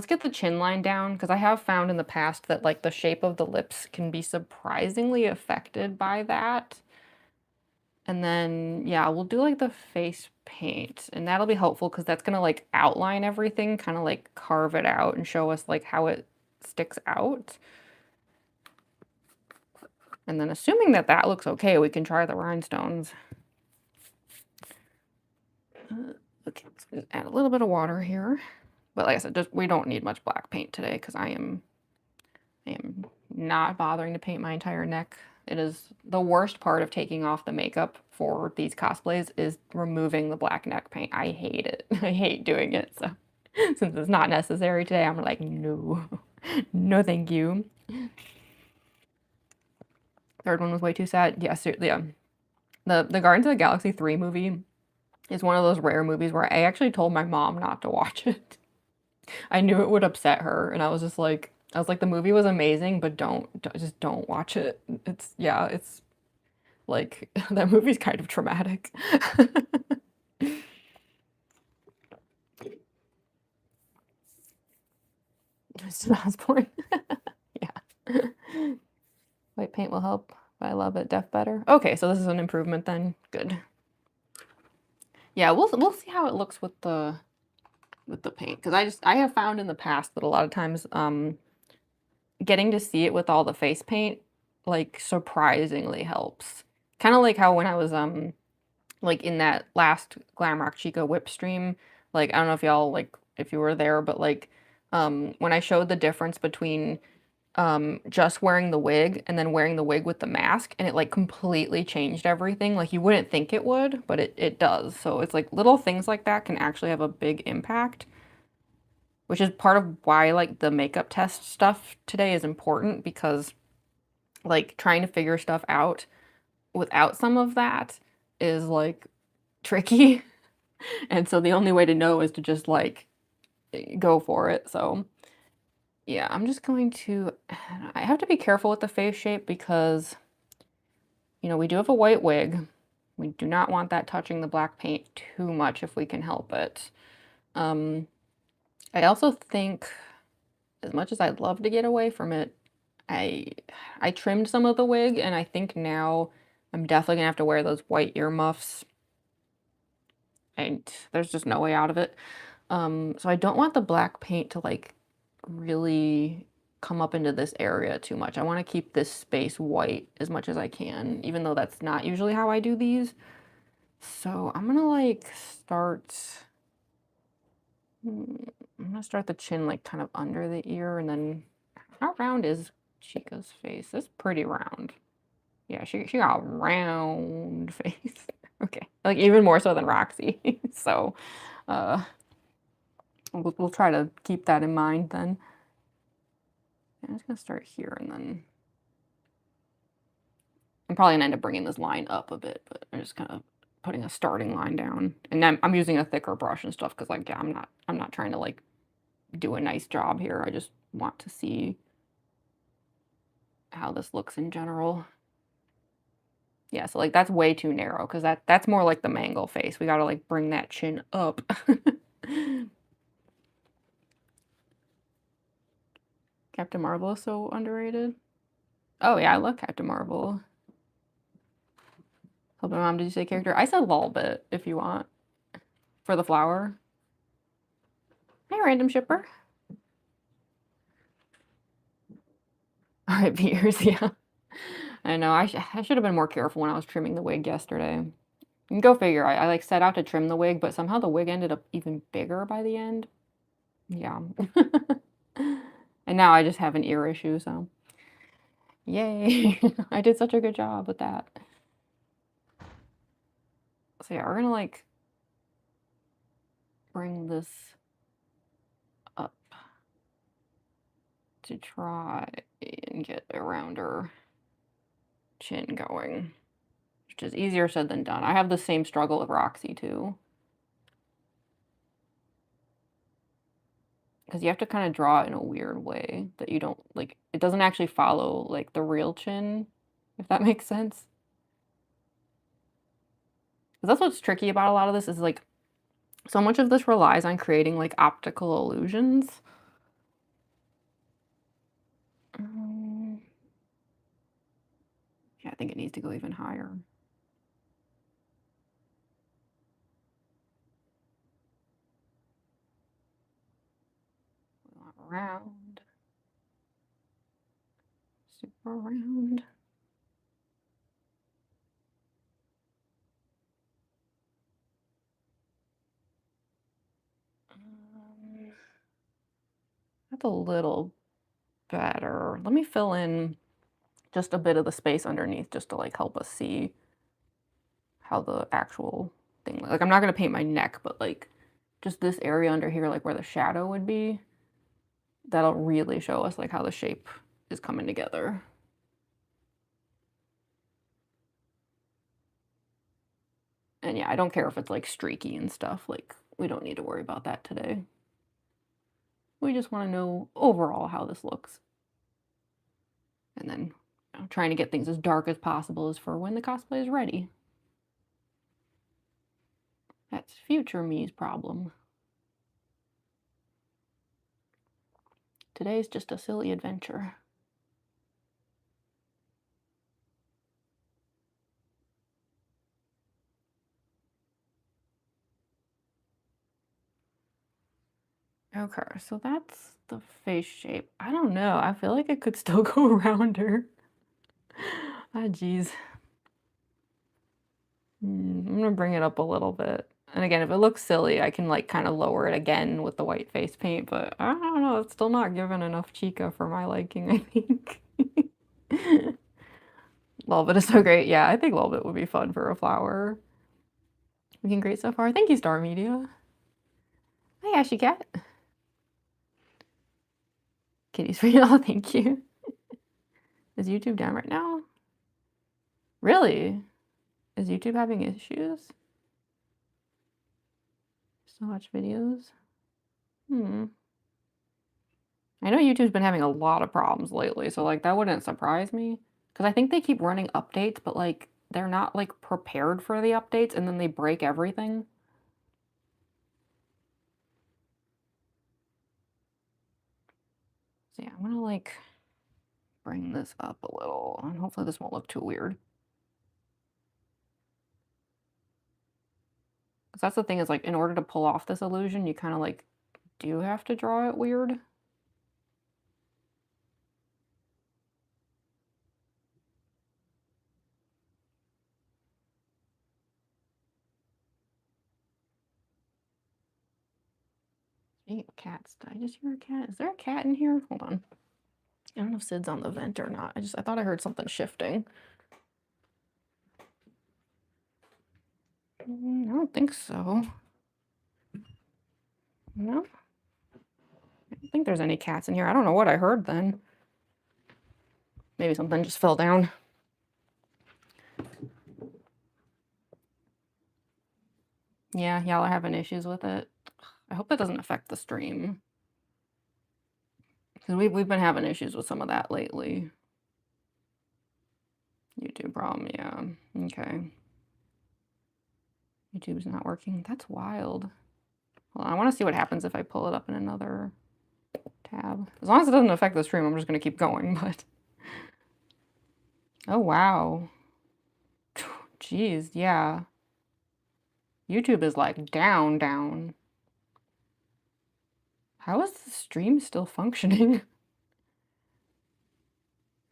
get the chin line down because I have found in the past that, like, the shape of the lips can be surprisingly affected by that. And then, yeah, we'll do, like, the face paint, and that'll be helpful because that's gonna, like, outline everything, kinda, like, carve it out and show us, like, how it sticks out. And then assuming that that looks okay, we can try the rhinestones. Okay, let's just add a little bit of water here. But like I said, just we don't need much black paint today because I am not bothering to paint my entire neck. It is the worst part of taking off the makeup for these cosplays is removing the black neck paint. I hate it. I hate doing it. So since it's not necessary today, I'm like, no, no, thank you. Third one was way too sad. Yeah, yeah. The Guardians of the Galaxy 3 movie is one of those rare movies where I actually told my mom not to watch it. I knew it would upset her, and I was like, the movie was amazing, but just don't watch it. It's, yeah, it's like, that movie's kind of traumatic. Mr. Osborne. Yeah. White paint will help. I love it. Def better. Okay, so this is an improvement then. Good. Yeah, we'll see how it looks with the paint because I have found in the past that a lot of times getting to see it with all the face paint like surprisingly helps. Kind of like how when I was like in that last Glamrock Chica whip stream, like I don't know if y'all like if you were there, but like when I showed the difference between just wearing the wig and then wearing the wig with the mask and it like completely changed everything. Like you wouldn't think it would, but it does. So it's like little things like that can actually have a big impact, which is part of why like the makeup test stuff today is important because like trying to figure stuff out without some of that is like tricky. And so the only way to know is to just like go for it. So yeah, I'm just going to, I have to be careful with the face shape because, you know, we do have a white wig. We do not want that touching the black paint too much if we can help it. I also think as much as I'd love to get away from it, I I trimmed some of the wig and I think now I'm definitely gonna have to wear those white earmuffs and there's just no way out of it. So I don't want the black paint to like really come up into this area too much. I want to keep this space white as much as I can, even though that's not usually how I do these. So I'm gonna like start, I'm gonna start the chin like kind of under the ear and then how round is Chica's face? It's pretty round. Yeah, she got a round face. Okay, like even more so than Roxy. So, uh, we'll try to keep that in mind then. I'm just gonna start here and then I'm probably gonna end up bringing this line up a bit, but I'm just kind of putting a starting line down. And then I'm using a thicker brush and stuff because like yeah, I'm not trying to like do a nice job here. I just want to see how this looks in general. Yeah, so like that's way too narrow because that's more like the mangle face. We gotta like bring that chin up. Captain Marvel is so underrated. Oh yeah, I love Captain Marvel. Hold on, Mom, did you say character? I said Volbit if you want. For the flower. Hey, random shipper. Alright, Peters, yeah. I know, I should have been more careful when I was trimming the wig yesterday. And go figure, I like set out to trim the wig, but somehow the wig ended up even bigger by the end. Yeah. And now I just have an ear issue, so. Yay. I did such a good job with that. So yeah, we're gonna like bring this up to try and get a rounder chin going, which is easier said than done. I have the same struggle with Roxy too. Because you have to kind of draw it in a weird way that you don't like, it doesn't actually follow like the real chin, if that makes sense. 'Cause that's what's tricky about a lot of this is, like, so much of this relies on creating, like, optical illusions. Um, yeah, I think it needs to go even higher. We want round, super round. Um, that's a little better. Let me fill in just a bit of the space underneath just to, like, help us see how the actual thing like, I'm not gonna paint my neck, but, like, just this area under here, like, where the shadow would be, that'll really show us, like, how the shape is coming together. And, yeah, I don't care if it's, like, streaky and stuff, like, we don't need to worry about that today. We just wanna know overall how this looks. And then, trying to get things as dark as possible is for when the cosplay is ready. That's future me's problem. Today's just a silly adventure. Okay, so that's the face shape. I don't know, I feel like it could still go rounder. Ah, geez. I'm gonna bring it up a little bit. And again, if it looks silly, I can like kind of lower it again with the white face paint, but I don't know, it's still not giving enough Chica for my liking, I think. Velvet is so great. Yeah, I think Velvet would be fun for a flower. Looking great so far. Thank you, Star Media. Hi, Ashy Cat. Kitty's for y'all, thank you. Is YouTube down right now? Really? Is YouTube having issues? Still watch videos? I know YouTube's been having a lot of problems lately, so, like, that wouldn't surprise me. Because I think they keep running updates, but, like, they're not, like, prepared for the updates, and then they break everything. So, yeah, I'm gonna, like, bring this up a little, and hopefully this won't look too weird. Because that's the thing is, like, in order to pull off this illusion, you kinda, like, do have to draw it weird. Speaking of cats, did I just hear a cat? Is there a cat in here? Hold on. I don't know if Sid's on the vent or not. I thought I heard something shifting. I don't think so. No? I don't think there's any cats in here. I don't know what I heard then. Maybe something just fell down. Yeah, y'all are having issues with it. I hope that doesn't affect the stream. Because we've been having issues with some of that lately. YouTube problem, yeah. Okay. YouTube's not working. That's wild. Well, I want to see what happens if I pull it up in another tab. As long as it doesn't affect the stream, I'm just going to keep going, but... Oh, wow. Jeez, yeah. YouTube is like down, down. How is the stream still functioning?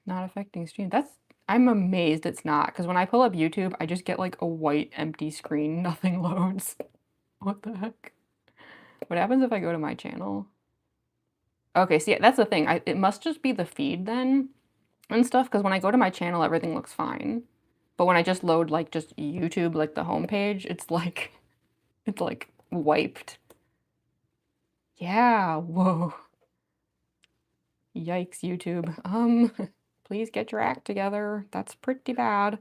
Not affecting stream. I'm amazed it's not, because when I pull up YouTube, I just get like a white empty screen, nothing loads. What the heck? What happens if I go to my channel? Okay, see, that's the thing. It must just be the feed then and stuff, because when I go to my channel, everything looks fine. But when I just load like just YouTube, like the homepage, it's like wiped. Yeah, whoa. Yikes, YouTube. Please get your act together. That's pretty bad.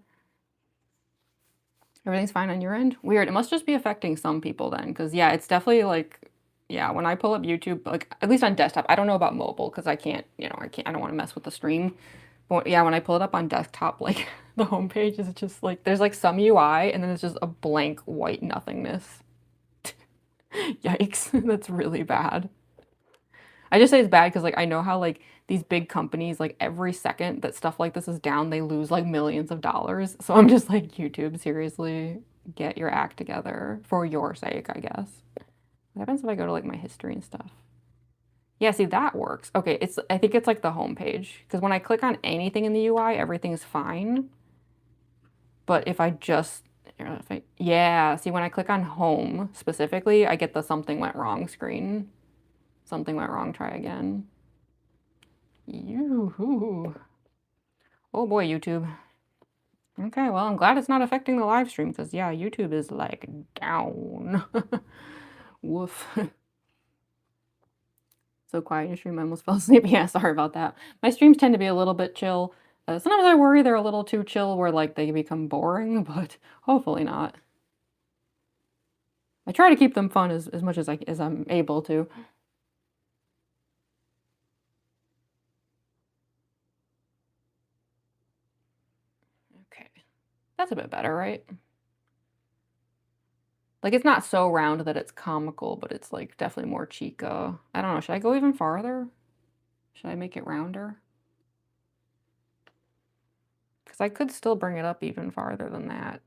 Everything's fine on your end? Weird. It must just be affecting some people then, because yeah, it's definitely like, yeah, when I pull up YouTube, like at least on desktop, I don't know about mobile because I can't, I don't want to mess with the stream. But yeah, when I pull it up on desktop, like the homepage is just like there's like some UI and then it's just a blank white nothingness. Yikes, that's really bad. I just say it's bad because like I know how like these big companies like every second that stuff like this is down, they lose like millions of dollars. So I'm just like YouTube, seriously, get your act together for your sake, I guess. What happens if I go to like my history and stuff? Yeah, see that works. Okay, it's I think it's like the home page because when I click on anything in the UI, everything's fine. But if I just yeah, see when I click on home specifically, I get the something went wrong screen. Something went wrong, try again. Yoo-hoo. Oh boy, YouTube. Okay, well, I'm glad it's not affecting the live stream because yeah, YouTube is like down. Woof. So quiet in your stream, I almost fell asleep. Yeah, sorry about that. My streams tend to be a little bit chill. Sometimes I worry they're a little too chill where like they become boring, but hopefully not. I try to keep them fun as much as I'm able to. Okay. That's a bit better, right? Like it's not so round that it's comical, but it's like definitely more Chica. I don't know, should I go even farther? Should I make it rounder? Because I could still bring it up even farther than that.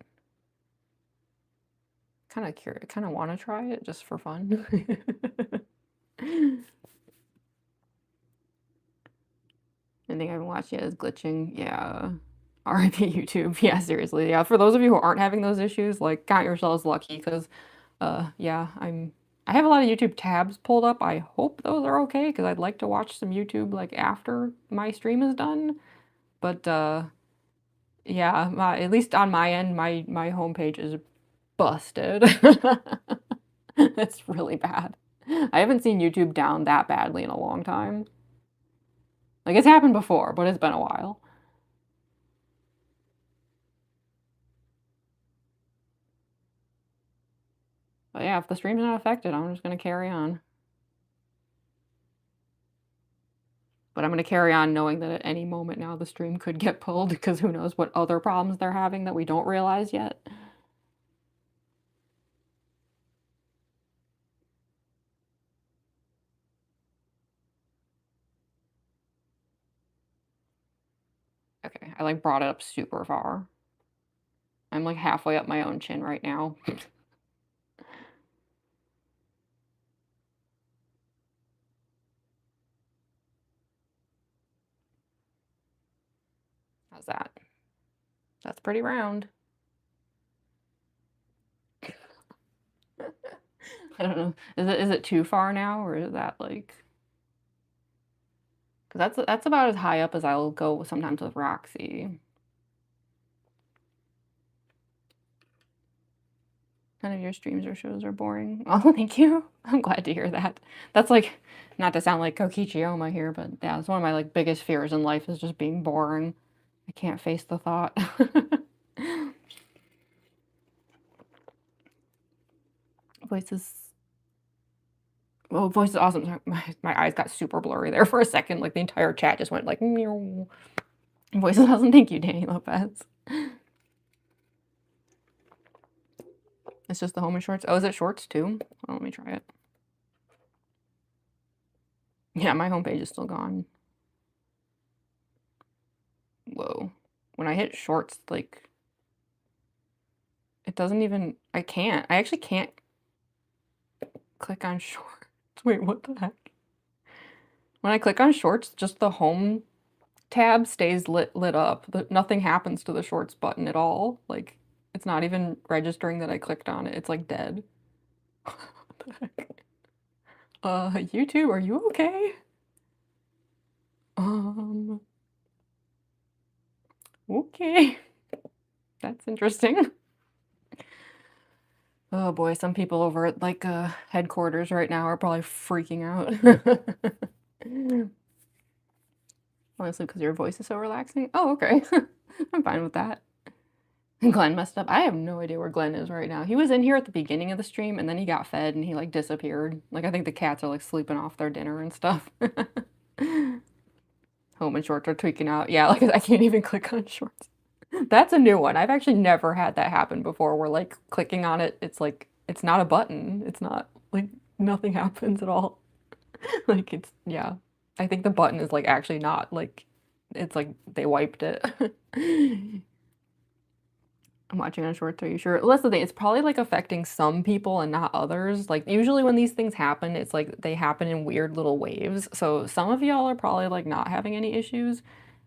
Kind of curious, kind of want to try it just for fun. Anything I haven't watched yet is glitching. Yeah. RIP YouTube. Yeah, seriously. Yeah, for those of you who aren't having those issues, like count yourselves lucky because yeah, I have a lot of YouTube tabs pulled up. I hope those are okay because I'd like to watch some YouTube like after my stream is done. But yeah, at least on my end, my homepage is busted. It's really bad. I haven't seen YouTube down that badly in a long time. Like it's happened before, but it's been a while. But yeah, if the stream's not affected, I'm just gonna carry on. But I'm gonna carry on knowing that at any moment now the stream could get pulled because who knows what other problems they're having that we don't realize yet. Okay, I like brought it up super far. I'm like halfway up my own chin right now. How's that? That's pretty round. I don't know. Is it too far now or is that like because that's about as high up as I'll go sometimes with Roxy. None of your streams or shows are boring. Oh, thank you. I'm glad to hear that. That's like, not to sound like Kokichioma here, but yeah, it's one of my like biggest fears in life is just being boring. I can't face the thought. Voice is, well, voice is awesome. Sorry, my eyes got super blurry there for a second. Like the entire chat just went like, meow. Voice is awesome. Thank you, Danny Lopez. It's just the home and shorts. Oh, is it shorts too? Oh, let me try it. Yeah, my homepage is still gone. Whoa. When I hit shorts, like, it doesn't even, I actually can't click on shorts. Wait, what the heck? When I click on shorts, just the home tab stays lit up. Nothing happens to the shorts button at all. Like, it's not even registering that I clicked on it. It's like dead. What the heck? YouTube, are you okay? Okay. That's interesting. Oh boy, some people over at like headquarters right now are probably freaking out. Honestly, because your voice is so relaxing. Oh, okay. I'm fine with that. Glenn messed up. I have no idea where Glenn is right now. He was in here at the beginning of the stream and then he got fed and he like disappeared. Like I think the cats are like sleeping off their dinner and stuff. Home and shorts are tweaking out. Yeah, like I can't even click on shorts. That's a new one. I've actually never had that happen before where like clicking on it, it's like it's not a button. It's not like nothing happens at all. Like it's yeah. I think the button is like actually not like it's like they wiped it. I'm watching on shorts, are you sure? Well, that's the thing, it's probably like affecting some people and not others. Like usually when these things happen, it's like they happen in weird little waves. So some of y'all are probably like not having any issues.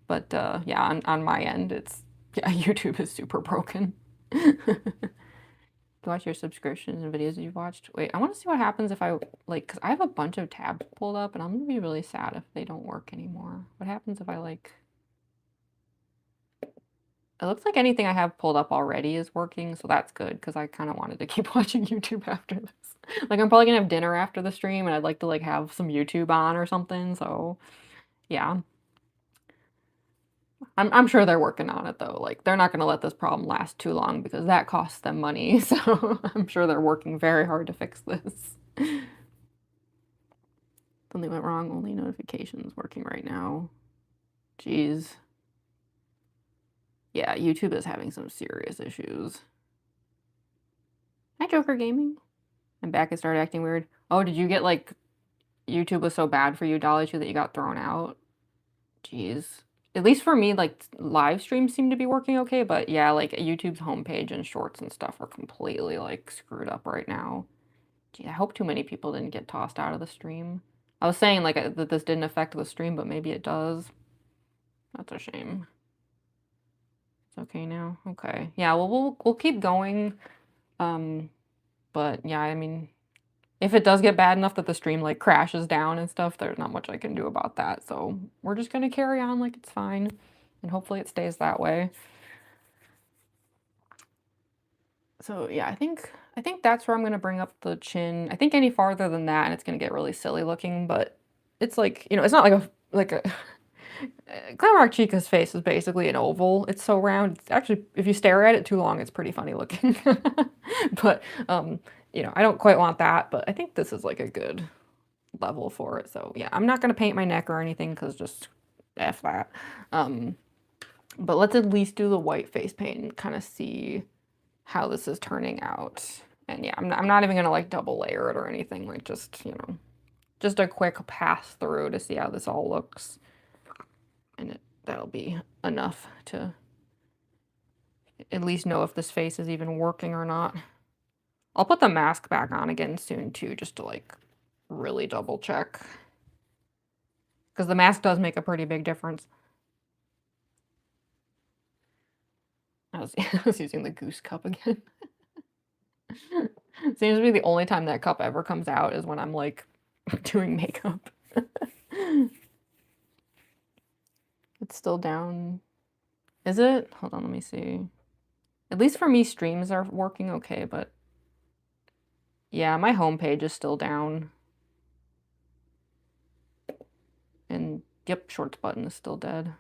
But yeah, on my end, it's yeah, YouTube is super broken. To watch your subscriptions and videos that you've watched. Wait, I want to see what happens if I like, because I have a bunch of tabs pulled up and I'm gonna be really sad if they don't work anymore. What happens if I like, it looks like anything I have pulled up already is working, so that's good because I kind of wanted to keep watching YouTube after this. Like I'm probably gonna have dinner after the stream and I'd like to like have some YouTube on or something, so yeah. I'm sure they're working on it though. Like they're not going to let this problem last too long because that costs them money. So I'm sure they're working very hard to fix this. Something went wrong. Only notifications working right now. Jeez. Yeah, YouTube is having some serious issues. Hi, Joker Gaming. I'm back and started acting weird. Oh, did you get like YouTube was so bad for you, Dolly, too, that you got thrown out? Jeez. At least for me, like live streams seem to be working okay, but yeah, like YouTube's homepage and shorts and stuff are completely like screwed up right now. Gee, I hope too many people didn't get tossed out of the stream. I was saying like that this didn't affect the stream, but maybe it does. That's a shame. It's okay now. Okay. Yeah, well we'll keep going. But yeah, I mean, if it does get bad enough that the stream like crashes down and stuff, there's not much I can do about that. So we're just gonna carry on like it's fine, and hopefully it stays that way. So yeah, I think that's where I'm gonna bring up the chin. I think any farther than that, and it's gonna get really silly looking. But it's like it's not like a Glamrock Chica's face is basically an oval. It's so round. It's actually, if you stare at it too long, it's pretty funny looking. But I don't quite want that. But I think this is like a good level for it. So yeah, I'm not gonna paint my neck or anything because just F that. But let's at least do the white face paint and kind of see how this is turning out. And yeah, I'm not even gonna like double layer it or anything. Like just just a quick pass through to see how this all looks, and that'll be enough to at least know if this face is even working or not. I'll put the mask back on again soon too, just to like really double check. Because the mask does make a pretty big difference. I was using the goose cup again. Seems to be the only time that cup ever comes out is when I'm like doing makeup. It's still down. Is it? Hold on, let me see. At least for me, streams are working okay, but yeah, my homepage is still down. And yep, shorts button is still dead.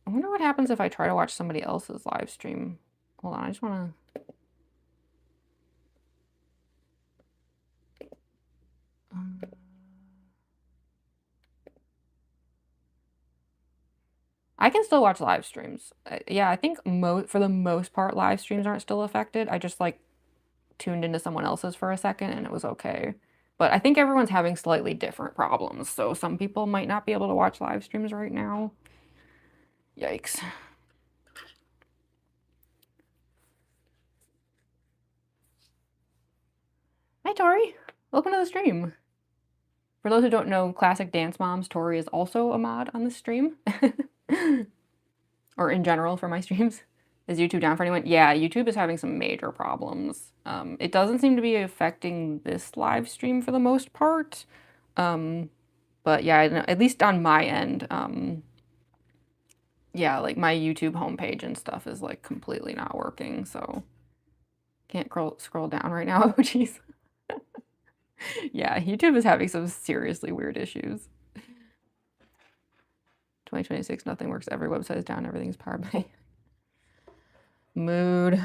I wonder what happens if I try to watch somebody else's live stream. Hold on, I just want to... I can still watch live streams. Yeah, I think for the most part, live streams aren't still affected. I just like tuned into someone else's for a second and it was okay. But I think everyone's having slightly different problems. So some people might not be able to watch live streams right now. Yikes. Hi, Tori. Welcome to the stream. For those who don't know, Classic Dance Moms, Tori is also a mod on this stream. Or in general for my streams. Is YouTube down for anyone? Yeah, YouTube is having some major problems. It doesn't seem to be affecting this live stream for the most part. But yeah, at least on my end, yeah, like my YouTube homepage and stuff is like completely not working, so can't scroll down right now. Oh, jeez. Yeah, YouTube is having some seriously weird issues. 2026, nothing works. Every website is down. Everything's powered by mood.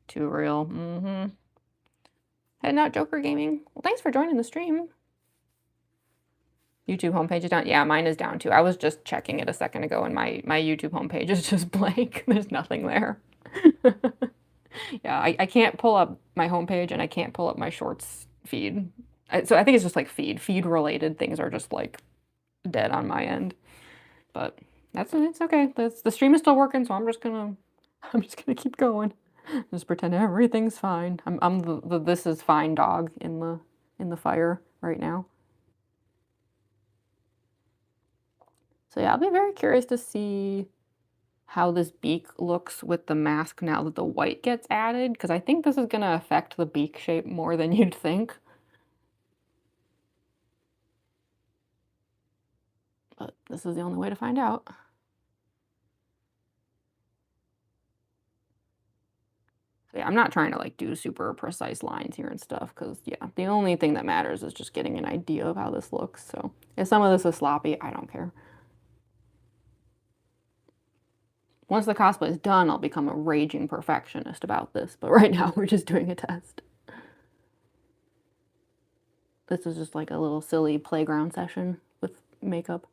Too real. Heading out Joker Gaming. Well, thanks for joining the stream. YouTube homepage is down? Yeah, mine is down too. I was just checking it a second ago and my YouTube homepage is just blank. There's nothing there. Yeah, I can't pull up my homepage and I can't pull up my shorts feed. So I think it's just like feed related things are just like dead on my end. But it's okay. The stream is still working, so I'm just gonna keep going. Just pretend everything's fine. I'm the this is fine dog in the fire right now. So yeah, I'll be very curious to see how this beak looks with the mask now that the white gets added, because I think this is gonna affect the beak shape more than you'd think. But this is the only way to find out. So yeah, I'm not trying to like do super precise lines here and stuff, because yeah, the only thing that matters is just getting an idea of how this looks. So if some of this is sloppy, I don't care. Once the cosplay is done, I'll become a raging perfectionist about this, but right now we're just doing a test. This is just like a little silly playground session with makeup.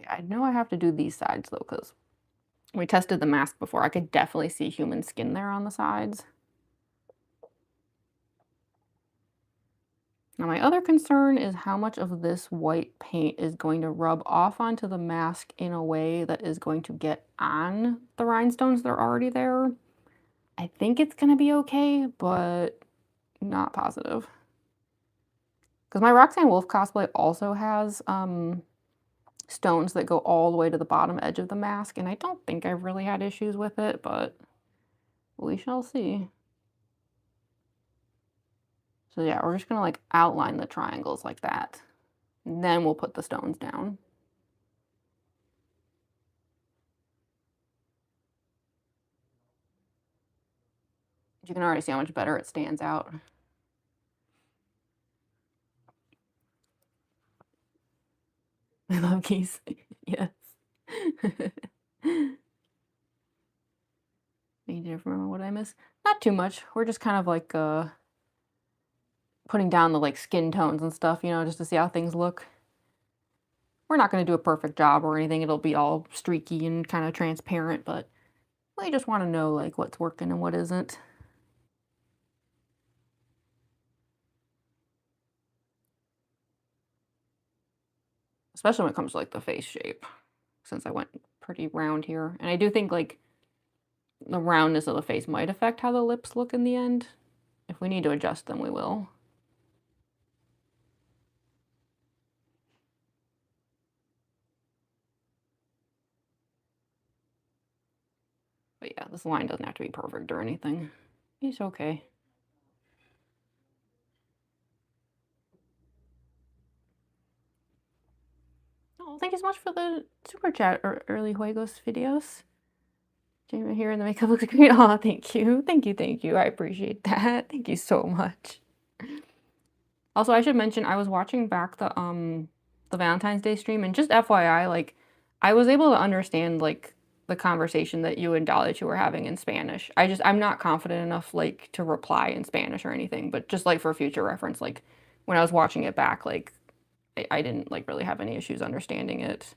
I know I have to do these sides though, because we tested the mask before. I could definitely see human skin there on the sides. Now my other concern is how much of this white paint is going to rub off onto the mask in a way that is going to get on the rhinestones that are already there. I think it's going to be okay, but not positive. Because my Roxanne Wolf cosplay also has stones that go all the way to the bottom edge of the mask, and I don't think I've really had issues with it, but we shall see. So yeah, we're just gonna like outline the triangles like that, and then we'll put the stones down. You can already see how much better it stands out. I love geese. Yes. Need to remember what I miss. Not too much. We're just kind of like putting down the like skin tones and stuff, you know, just to see how things look. We're not going to do a perfect job or anything. It'll be all streaky and kind of transparent, but we just want to know like what's working and what isn't. Especially when it comes to like the face shape, since I went pretty round here. And I do think like the roundness of the face might affect how the lips look in the end. If we need to adjust them, we will. But yeah, this line doesn't have to be perfect or anything. It's okay. Oh, thank you so much for the super chat or early Juegos videos. Jamie here in the makeup looks great. Oh, thank you. Thank you, thank you. I appreciate that. Thank you so much. Also, I should mention I was watching back the Valentine's Day stream, and just FYI, like I was able to understand like the conversation that you and Dolly two were having in Spanish. I'm not confident enough like to reply in Spanish or anything, but just like for future reference, like when I was watching it back, like I didn't like really have any issues understanding it.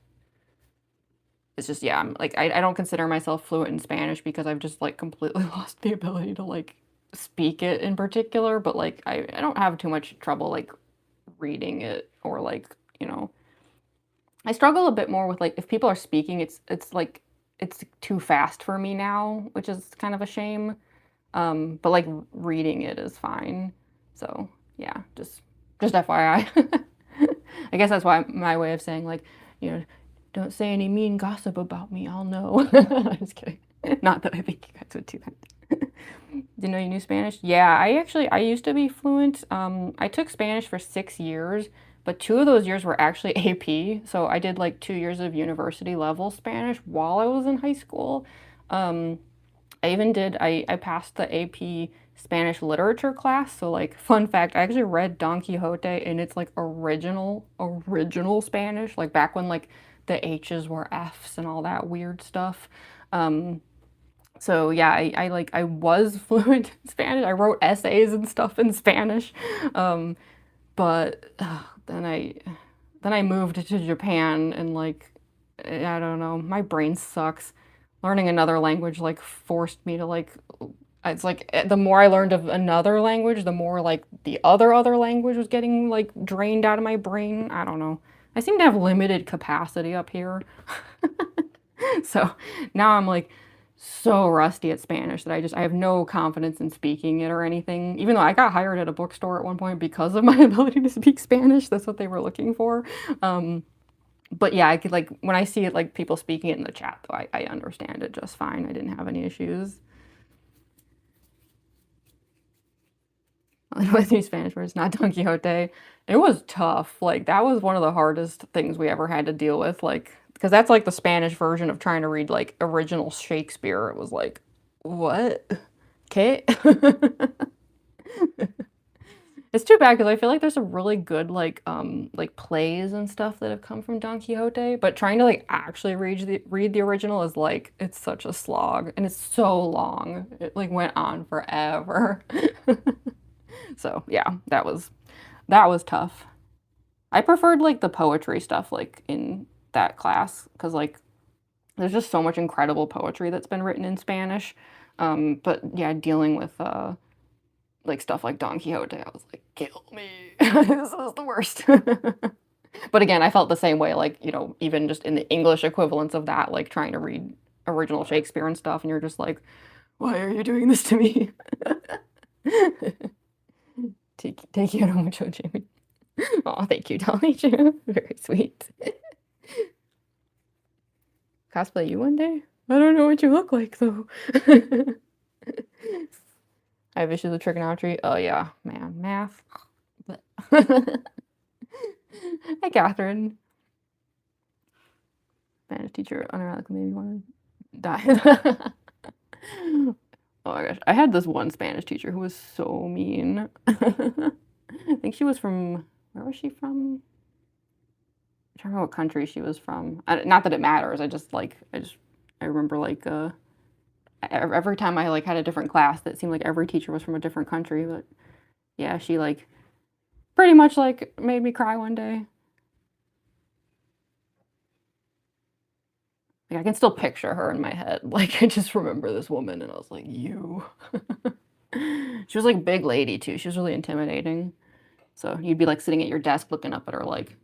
It's just yeah, I'm like I don't consider myself fluent in Spanish because I've just like completely lost the ability to like speak it in particular, but like I don't have too much trouble like reading it or like, you know, I struggle a bit more with like if people are speaking, it's like it's too fast for me now, which is kind of a shame. But like reading it is fine. So yeah, just FYI. I guess that's why my way of saying like, you know, don't say any mean gossip about me, I'll know. I'm just kidding. Not that I think you guys would do that. Didn't know you knew Spanish? Yeah, I used to be fluent. I took Spanish for 6 years, but 2 of those years were actually AP. So I did like 2 years of university level Spanish while I was in high school. I passed the AP Spanish literature class. So like fun fact, I actually read Don Quixote in its like original Spanish, like back when like the H's were F's and all that weird stuff. So yeah, I was fluent in Spanish. I wrote essays and stuff in Spanish. But then I moved to Japan and like I don't know, my brain sucks. Learning another language like forced me to like it's like the more I learned of another language, the more like the other language was getting like drained out of my brain. I don't know. I seem to have limited capacity up here. So now I'm like so rusty at Spanish that I have no confidence in speaking it or anything. Even though I got hired at a bookstore at one point because of my ability to speak Spanish, that's what they were looking for. But yeah, I could like when I see it like people speaking it in the chat though, I understand it just fine. I didn't have any issues. With new Spanish words, not Don Quixote. It was tough. Like that was one of the hardest things we ever had to deal with. Like because that's like the Spanish version of trying to read like original Shakespeare. It was like, what? Okay. It's too bad because I feel like there's some really good like plays and stuff that have come from Don Quixote, but trying to like actually read the original is like it's such a slog and it's so long. It like went on forever. So yeah, that was tough. I preferred like the poetry stuff like in that class because like there's just so much incredible poetry that's been written in Spanish. But yeah, dealing with like stuff like Don Quixote, I was like, kill me. This is the worst. But again, I felt the same way, like, even just in the English equivalents of that, like trying to read original Shakespeare and stuff, and you're just like, why are you doing this to me? Take you mucho, Jamie. Oh, thank you, Dolly. Very sweet. Cosplay you one day? I don't know what you look like, though. I have issues with trigonometry. Oh, yeah, man. Math. But Hi, Catherine. Spanish teacher unironically made me want to die. Oh my gosh. I had this one Spanish teacher who was so mean. I think she was from, where was she from? I'm trying to remember what country she was from. Not that it matters. I remember like, every time I like had a different class that seemed like every teacher was from a different country. But yeah, she like pretty much like made me cry one day. Like I can still picture her in my head. Like I just remember this woman and I was like, you. She was like a big lady too. She was really intimidating. So you'd be like sitting at your desk looking up at her like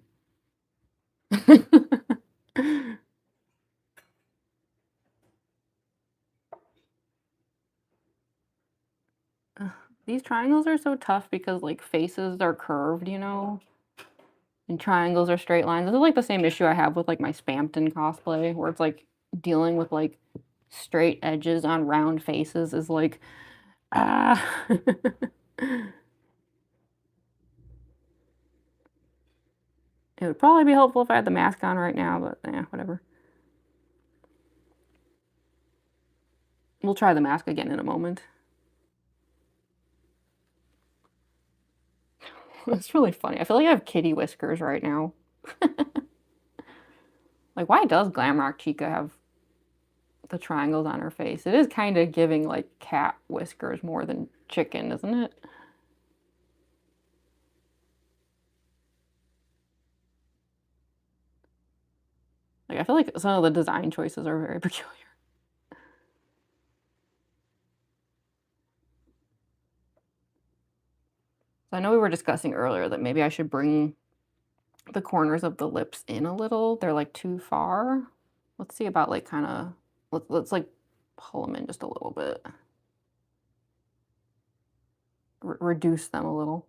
these triangles are so tough because like faces are curved, and triangles are straight lines. This is like the same issue I have with like my Spampton cosplay, where it's like dealing with like straight edges on round faces is like ah. It would probably be helpful if I had the mask on right now, but yeah, whatever. We'll try the mask again in a moment. It's really funny. I feel like I have kitty whiskers right now. Like, why does Glamrock Chica have the triangles on her face? It is kind of giving like cat whiskers more than chicken, isn't it? Like, I feel like some of the design choices are very peculiar. So I know we were discussing earlier that maybe I should bring the corners of the lips in a little. They're like too far. Let's see about like kind of, let's like pull them in just a little bit. Reduce them a little.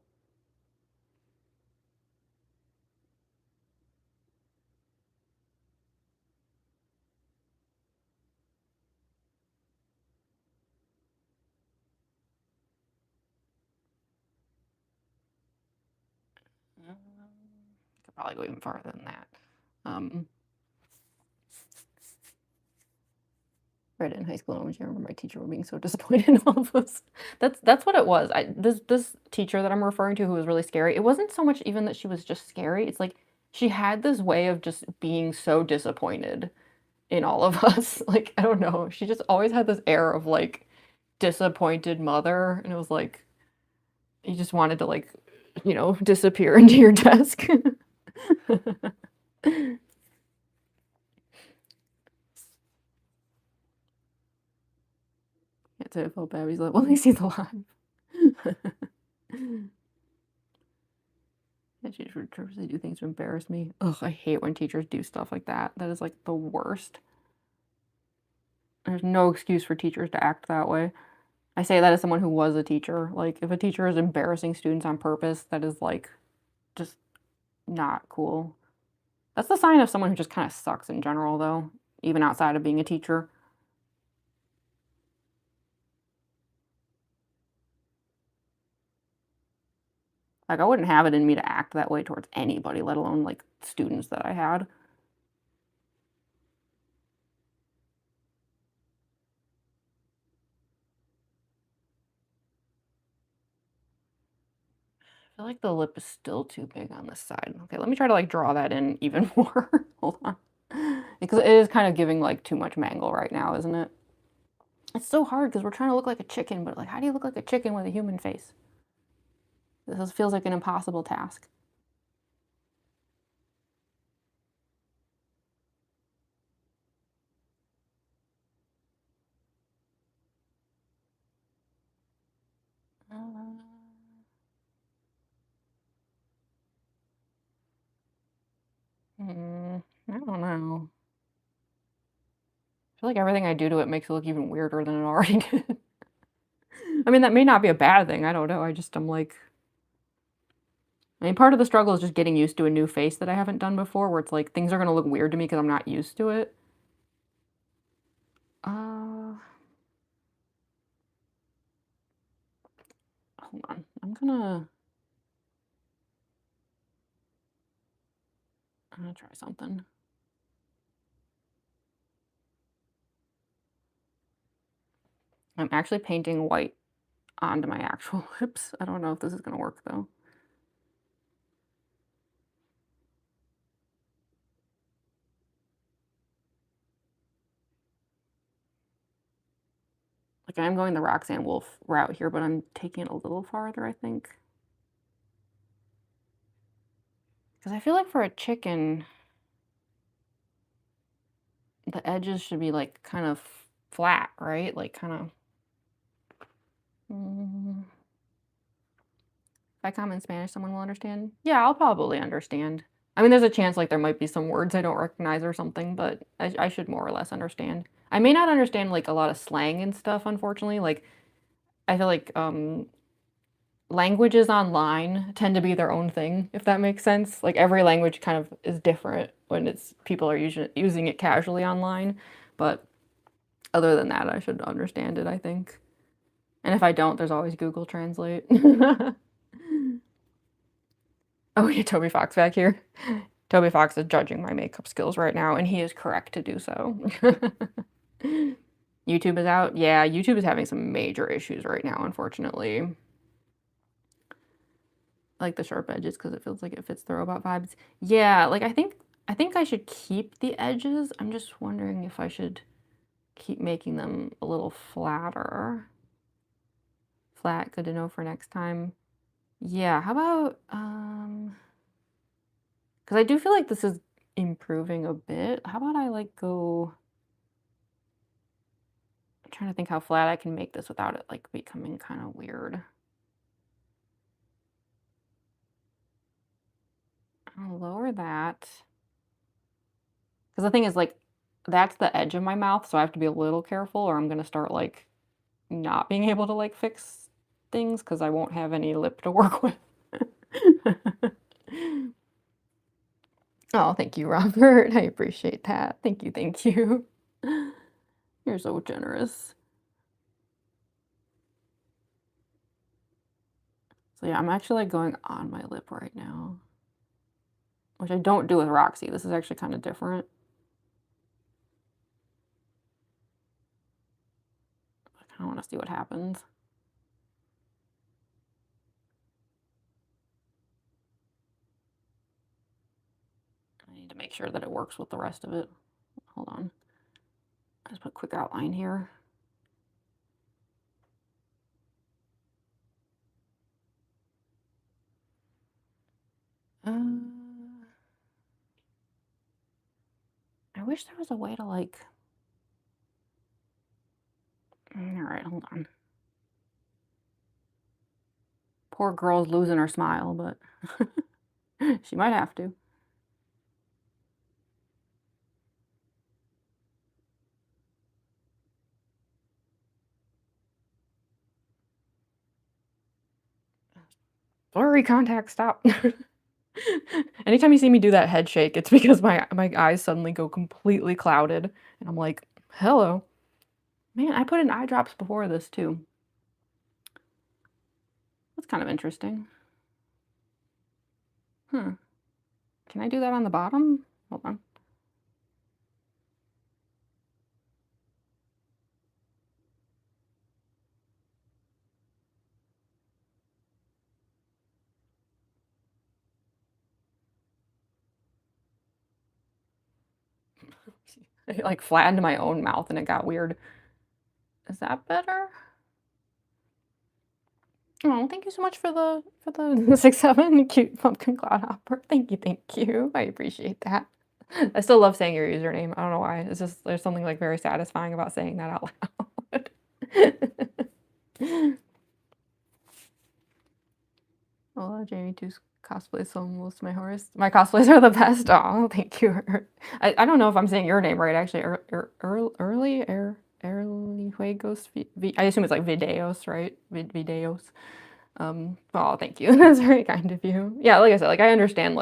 Could probably go even farther than that. Read it in high school, and I remember my teacher being so disappointed in all of us. That's what it was. This teacher that I'm referring to who was really scary. It wasn't so much even that she was just scary. It's like she had this way of just being so disappointed. in all of us. Like, I don't know. She just always had this air of like disappointed mother, and it was like you just wanted to like, disappear into your desk. Can't say I felt bad. He's like, well, at least he's alive. Yeah, teachers would purposely do things to embarrass me. Ugh, I hate when teachers do stuff like that. That is like the worst. There's no excuse for teachers to act that way. I say that as someone who was a teacher. Like, if a teacher is embarrassing students on purpose, that is like just not cool. That's the sign of someone who just kind of sucks in general, though, even outside of being a teacher. Like, I wouldn't have it in me to act that way towards anybody, let alone like students that I had. I feel like the lip is still too big on this side. Okay, let me try to like draw that in even more. Hold on. Because it is kind of giving like too much mangle right now, isn't it? It's so hard because we're trying to look like a chicken, but like, how do you look like a chicken with a human face? This feels like an impossible task. Uh, I don't know. I feel like everything I do to it makes it look even weirder than it already did. I mean, that may not be a bad thing. I don't know. I'm like, I mean, part of the struggle is just getting used to a new face that I haven't done before, where it's like things are going to look weird to me because I'm not used to it. Uh, Hold on. I'm gonna try something. I'm actually painting white onto my actual lips. I don't know if this is gonna work though. Like, I'm going the Roxanne Wolf route here, but I'm taking it a little farther, I think. Because I feel like for a chicken, the edges should be like kind of flat, right? Like kind of. If I comment in Spanish, someone will understand. Yeah, I'll probably understand. I mean, there's a chance like there might be some words I don't recognize or something, but I should more or less understand. I may not understand like a lot of slang and stuff, unfortunately. Like, I feel like languages online tend to be their own thing, if that makes sense. Like, every language kind of is different when it's people are using it casually online. But other than that, I should understand it, I think. And if I don't, there's always Google Translate. Oh, yeah, Toby Fox back here. Toby Fox is judging my makeup skills right now, and he is correct to do so. YouTube is out. Yeah, YouTube is having some major issues right now, unfortunately. Like the sharp edges because it feels like it fits the robot vibes. Yeah, like I think I should keep the edges. I'm just wondering if I should keep making them a little flatter. Flat, good to know for next time. Yeah, how about because I do feel like this is improving a bit. How about I like go I'm trying to think how flat I can make this without it like becoming kind of weird. I'll lower that. Because the thing is like that's the edge of my mouth, so I have to be a little careful or I'm gonna start like not being able to like fix things because I won't have any lip to work with. Oh, thank you, Robert. I appreciate that. Thank you, thank you. You're so generous. So yeah, I'm actually like going on my lip right now, which I don't do with Roxy. This is actually kind of different. I kind of want to see what happens. I need to make sure that it works with the rest of it. Hold on. Just put a quick outline here. I wish there was a way to like. All right, hold on. Poor girl's losing her smile, but she might have to. Blurry contact, stop. Anytime you see me do that head shake, it's because my eyes suddenly go completely clouded, and I'm like, hello. Man, I put in eye drops before this too. That's kind of interesting. Huh. Can I do that on the bottom? Hold on. I like flattened my own mouth and it got weird. Is that better? Oh, thank you so much for the 6-7 cute pumpkin cloud hopper. Thank you. I appreciate that. I still love saying your username. I don't know why. It's just there's something like very satisfying about saying that out loud. Oh, Jamie 2's cosplay so most my horse. My cosplays are the best. Oh, thank you. I don't know if I'm saying your name right actually. Early Juegos. I assume it's like Videos, right? Videos. Oh, thank you. That's very kind of you. Yeah, like I said, like I understand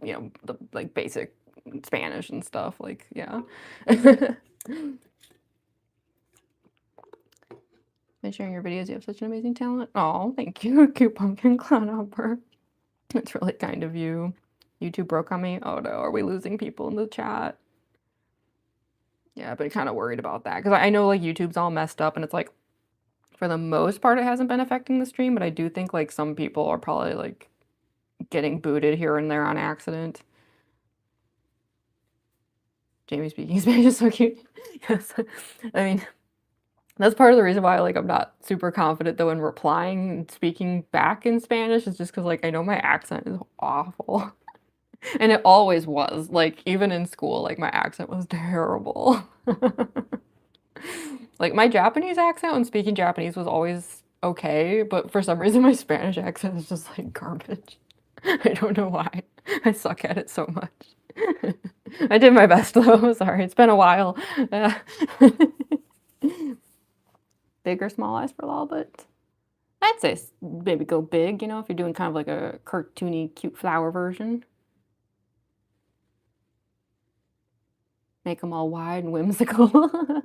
you know, the like basic Spanish and stuff. Like, yeah. By sharing your videos, you have such an amazing talent. Oh, thank you, cute pumpkin clown hopper. It's really kind of you. YouTube broke on me. Oh no, are we losing people in the chat? Yeah, I've been kind of worried about that because I know like YouTube's all messed up and it's like for the most part it hasn't been affecting the stream, but I do think like some people are probably like getting booted here and there on accident. Jamie speaking Spanish is so cute. Yes. I mean, that's part of the reason why like I'm not super confident though in replying and speaking back in Spanish is just because like I know my accent is awful. And it always was. Like even in school, like my accent was terrible. Like my Japanese accent when speaking Japanese was always okay, but for some reason my Spanish accent is just like garbage. I don't know why. I suck at it so much. I did my best though. Sorry, it's been a while. Big or small eyes for lol, but I'd say maybe go big, you know, if you're doing kind of like a cartoony, cute flower version. Make them all wide and whimsical. Sorry,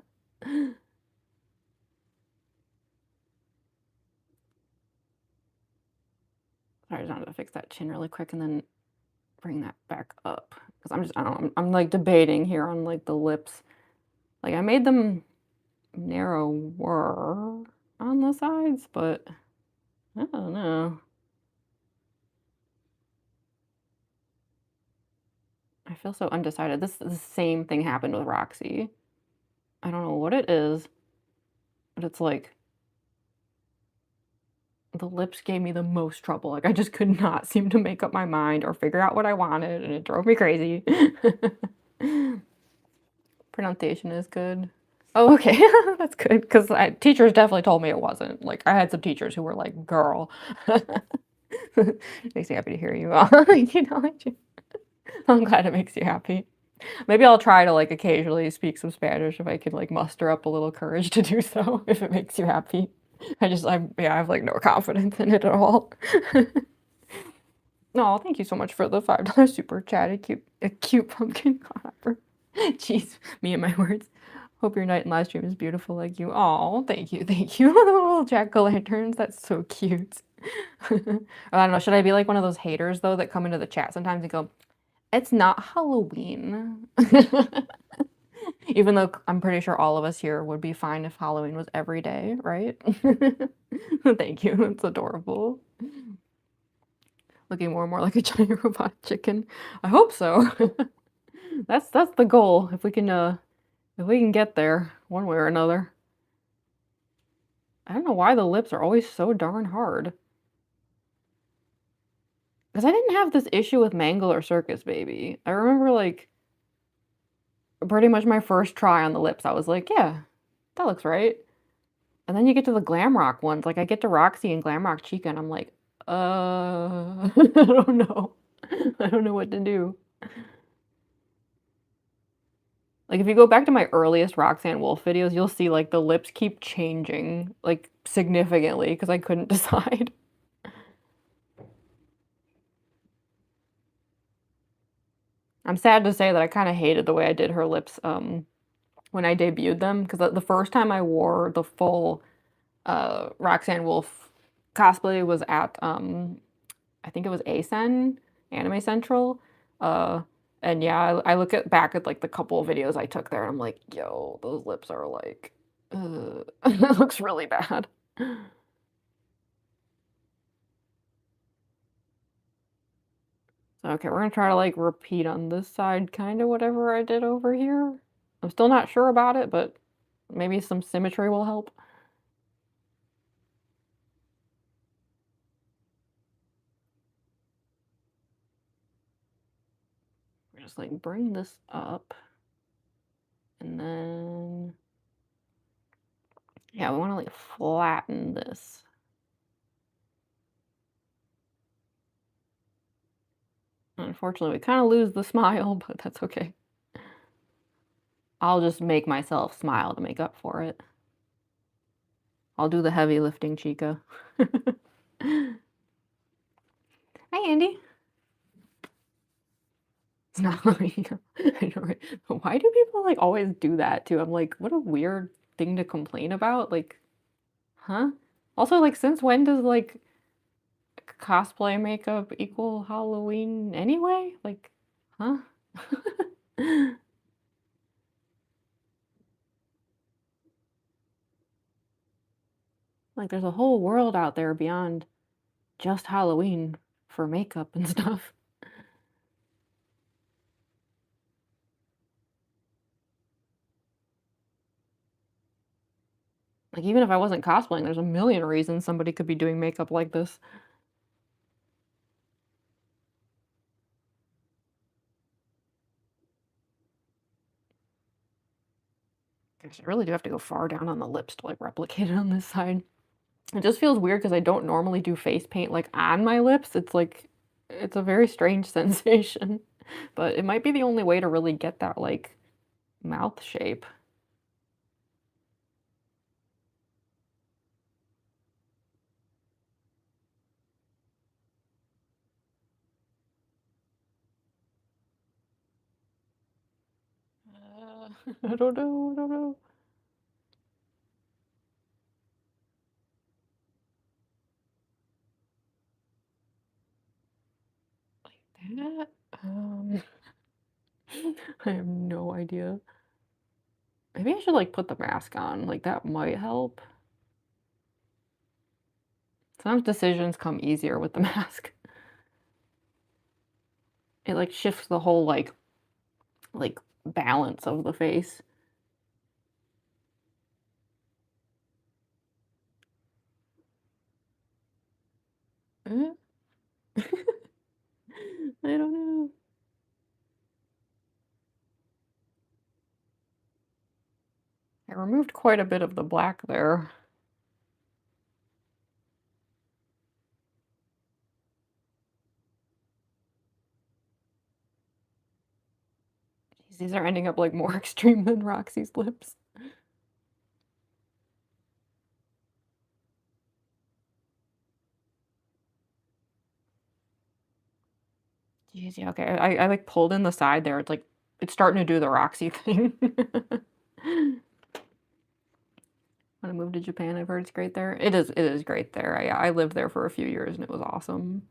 I just wanted to fix that chin really quick and then bring that back up. Because I don't know, I'm like debating here on like the lips. Like I made them narrower on the sides, but I don't know. I feel so undecided. The same thing happened with Roxy. I don't know what it is, but it's like the lips gave me the most trouble. Like I just could not seem to make up my mind or figure out what I wanted, and it drove me crazy. Pronunciation is good. Oh, okay. That's good because teachers definitely told me it wasn't. Like I had some teachers who were like, "Girl," makes me happy to hear you. You know, I'm glad it makes you happy. Maybe I'll try to like occasionally speak some Spanish if I can like muster up a little courage to do so. If it makes you happy, I have like no confidence in it at all. Oh, thank you so much for the $5 super chat. A cute pumpkin copper. Jeez, me and my words. Hope your night and live stream is beautiful like you. Oh, thank you. Little jack-o'-lanterns. That's so cute. I don't know. Should I be like one of those haters though that come into the chat sometimes and go, "It's not Halloween." Even though I'm pretty sure all of us here would be fine if Halloween was every day, right? Thank you. It's adorable. Looking more and more like a giant robot chicken. I hope so. That's the goal. If we can If we can get there one way or another. I don't know why the lips are always so darn hard. Because I didn't have this issue with Mangle or Circus Baby. I remember, like, pretty much my first try on the lips, I was like, "Yeah, that looks right." And then you get to the Glamrock ones, like, I get to Roxy and Glamrock Chica, and I'm like, I don't know. I don't know what to do." Like, if you go back to my earliest Roxanne Wolf videos, you'll see, like, the lips keep changing, like, significantly because I couldn't decide. I'm sad to say that I kinda hated the way I did her lips, when I debuted them, because the first time I wore the full, Roxanne Wolf cosplay was at, I think it was ACEN, Anime Central, uh, and yeah, I look at back at, like, the couple of videos I took there, and I'm like, "Yo, those lips are like, ugh." It looks really bad. Okay, we're gonna try to, like, repeat on this side kinda whatever I did over here. I'm still not sure about it, but maybe some symmetry will help. Just, like, bring this up, and then yeah, we wanna, like, flatten this. Unfortunately, we kinda lose the smile, but that's okay. I'll just make myself smile to make up for it. I'll do the heavy lifting, Chica. Hi, Andy. It's not like I know, right? But why do people, like, always do that too? I'm like, "What a weird thing to complain about." Like, huh? Also, like, since when does, like, cosplay makeup equal Halloween anyway? Like, huh? Like, there's a whole world out there beyond just Halloween for makeup and stuff. Like, even if I wasn't cosplaying, there's a million reasons somebody could be doing makeup like this. Gosh, I really do have to go far down on the lips to, like, replicate it on this side. It just feels weird because I don't normally do face paint, like, on my lips. It's like it's a very strange sensation, but it might be the only way to really get that, like, mouth shape. I don't know, I don't know. That, I have no idea. Maybe I should, like, put the mask on, like, that might help. Sometimes decisions come easier with the mask. It, like, shifts the whole, like, balance of the face. Uh, I don't know. I removed quite a bit of the black there. Jeez, these are ending up, like, more extreme than Roxy's lips. Jeez, yeah, okay, I, like, pulled in the side there, it's like it's starting to do the Roxy thing. When I moved to Japan, I've heard it's great there. It is great there. I lived there for a few years, and it was awesome.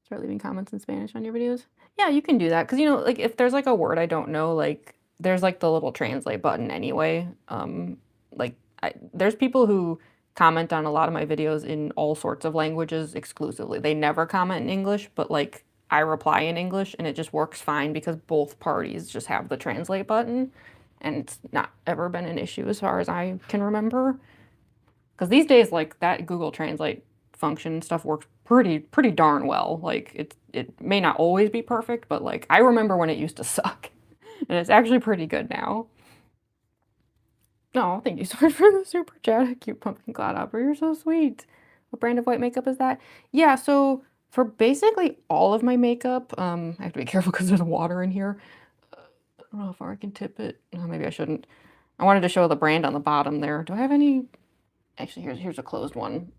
Start leaving comments in Spanish on your videos? Yeah, you can do that because like, if there's, like, a word I don't know, like, there's, like, the little translate button anyway. Like, there's people who comment on a lot of my videos in all sorts of languages exclusively. They never comment in English, but, like, I reply in English and it just works fine because both parties just have the translate button, and it's not ever been an issue as far as I can remember. Because these days, like that Google Translate function stuff works pretty darn well. Like it may not always be perfect, but like I remember when it used to suck, and it's actually pretty good now. Oh, thank you so much for the super chat. Cute pumpkin cloud opera. You're so sweet. What brand of white makeup is that? Yeah, so for basically all of my makeup, I have to be careful because there's water in here. I don't know how far I can tip it. No, maybe I shouldn't. I wanted to show the brand on the bottom there. Do I have any? Actually, here's a closed one.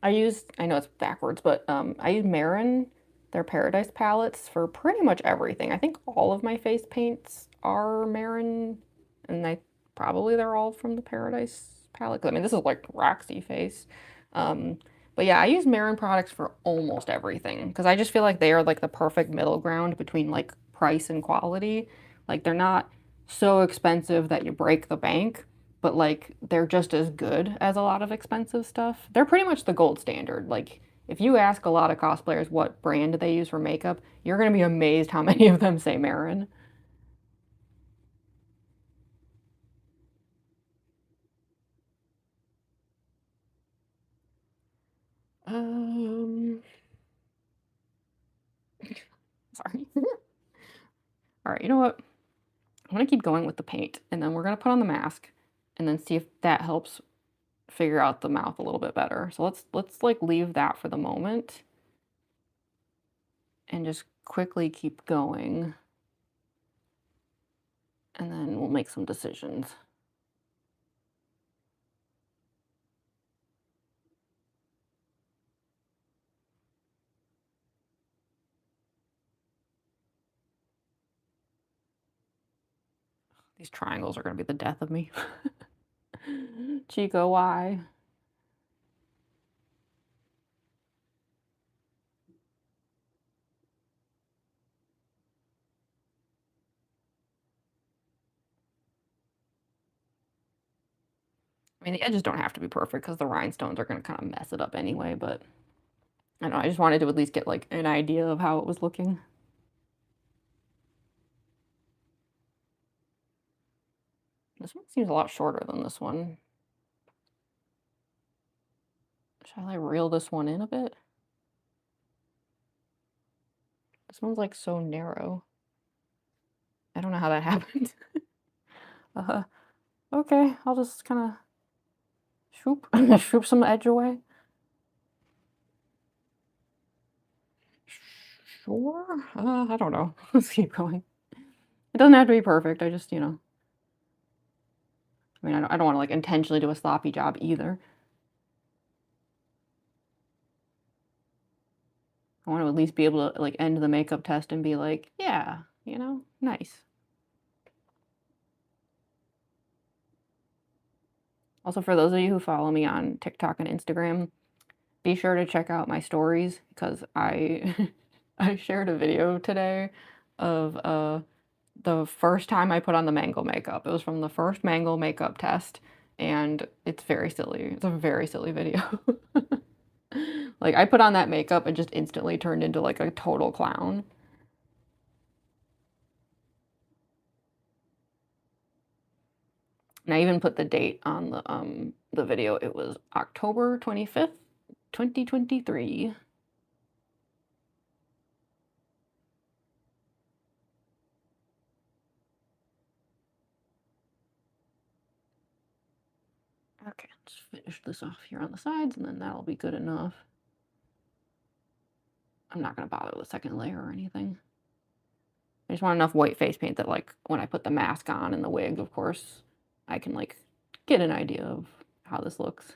I know it's backwards, but I use Marin, their Paradise palettes for pretty much everything. I think all of my face paints are Marin, and probably they're all from the Paradise palette. 'Cause, I mean, this is like Roxy face. Um, but yeah, I use Marin products for almost everything because I just feel like they are like the perfect middle ground between like price and quality. Like they're not so expensive that you break the bank, but like they're just as good as a lot of expensive stuff. They're pretty much the gold standard. Like if you ask a lot of cosplayers what brand they use for makeup, you're gonna be amazed how many of them say Marin. Um, sorry. All right, you know what? I'm gonna keep going with the paint, and then we're gonna put on the mask, and then see if that helps figure out the mouth a little bit better. So let's like leave that for the moment, and just quickly keep going, and then we'll make some decisions. These triangles are gonna be the death of me. Chico, why? I mean, the edges don't have to be perfect because the rhinestones are gonna kind of mess it up anyway, but I don't know, I just wanted to at least get like an idea of how it was looking. This one seems a lot shorter than this one. Shall I reel this one in a bit? This one's like so narrow. I don't know how that happened. uh, okay, I'll just kind of swoop, swoop some edge away. Sure. I don't know. Let's keep going. It doesn't have to be perfect. I just, I mean, I don't want to like intentionally do a sloppy job either. I want to at least be able to like end the makeup test and be like, yeah, nice. Also, for those of you who follow me on TikTok and Instagram, be sure to check out my stories because I I shared a video today of the first time I put on the mango makeup. It was from the first mango makeup test, and it's very silly. It's a very silly video. Like I put on that makeup and just instantly turned into like a total clown. And I even put the date on the video. It was October 25th, 2023. Okay, let's finish this off here on the sides and then that'll be good enough. I'm not gonna bother with a second layer or anything. I just want enough white face paint that like when I put the mask on and the wig, of course, I can like get an idea of how this looks.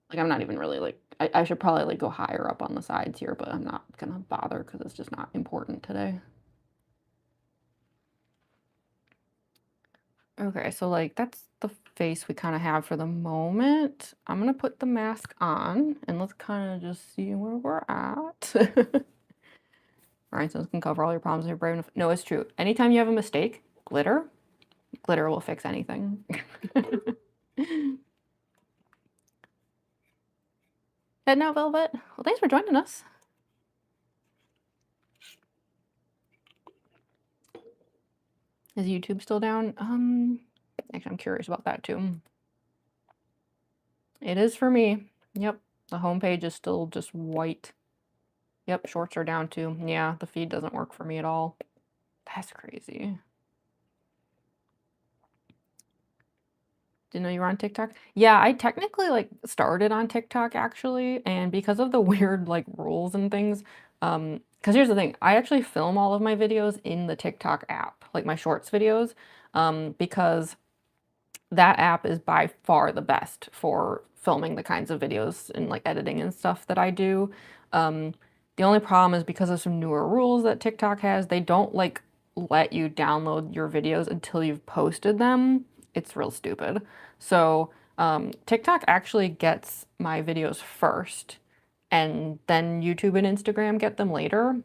Like I'm not even really like I should probably like go higher up on the sides here, but I'm not gonna bother because it's just not important today. Okay, so like that's the face we kind of have for the moment. I'm gonna put the mask on and let's kind of just see where we're at. All right, so this can cover all your problems if you're brave enough. No, it's true. Anytime you have a mistake, glitter, Glitter will fix anything. Head out, Velvet. Well, thanks for joining us. Is YouTube still down? Actually, I'm curious about that too. It is for me. Yep, the homepage is still just white. Yep, shorts are down too. Yeah, the feed doesn't work for me at all. That's crazy. Didn't know you were on TikTok? Yeah, I technically, like, started on TikTok, actually, and because of the weird, like, rules and things, because here's the thing, I actually film all of my videos in the TikTok app, like my shorts videos, because that app is by far the best for filming the kinds of videos and, like, editing and stuff that I do. The only problem is because of some newer rules that TikTok has, they don't, like, let you download your videos until you've posted them. It's real stupid. So, TikTok actually gets my videos first, and then YouTube and Instagram get them later.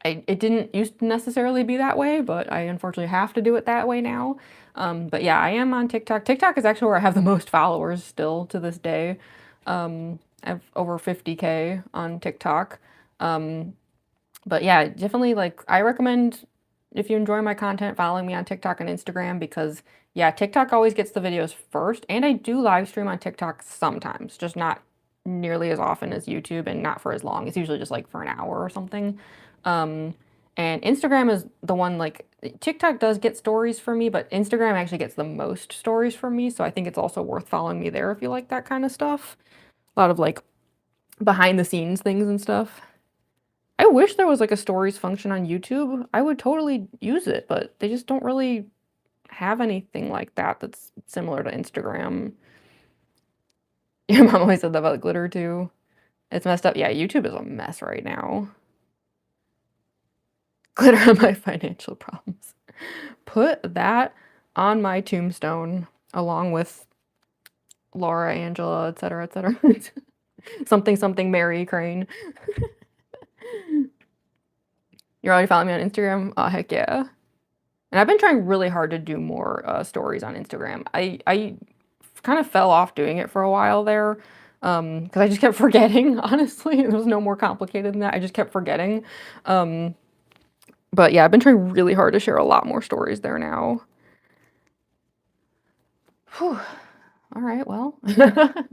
It didn't used to necessarily be that way, but I unfortunately have to do it that way now. But yeah, I am on TikTok. TikTok is actually where I have the most followers still to this day. I have over 50K on TikTok. But yeah, definitely, like, I recommend, if you enjoy my content, following me on TikTok and Instagram, because yeah, TikTok always gets the videos first, and I do live stream on TikTok sometimes, just not nearly as often as YouTube and not for as long. It's usually just like for an hour or something. Um, and Instagram is the one, like, TikTok does get stories for me, but Instagram actually gets the most stories for me, so I think it's also worth following me there if you like that kind of stuff. A lot of, like, behind the scenes things and stuff. I wish there was, like, a stories function on YouTube. I would totally use it, but they just don't really have anything like that that's similar to Instagram. Your mom always said that about glitter too. It's messed up. Yeah, YouTube is a mess right now. Glitter on my financial problems. Put that on my tombstone along with Laura, Angela, etc., etc. Something, something, Mary Crane. You're already following me on Instagram? Oh, heck yeah. And I've been trying really hard to do more stories on Instagram. I kind of fell off doing it for a while there, because I just kept forgetting, honestly. It was no more complicated than that. I just kept forgetting. But yeah, I've been trying really hard to share a lot more stories there now. Whew. All right, well,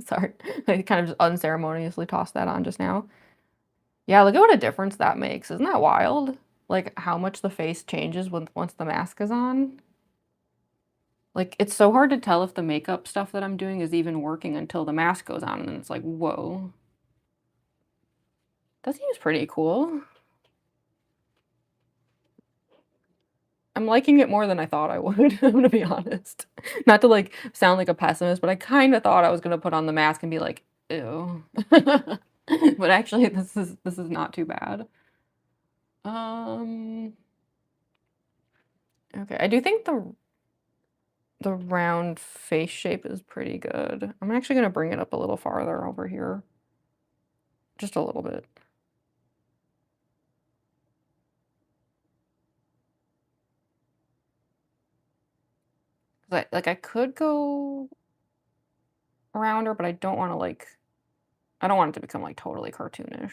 sorry. I kind of just unceremoniously tossed that on just now. Yeah, look at what a difference that makes. Isn't that wild? Like, how much the face changes once the mask is on. Like, it's so hard to tell if the makeup stuff that I'm doing is even working until the mask goes on, and then it's like, whoa. That seems pretty cool. I'm liking it more than I thought I would, I'm gonna be honest. Not to, like, sound like a pessimist, but I kinda thought I was gonna put on the mask and be like, "Ew." But actually, this is not too bad. Um, okay, I do think the round face shape is pretty good. I'm actually gonna bring it up a little farther over here. Just a little bit. Like, I could go around her, but I don't wanna, like, I don't want it to become, like, totally cartoonish.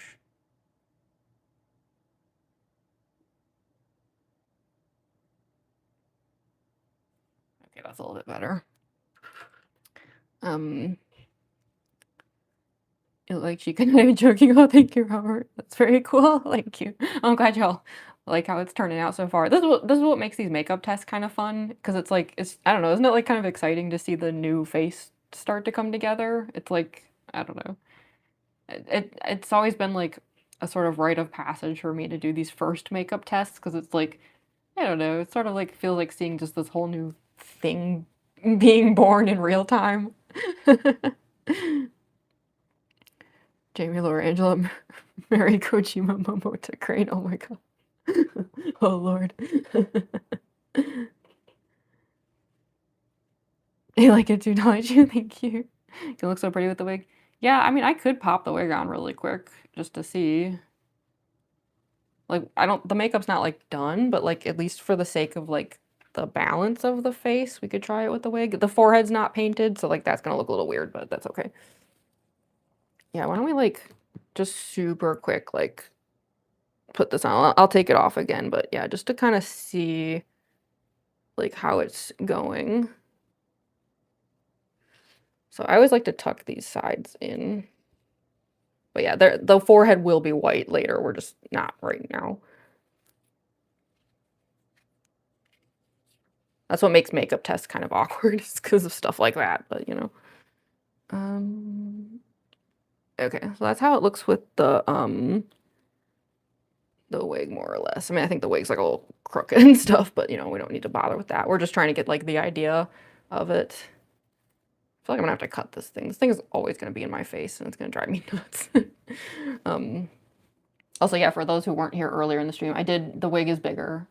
Okay, that's a little bit better. Um, you look like she could not even joking. Oh, thank you, Robert. That's very cool. Thank you. I'm glad y'all like how it's turning out so far. This is what makes these makeup tests kind of fun, because it's like, I don't know, isn't it, like, kind of exciting to see the new face start to come together? It's like, I don't know. It's always been like a sort of rite of passage for me to do these first makeup tests, because it's like, I don't know, it sort of like feels like seeing just this whole new thing being born in real time. Jamie, Laura, Angela, Mary, Kojima, Momota, Crane. Oh my god. Oh lord. I like it too, don't you? Thank you. You look so pretty with the wig. Yeah, I mean, I could pop the wig on really quick just to see. Like, the makeup's not, like, done, but, like, at least for the sake of, like, the balance of the face, we could try it with the wig. The forehead's not painted, so like that's gonna look a little weird, but that's okay. Yeah, why don't we like just super quick like put this on. I'll take it off again, but yeah, just to kind of see like how it's going. So I always like to tuck these sides in. But yeah, the forehead will be white later. We're just not right now. That's what makes makeup tests kind of awkward, is because of stuff like that, but you know. Okay, so that's how it looks with the wig more or less. I mean, I think the wig's like a little crooked and stuff, but you know, we don't need to bother with that. We're just trying to get like the idea of it. I feel like I'm gonna have to cut this thing. This thing is always gonna be in my face and it's gonna drive me nuts. Also, yeah, for those who weren't here earlier in the stream, the wig is bigger.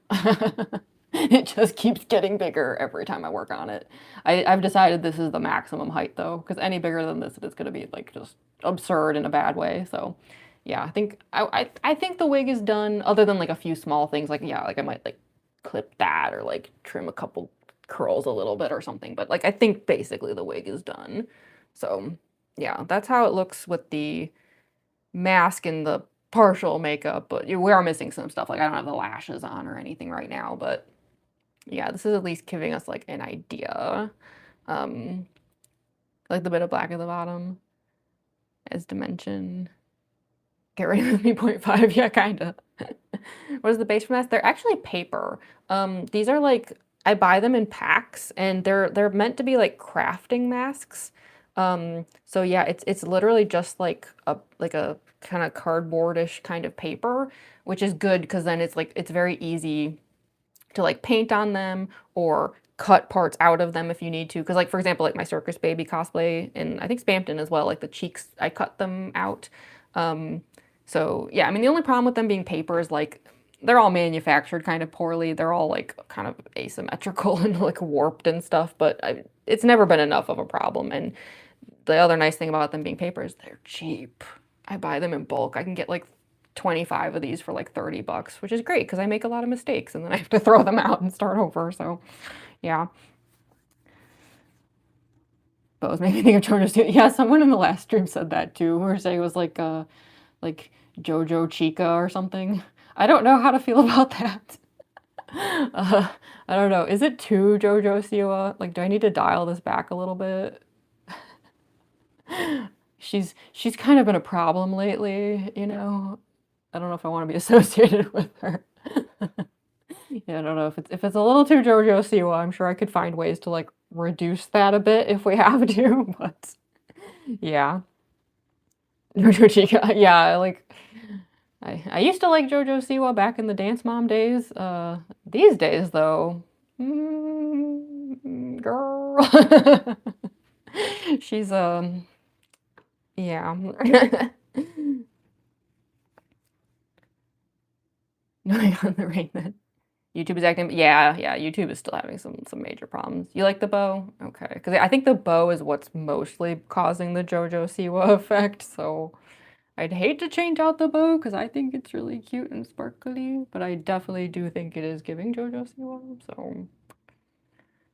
It just keeps getting bigger every time I work on it. I've decided this is the maximum height though, because any bigger than this, it's gonna be like just absurd in a bad way. So yeah, I think the wig is done, other than like a few small things, like yeah, like I might like clip that or like trim a couple curls a little bit or something. But like I think basically the wig is done. So yeah, that's how it looks with the mask and the partial makeup, but we are missing some stuff. Like I don't have the lashes on or anything right now, but yeah, this is at least giving us like an idea. Like the bit of black at the bottom as dimension. Get rid of the 0.5, yeah, kinda. What is the base for masks? They're actually paper. These are like, I buy them in packs and they're meant to be like crafting masks. So yeah, it's literally just like a kind of cardboardish kind of paper, which is good because then it's like it's very easy to like paint on them or cut parts out of them if you need to. Because like for example, like my circus baby cosplay and I think Spampton as well, like the cheeks, I cut them out. So yeah, I mean the only problem with them being paper is like they're all manufactured kind of poorly. They're all like kind of asymmetrical and like warped and stuff, but it's never been enough of a problem. And the other nice thing about them being paper is they're cheap. I buy them in bulk. I can get like 25 of these for like 30 bucks, which is great because I make a lot of mistakes and then I have to throw them out and start over. So yeah. But it was making me think of JoJo's too. Yeah, someone in the last stream said that too. We were saying it was like JoJo Chica or something. I don't know how to feel about that. I don't know. Is it too JoJo Siwa? Like, do I need to dial this back a little bit? She's kind of been a problem lately, you know. I don't know if I want to be associated with her. Yeah, I don't know if it's a little too JoJo Siwa. I'm sure I could find ways to like reduce that a bit if we have to, but yeah. JoJo Chica, yeah, like I used to like JoJo Siwa back in the Dance Mom days. These days though, girl, she's yeah. Going on the rain then. YouTube is acting, yeah, YouTube is still having some major problems. You like the bow? Okay, because I think the bow is what's mostly causing the JoJo Siwa effect, so I'd hate to change out the bow because I think it's really cute and sparkly, but I definitely do think it is giving JoJo Siwa, so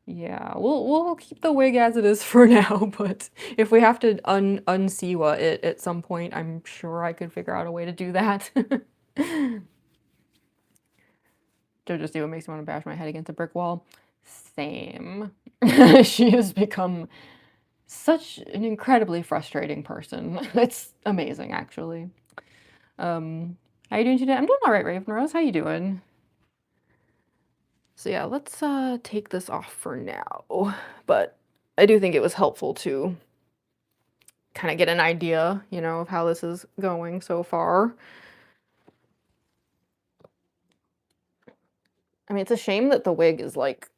yeah, we'll keep the wig as it is for now, but if we have to un-Siwa it at some point, I'm sure I could figure out a way to do that. JoJo Siwa makes me want to bash my head against a brick wall. Same. She has become such an incredibly frustrating person. It's amazing, actually. How you doing today? I'm doing all right, Raven Rose. How you doing? So yeah, let's take this off for now. But I do think it was helpful to kind of get an idea, you know, of how this is going so far. I mean, it's a shame that the wig is like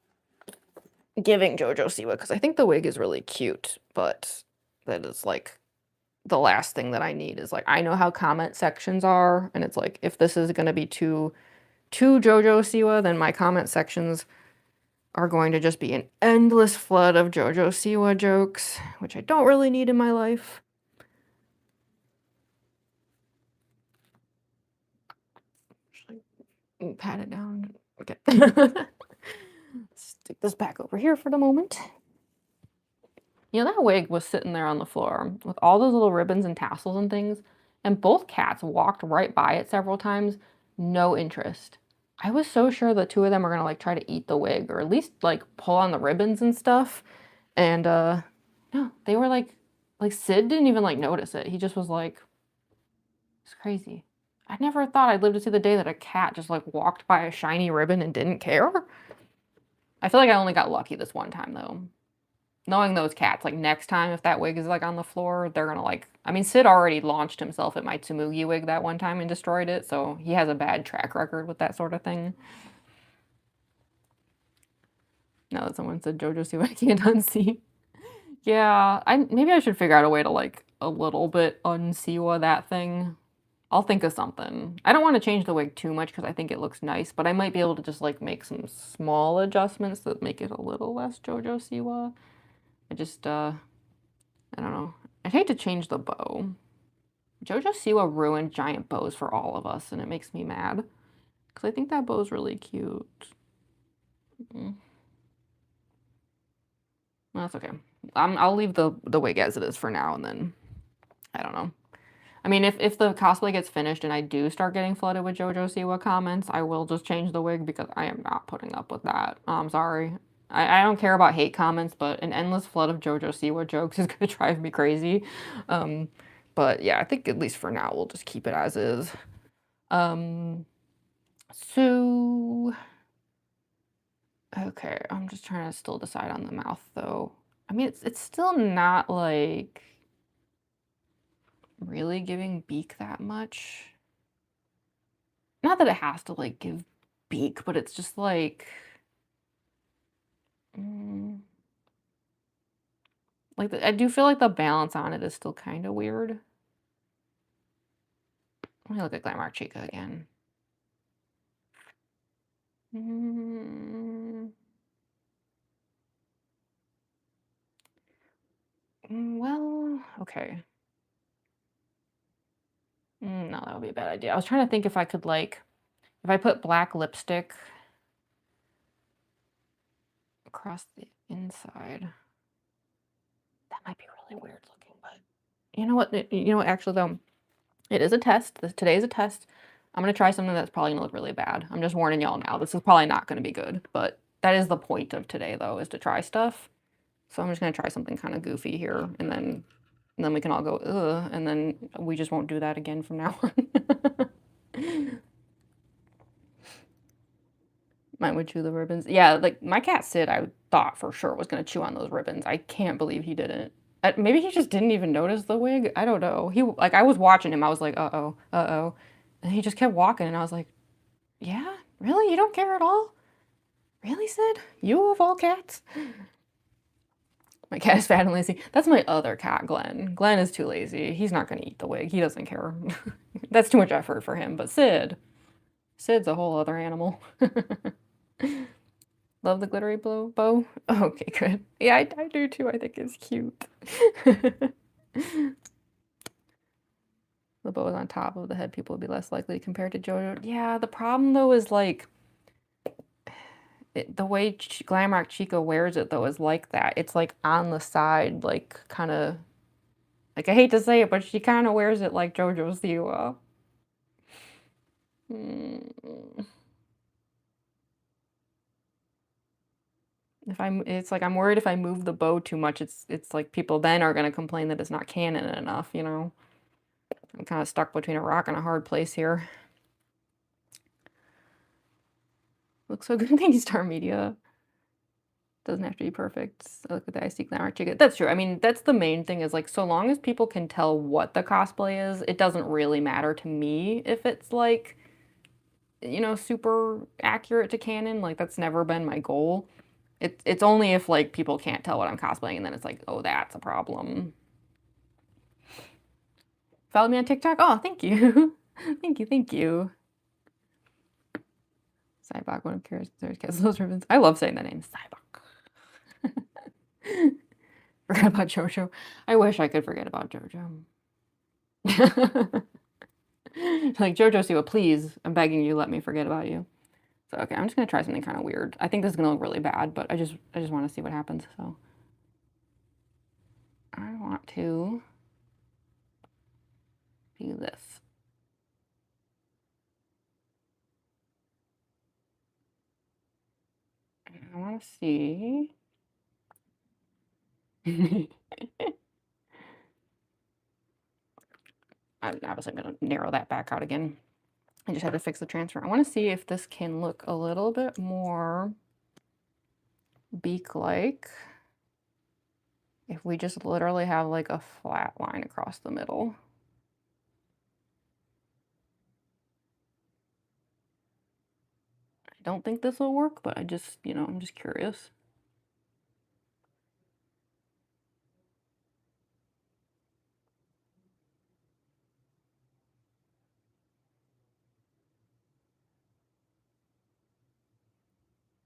giving JoJo Siwa because I think the wig is really cute, but that is like the last thing that I need is like I know how comment sections are, and it's like if this is gonna be too JoJo Siwa, then my comment sections are going to just be an endless flood of JoJo Siwa jokes, which I don't really need in my life. Pat it down. Okay. this back over here for the moment. You know, that wig was sitting there on the floor with all those little ribbons and tassels and things, and both cats walked right by it several times, no interest. I was so sure the two of them were gonna like try to eat the wig or at least like pull on the ribbons and stuff. And no, they were like Sid didn't even like notice it. He just was like, it's crazy. I never thought I'd live to see the day that a cat just like walked by a shiny ribbon and didn't care. I feel like I only got lucky this one time though. Knowing those cats, like next time if that wig is like on the floor, they're gonna like, I mean, Sid already launched himself at my Tsumugi wig that one time and destroyed it, so he has a bad track record with that sort of thing. Now that someone said JoJo see what I can't unsee. Yeah, maybe I should figure out a way to like a little bit unsee that thing. I'll think of something. I don't want to change the wig too much because I think it looks nice, but I might be able to just like make some small adjustments that make it a little less JoJo Siwa. I just, I don't know. I'd hate to change the bow. JoJo Siwa ruined giant bows for all of us, and it makes me mad. Because I think that bow's really cute. Well, that's okay. I'll leave the wig as it is for now, and then, I don't know. I mean, if the cosplay gets finished and I do start getting flooded with JoJo Siwa comments, I will just change the wig because I am not putting up with that. I'm sorry. I don't care about hate comments, but an endless flood of JoJo Siwa jokes is going to drive me crazy. But yeah, I think at least for now, we'll just keep it as is. So... Okay, I'm just trying to still decide on the mouth, though. I mean, it's still not, like, really giving beak that much. Not that it has to, like, give beak, but it's just, like... like, I do feel like the balance on it is still kind of weird. Let me look at Glamrock Chica again. Well, okay. No, that would be a bad idea. I was trying to think if I could, like, if I put black lipstick across the inside, that might be really weird looking, but you know what? You know what? Actually, though, it is a test. Today is a test. I'm gonna try something that's probably gonna look really bad. I'm just warning y'all now. This is probably not gonna be good, but that is the point of today, though, is to try stuff. So I'm just gonna try something kind of goofy here, and then we can all go, ugh, and then we just won't do that again from now on. Mine would chew the ribbons. Yeah, like my cat Sid, I thought for sure was gonna chew on those ribbons. I can't believe he didn't. Maybe he just didn't even notice the wig. I don't know. He like I was watching him. I was like, uh-oh, uh-oh. And he just kept walking and I was like, yeah, really? You don't care at all? Really, Sid? You of all cats? My cat is fat and lazy. That's my other cat, Glenn. Glenn is too lazy. He's not gonna eat the wig. He doesn't care. That's too much effort for him. But Sid's a whole other animal. Love the glittery bow? Okay, good. Yeah, I do too. I think it's cute. The bow is on top of the head. People would be less likely compared to JoJo. Yeah, the problem though is like the way Glamrock Chica wears it though is like that. It's like on the side, like kind of like I hate to say it, but she kind of wears it like JoJo Siwa. It's like I'm worried if I move the bow too much, it's like people then are gonna complain that it's not canon enough, you know? I'm kind of stuck between a rock and a hard place here. Looks so good. Thank you, Star Media. Doesn't have to be perfect. I look at the IC Glamrock Chica. That's true. I mean, that's the main thing is like, so long as people can tell what the cosplay is, it doesn't really matter to me if it's like, you know, super accurate to canon. Like, that's never been my goal. It's only if like people can't tell what I'm cosplaying and then it's like, oh, that's a problem. Follow me on TikTok? Oh, thank you. Thank you. Cybok, one of Kara's those ribbons. I love saying that name, Cybok. Forgot about JoJo. I wish I could forget about JoJo. Like, JoJo Siwa, please, I'm begging you, let me forget about you. So, okay, I'm just gonna try something kind of weird. I think this is gonna look really bad, but I just want to see what happens. So I want to do this. I want to see. Obviously, I'm gonna narrow that back out again. I just had to fix the transfer. I want to see if this can look a little bit more beak-like. If we just literally have like a flat line across the middle. I don't think this will work, but I just, I'm just curious.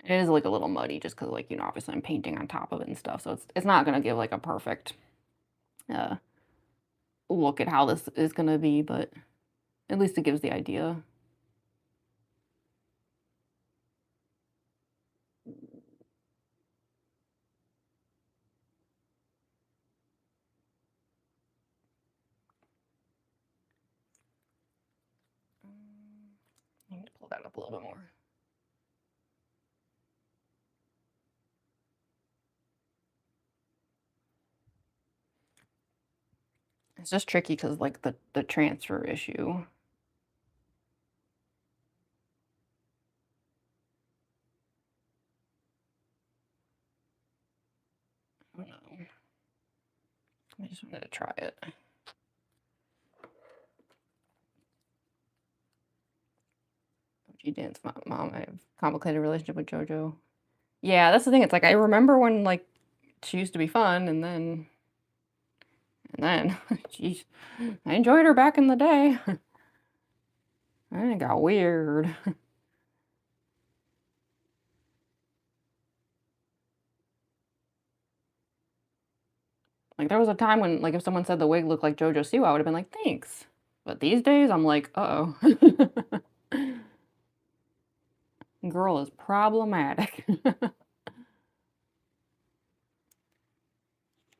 It is like a little muddy just because like, obviously I'm painting on top of it and stuff. So it's not gonna give like a perfect uh look at how this is gonna be, but at least it gives the idea. I need to pull that up a little bit more. It's just tricky because like the transfer issue. I don't know. I just wanted to try it. OG dance mom. I have a complicated relationship with JoJo. Yeah, that's the thing. It's like I remember when like she used to be fun, and then, jeez, I enjoyed her back in the day. And it got weird. Like there was a time when like if someone said the wig looked like JoJo Siwa, I would have been like, thanks. But these days I'm like, uh-oh. Girl is problematic.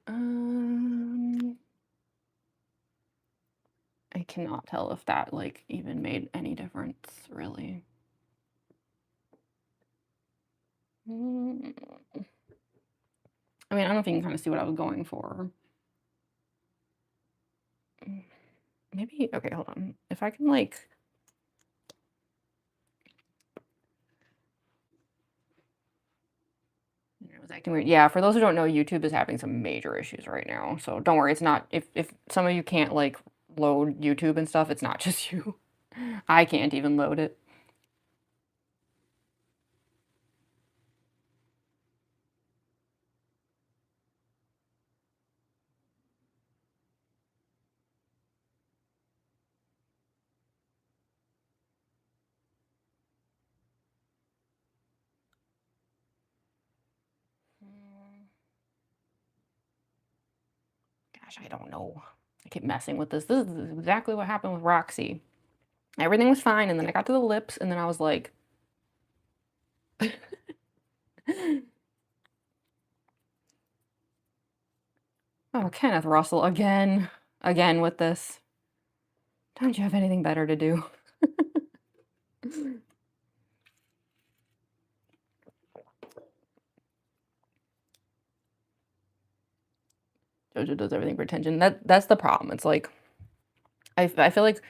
um, I cannot tell if that like even made any difference, really. Mm, I mean, I don't know if you can kind of see what I was going for. Mm, maybe, okay, hold on. If I can like, it was acting weird. Yeah, for those who don't know, YouTube is having some major issues right now. So don't worry, it's not, if some of you can't like load YouTube and stuff, it's not just you. I can't even load it. Gosh, I don't know. I keep messing with this. This is exactly what happened with Roxy. Everything was fine, and then I got to the lips, and then I was like, oh, Kenneth Russell again. Again with this. Don't you have anything better to do? JoJo does everything for attention. That's the problem. It's like I feel like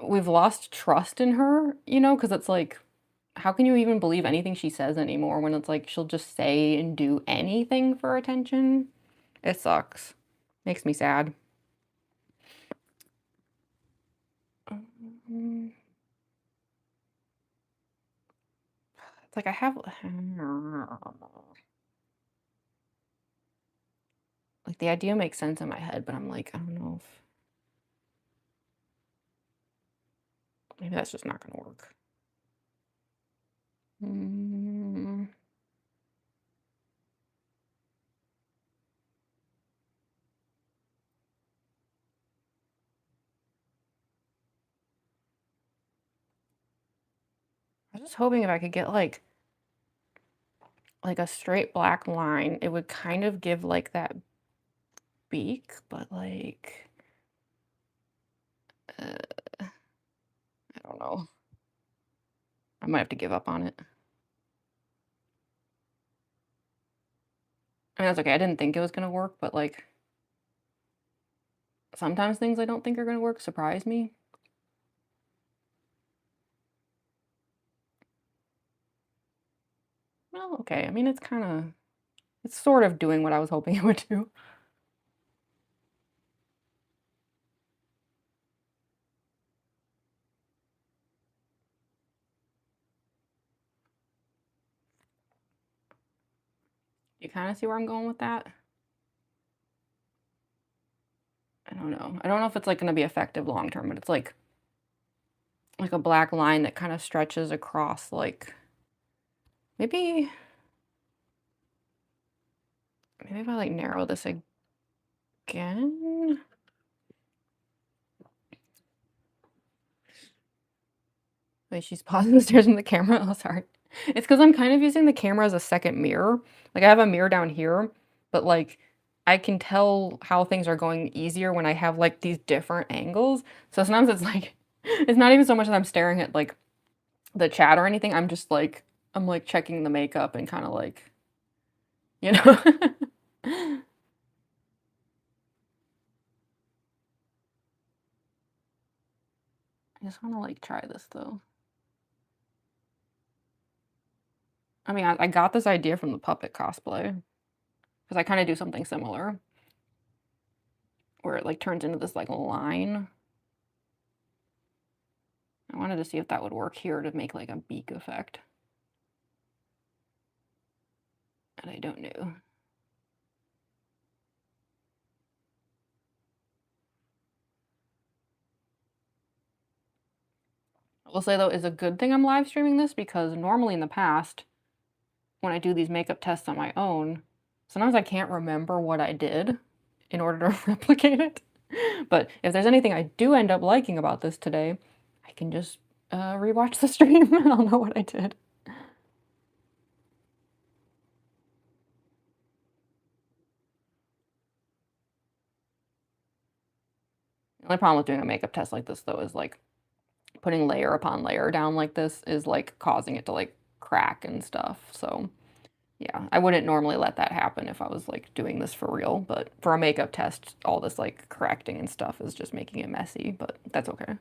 we've lost trust in her, because it's like, how can you even believe anything she says anymore when it's like she'll just say and do anything for attention? It sucks. Makes me sad. Mm, It's like I have like the idea makes sense in my head, but I'm like, I don't know if maybe that's just not gonna work. Mm, just hoping if I could get like a straight black line, it would kind of give like that beak, but like I don't know. I might have to give up on it. I mean, that's okay. I didn't think it was gonna work, but like sometimes things I don't think are gonna work surprise me. Well, okay. I mean, it's sort of doing what I was hoping it would do. You kind of see where I'm going with that? I don't know. I don't know if it's like gonna be effective long term, but it's like a black line that kind of stretches across like maybe maybe if I like narrow this again. Wait, she's pausing the stairs in the camera. Oh, sorry. It's because I'm kind of using the camera as a second mirror. Like I have a mirror down here, but like I can tell how things are going easier when I have like these different angles. So sometimes it's like it's not even so much that I'm staring at like the chat or anything. I'm like checking the makeup and kind of like, you know. I just want to like try this though. I mean, I got this idea from the puppet cosplay because I kind of do something similar where it like turns into this like line. I wanted to see if that would work here to make like a beak effect. And I don't know. I will say though, it's a good thing I'm live streaming this because normally in the past, when I do these makeup tests on my own, sometimes I can't remember what I did in order to replicate it. But if there's anything I do end up liking about this today, I can just rewatch the stream and I'll know what I did. The only problem with doing a makeup test like this though is like putting layer upon layer down like this is like causing it to like crack and stuff. So yeah, I wouldn't normally let that happen if I was like doing this for real, but for a makeup test, all this like correcting and stuff is just making it messy, but that's okay.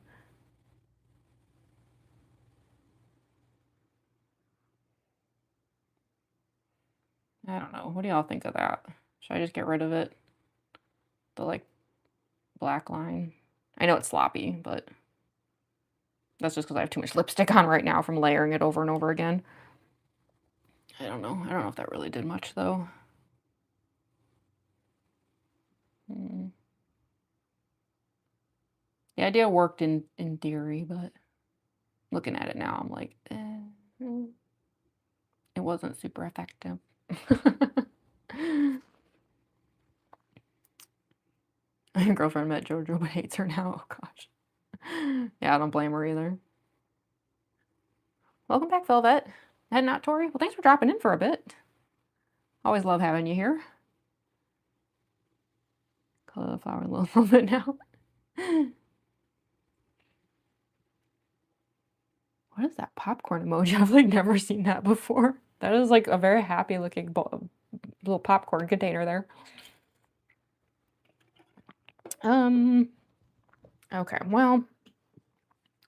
I don't know. What do y'all think of that? Should I just get rid of it? The like black line? I know it's sloppy, but that's just because I have too much lipstick on right now from layering it over and over again. I don't know. I don't know if that really did much though. Hmm. The idea worked in theory, but looking at it now, I'm like, it wasn't super effective. My girlfriend met JoJo but hates her now. Oh gosh. Yeah, I don't blame her either. Welcome back, Velvet. Heading out, Tori? Well, thanks for dropping in for a bit. Always love having you here. Cauliflower a little bit now. What is that popcorn emoji? I've like never seen that before. That is like a very happy looking little popcorn container there. Okay, well,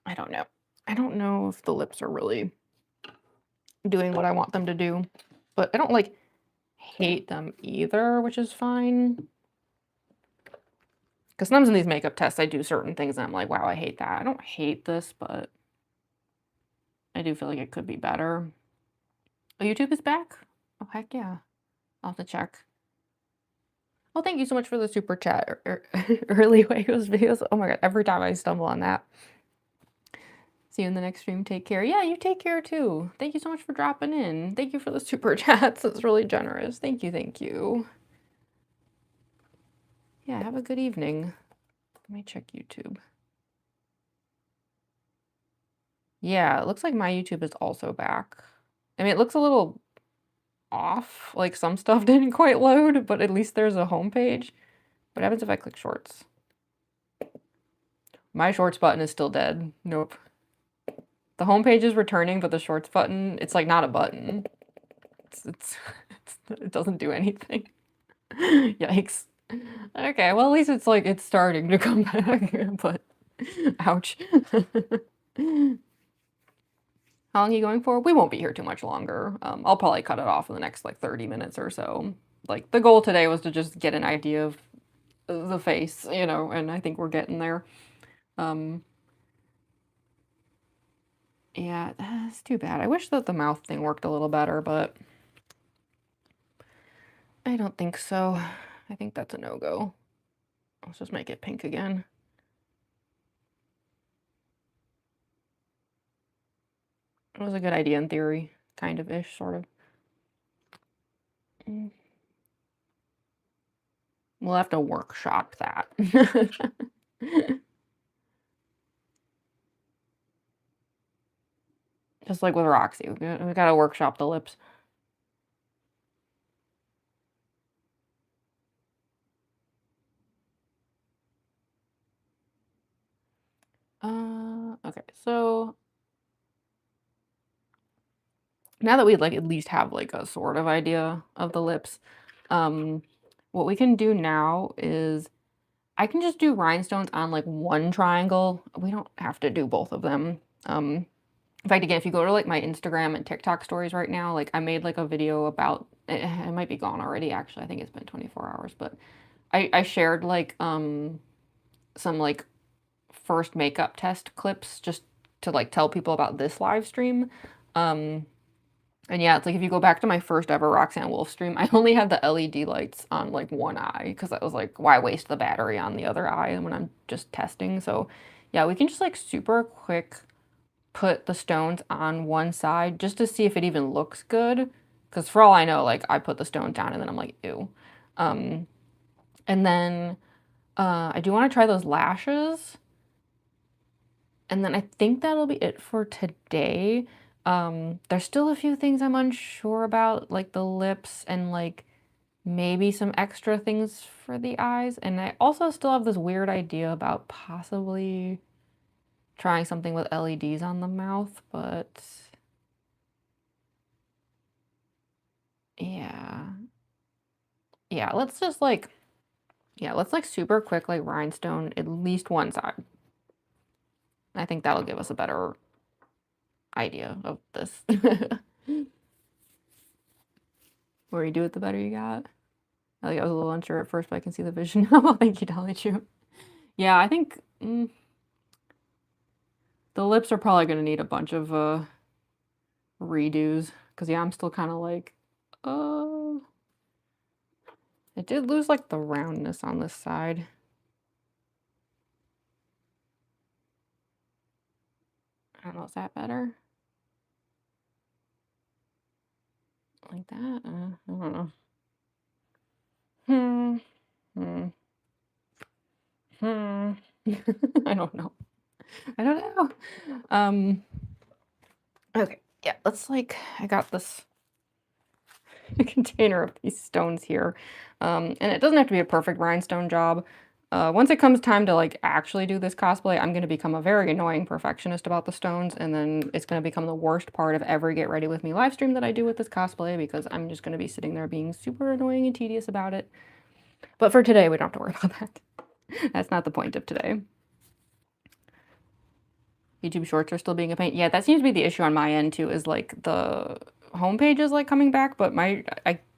I don't know. I don't know if the lips are really doing what I want them to do, but I don't like hate them either, which is fine. Because sometimes in these makeup tests, I do certain things and I'm like, wow, I hate that. I don't hate this, but I do feel like it could be better. Oh, YouTube is back? Oh, heck yeah. I'll have to check. Well, thank you so much for the super chat. Early Wagos videos. Oh my god, every time I stumble on that. See you in the next stream. Take care. Yeah, you take care too. Thank you so much for dropping in. Thank you for the super chats. That's really generous. Thank you, thank you. Yeah, have a good evening. Let me check YouTube. Yeah, it looks like my YouTube is also back. I mean, it looks a little off, like some stuff didn't quite load, but at least there's a home page. What happens if I click shorts? My shorts button is still dead. Nope. The home page is returning, but the shorts button, it's like not a button. It doesn't do anything. Yikes. Okay, well at least it's like it's starting to come back, but ouch. How long are you going for? We won't be here too much longer. I'll probably cut it off in the next like 30 minutes or so. Like the goal today was to just get an idea of the face, you know, and I think we're getting there. Yeah, it's too bad. I wish that the mouth thing worked a little better, but I don't think so. I think that's a no-go. Let's just make it pink again. It was a good idea in theory, kind of-ish, sort of. We'll have to workshop that. Just like with Roxy, we gotta workshop the lips. Okay, so now that we like at least have like a sort of idea of the lips, what we can do now is I can just do rhinestones on like one triangle. We don't have to do both of them. In fact, again, if you go to like my Instagram and TikTok stories right now, like I made like a video about it might be gone already actually. I think it's been 24 hours, but I shared like some like first makeup test clips just to like tell people about this live stream. And yeah, it's like if you go back to my first ever Roxanne Wolf stream, I only had the LED lights on like one eye because I was like, why waste the battery on the other eye when I'm just testing? So yeah, we can just like super quick put the stones on one side just to see if it even looks good. Because for all I know, like I put the stones down and then I'm like, ew. And then I do want to try those lashes. And then I think that'll be it for today. There's still a few things I'm unsure about, like the lips and like maybe some extra things for the eyes. And I also still have this weird idea about possibly trying something with LEDs on the mouth, but yeah. Yeah, let's just like, yeah, let's like super quick, like rhinestone at least one side. I think that'll give us a better idea of this. The more you do it, the better you got. I was a little unsure at first, but I can see the vision now. Thank you, Dolly Chew. Yeah, I think the lips are probably going to need a bunch of redos. Because, yeah, I'm still kind of like, it did lose, like, the roundness on this side. I don't know, is that better? Like that? I don't know. I don't know. I don't know. Okay, yeah, let's like, I got this container of these stones here. And it doesn't have to be a perfect rhinestone job. Once it comes time to like actually do this cosplay, I'm going to become a very annoying perfectionist about the stones, and then it's going to become the worst part of every Get Ready With Me live stream that I do with this cosplay because I'm just going to be sitting there being super annoying and tedious about it. But for today, we don't have to worry about that. That's not the point of today. YouTube Shorts are still being a pain. Yeah, that seems to be the issue on my end too, is like the homepage is like coming back, but I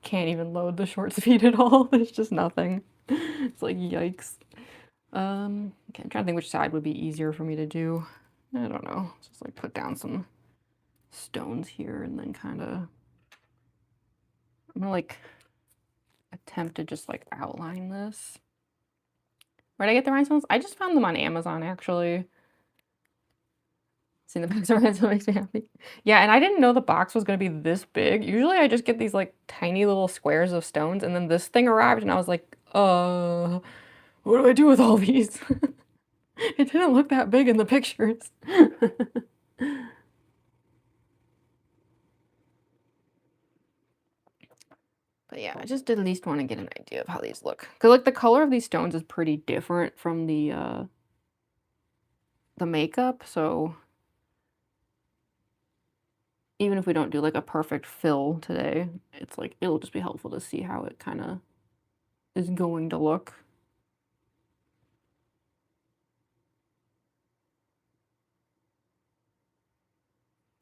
can't even load the Shorts feed at all. There's just nothing. It's like, yikes. Okay, I'm trying to think which side would be easier for me to do. I don't know. Just like put down some stones here and then kind of, I'm gonna like attempt to just like outline this. Where'd I get the rhinestones? I just found them on Amazon actually. Seeing the box of rhinestones makes me happy. Yeah, and I didn't know the box was gonna be this big. Usually I just get these like tiny little squares of stones, and then this thing arrived and I was like, what do I do with all these? It didn't look that big in the pictures. But yeah, I just at least want to get an idea of how these look. Because like the color of these stones is pretty different from the makeup, so even if we don't do like a perfect fill today, it's like it'll just be helpful to see how it kind of is going to look.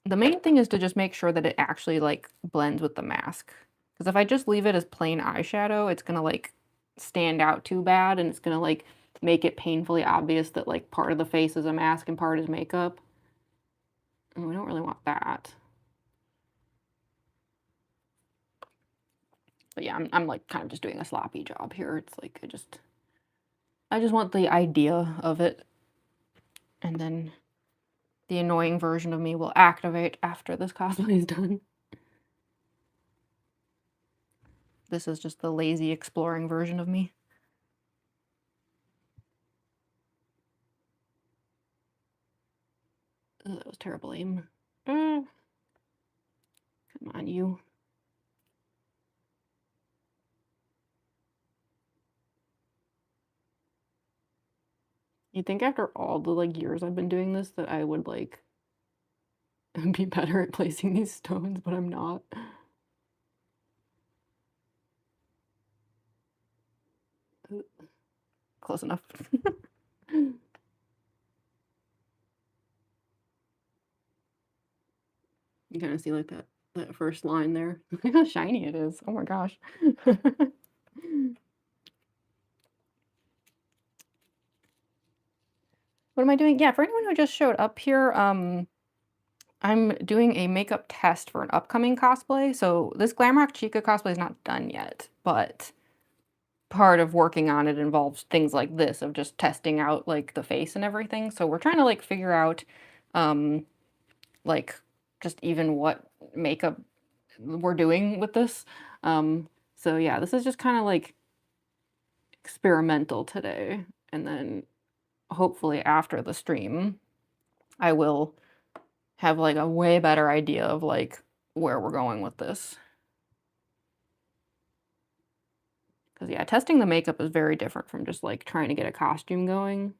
The main thing is to just make sure that it actually like blends with the mask. Because if I just leave it as plain eyeshadow, it's gonna like stand out too bad and it's gonna like make it painfully obvious that like part of the face is a mask and part is makeup. And we don't really want that. But yeah, I'm like kind of just doing a sloppy job here. It's like I just want the idea of it, and then the annoying version of me will activate after this cosplay is done. This is just the lazy exploring version of me. Ugh, that was terrible aim. Come on, you. You'd think after all the like years I've been doing this that I would like be better at placing these stones, but I'm not. Close enough. You kind of see like that first line there. Look how shiny it is. Oh my gosh. What am I doing? Yeah, for anyone who just showed up here, I'm doing a makeup test for an upcoming cosplay. So this Glamrock Chica cosplay is not done yet, but part of working on it involves things like this of just testing out like the face and everything. So we're trying to like figure out um like just even what makeup we're doing with this. So yeah, this is just kind of like experimental today. And then hopefully after the stream, I will have like a way better idea of like where we're going with this. Because yeah, testing the makeup is very different from just like trying to get a costume going.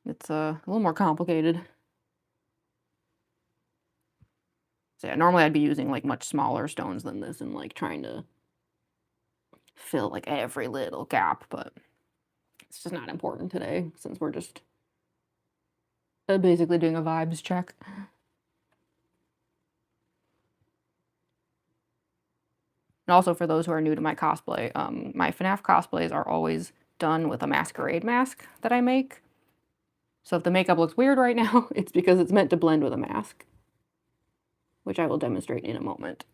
It's a little more complicated. So yeah, normally I'd be using like much smaller stones than this and like trying to fill like every little gap, but it's just not important today since we're just basically doing a vibes check. And also for those who are new to my cosplay, my FNAF cosplays are always done with a masquerade mask that I make. So if the makeup looks weird right now, it's because it's meant to blend with a mask, which I will demonstrate in a moment.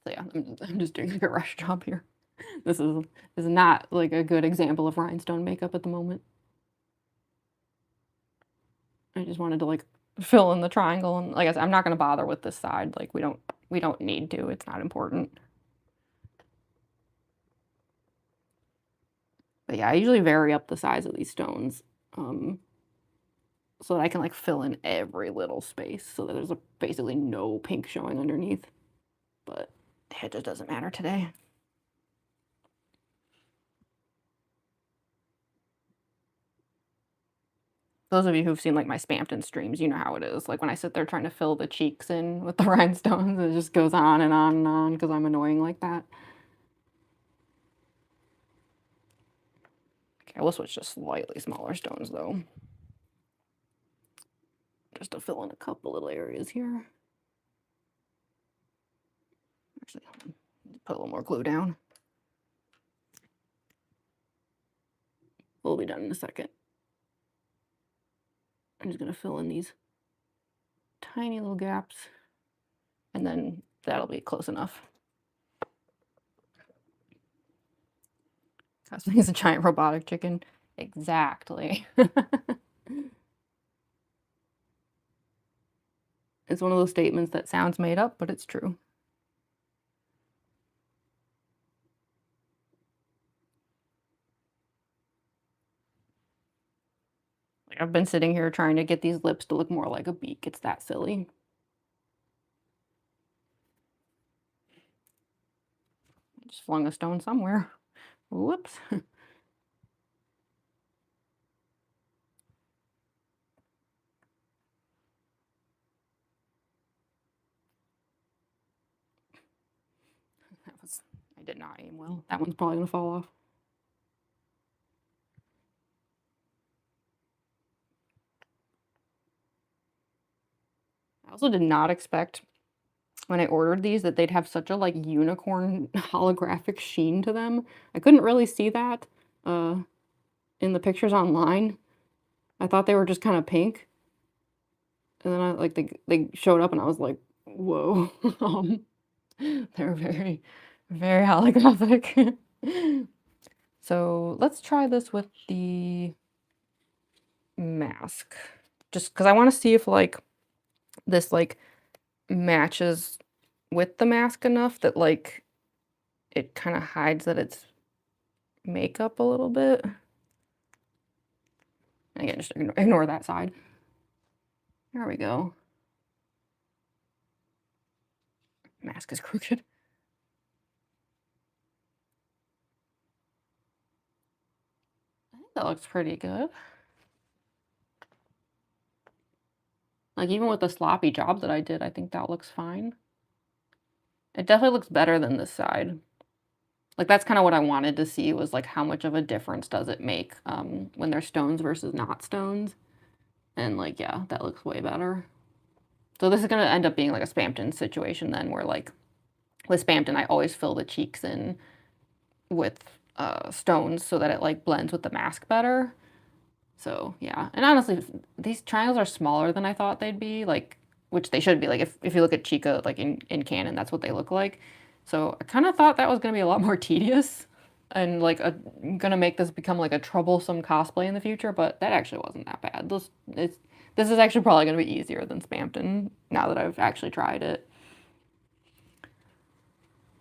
So yeah, I'm just doing like a rush job here. This is not like a good example of rhinestone makeup at the moment. I just wanted to like fill in the triangle, and like I said, I'm not going to bother with this side. Like we don't need to. It's not important. But yeah, I usually vary up the size of these stones, so that I can like fill in every little space so that there's basically no pink showing underneath. But it just doesn't matter today. Those of you who've seen like my Spampton streams, you know how it is. Like when I sit there trying to fill the cheeks in with the rhinestones, it just goes on and on and on because I'm annoying like that. Okay, we'll switch to slightly smaller stones though. Just to fill in a couple little areas here. Actually, put a little more glue down. We'll be done in a second. I'm just gonna fill in these tiny little gaps, and then that'll be close enough. Cosplaying is a giant robotic chicken. Exactly. It's one of those statements that sounds made up, but it's true. Like not been sitting here trying to get these lips to look more like a beak. It's that silly. I just flung a stone somewhere. Whoops. I did not aim well. That one's probably gonna fall off. I also did not expect when I ordered these that they'd have such a like unicorn holographic sheen to them. I couldn't really see that in the pictures online. I thought they were just kind of pink. And then I like they showed up and I was like, whoa. They're very, very holographic. So let's try this with the mask. Just because I want to see if like this like matches with the mask enough that like it kind of hides that it's makeup a little bit. Again, just ignore that side. There we go. Mask is crooked. I think that looks pretty good. Like even with the sloppy job that I did, I think that looks fine. It definitely looks better than this side. Like that's kind of what I wanted to see was like how much of a difference does it make when they're stones versus not stones. And like, yeah, that looks way better. So this is going to end up being like a Spampton situation then where like with Spampton, I always fill the cheeks in with stones so that it like blends with the mask better. So yeah, and honestly, these triangles are smaller than I thought they'd be, like, which they should be. Like if you look at Chica, like in canon, that's what they look like. So I kind of thought that was gonna be a lot more tedious and like gonna make this become like a troublesome cosplay in the future, but that actually wasn't that bad. This is actually probably gonna be easier than Spampton now that I've actually tried it.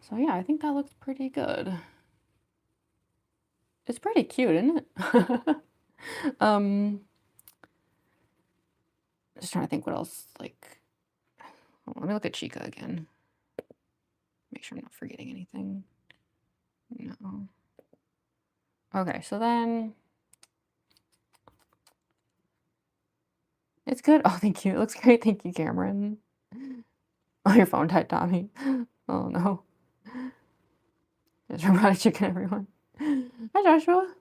So yeah, I think that looks pretty good. It's pretty cute, isn't it? Just trying to think what else, like, oh, let me look at Chica again. Make sure I'm not forgetting anything. No. Okay, so then it's good. Oh, thank you. It looks great. Thank you, Cameron. Oh, your phone died, Tommy. Oh no. There's robotic chicken, everyone. Hi, Joshua.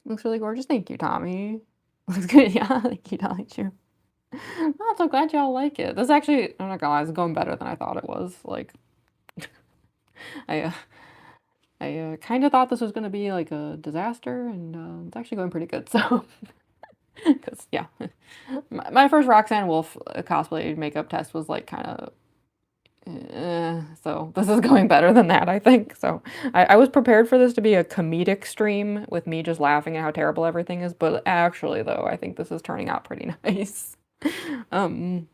Looks really gorgeous. Thank you, Tommy. Looks good. Yeah, thank you, Dolly Chew. Oh, I'm so glad y'all like it. This actually, I'm not gonna lie, it's going better than I thought it was. Like, I kind of thought this was gonna be like a disaster, and it's actually going pretty good. So, because yeah, my first Roxanne Wolf cosplay makeup test was like kind of. So this is going better than that, I think. So I was prepared for this to be a comedic stream with me just laughing at how terrible everything is, but actually though, I think this is turning out pretty nice. So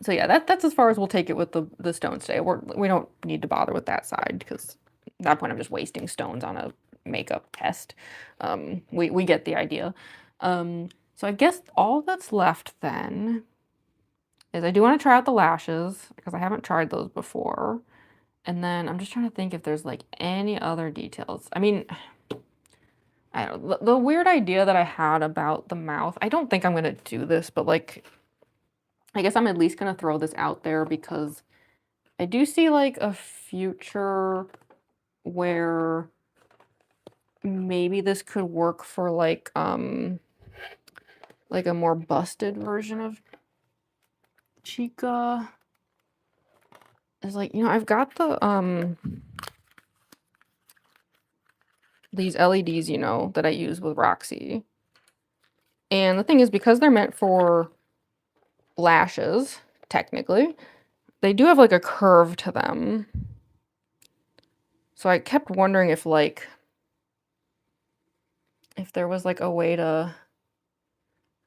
yeah, that's as far as we'll take it with the stones today. We don't need to bother with that side because at that point I'm just wasting stones on a makeup test. We get the idea. So I guess all that's left then is I do want to try out the lashes because I haven't tried those before. And then I'm just trying to think if there's like any other details. I mean, I don't know, the weird idea that I had about the mouth, I don't think I'm going to do this, but like, I guess I'm at least going to throw this out there because I do see like a future where maybe this could work for like a more busted version of Chica. It's like, you know, I've got the these LEDs, you know, that I use with Roxy. And the thing is, because they're meant for lashes, technically, they do have like a curve to them. So I kept wondering if like if there was like a way to,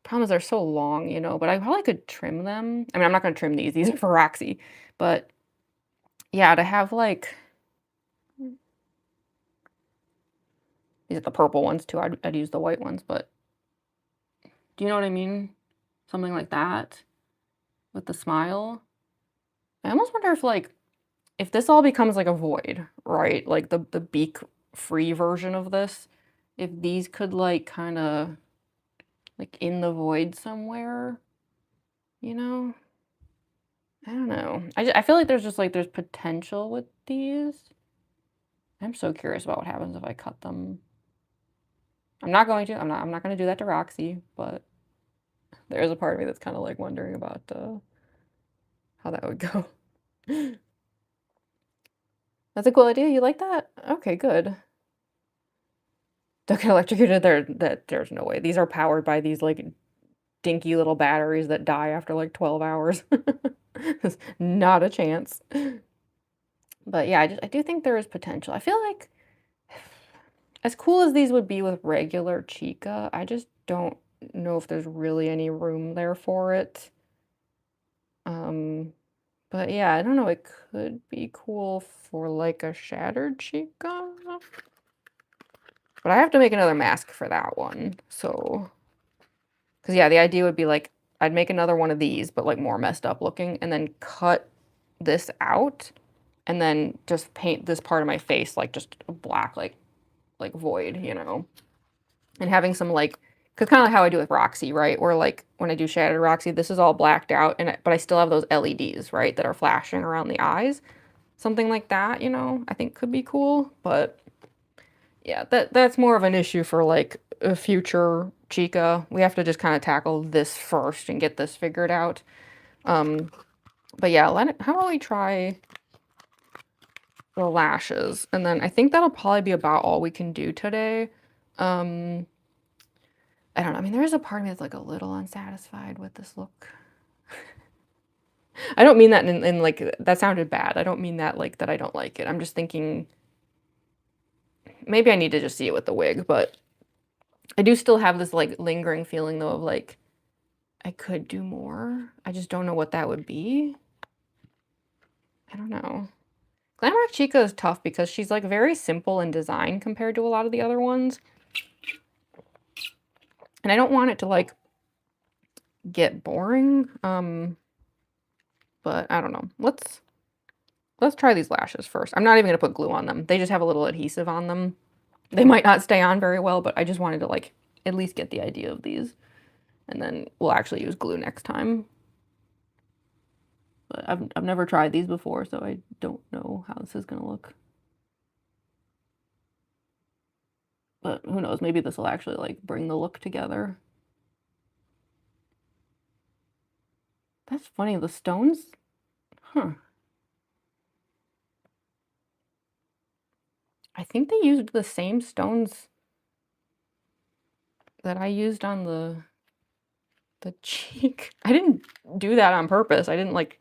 problem is they're so long, you know, but I probably could trim them. I mean, I'm not going to trim these are for Roxy, but yeah, to have like, these are the purple ones too. I'd use the white ones, but Do you know what I mean? Something like that with the smile. I almost wonder if, like, if this all becomes like a void, right? Like the beak free version of this, if these could like kind of like in the void somewhere, you know? I don't know. I feel like there's just like there's potential with these. I'm so curious about what happens if I cut them. I'm not going to. I'm not going to do that to Roxy, but there is a part of me that's kind of like wondering about how that would go. That's a cool idea. You like that? Okay, good. Don't get electrocuted. There's no way. These are powered by these like dinky little batteries that die after like 12 hours. There's not a chance. But yeah, I do think there is potential. I feel like as cool as these would be with regular Chica, I just don't know if there's really any room there for it. Um, but yeah, I don't know. It could be cool for like a shattered Chica. But I have to make another mask for that one. So, because yeah, the idea would be like I'd make another one of these, but like more messed up looking, and then cut this out, and then just paint this part of my face like just a black, like void, you know, and having some like, because kind of like how I do with Roxy, right? Where like when I do Shattered Roxy, this is all blacked out, and but I still have those LEDs, right, that are flashing around the eyes. Something like that, you know, I think could be cool, but yeah, that's more of an issue for like a future Chica. We have to just kind of tackle this first and get this figured out. But yeah, how about we try the lashes? And then I think that'll probably be about all we can do today. Um, I don't know. I mean, there is a part of me that's like a little unsatisfied with this look. I don't mean that in like, that sounded bad. I don't mean that like that I don't like it. I'm just thinking maybe I need to just see it with the wig, but I do still have this like lingering feeling though of like I could do more. I just don't know what that would be. I don't know. Glamrock Chica is tough because she's like very simple in design compared to a lot of the other ones. And I don't want it to like get boring. But I don't know. Let's try these lashes first. I'm not even gonna put glue on them. They just have a little adhesive on them. They might not stay on very well, but I just wanted to like at least get the idea of these. And then we'll actually use glue next time. But I've never tried these before, so I don't know how this is gonna look. But who knows, maybe this will actually like bring the look together. That's funny, the stones? Huh. I think they used the same stones that I used on the cheek. I didn't do that on purpose. I didn't like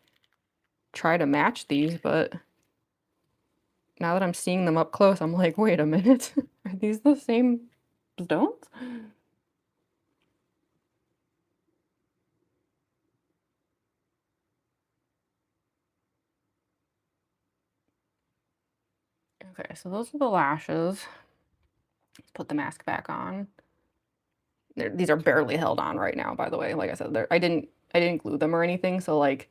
try to match these, but now that I'm seeing them up close, I'm like, wait a minute. Are these the same stones? Okay, so those are the lashes. Let's put the mask back on. These are barely held on right now, by the way. Like I said, I didn't glue them or anything, so like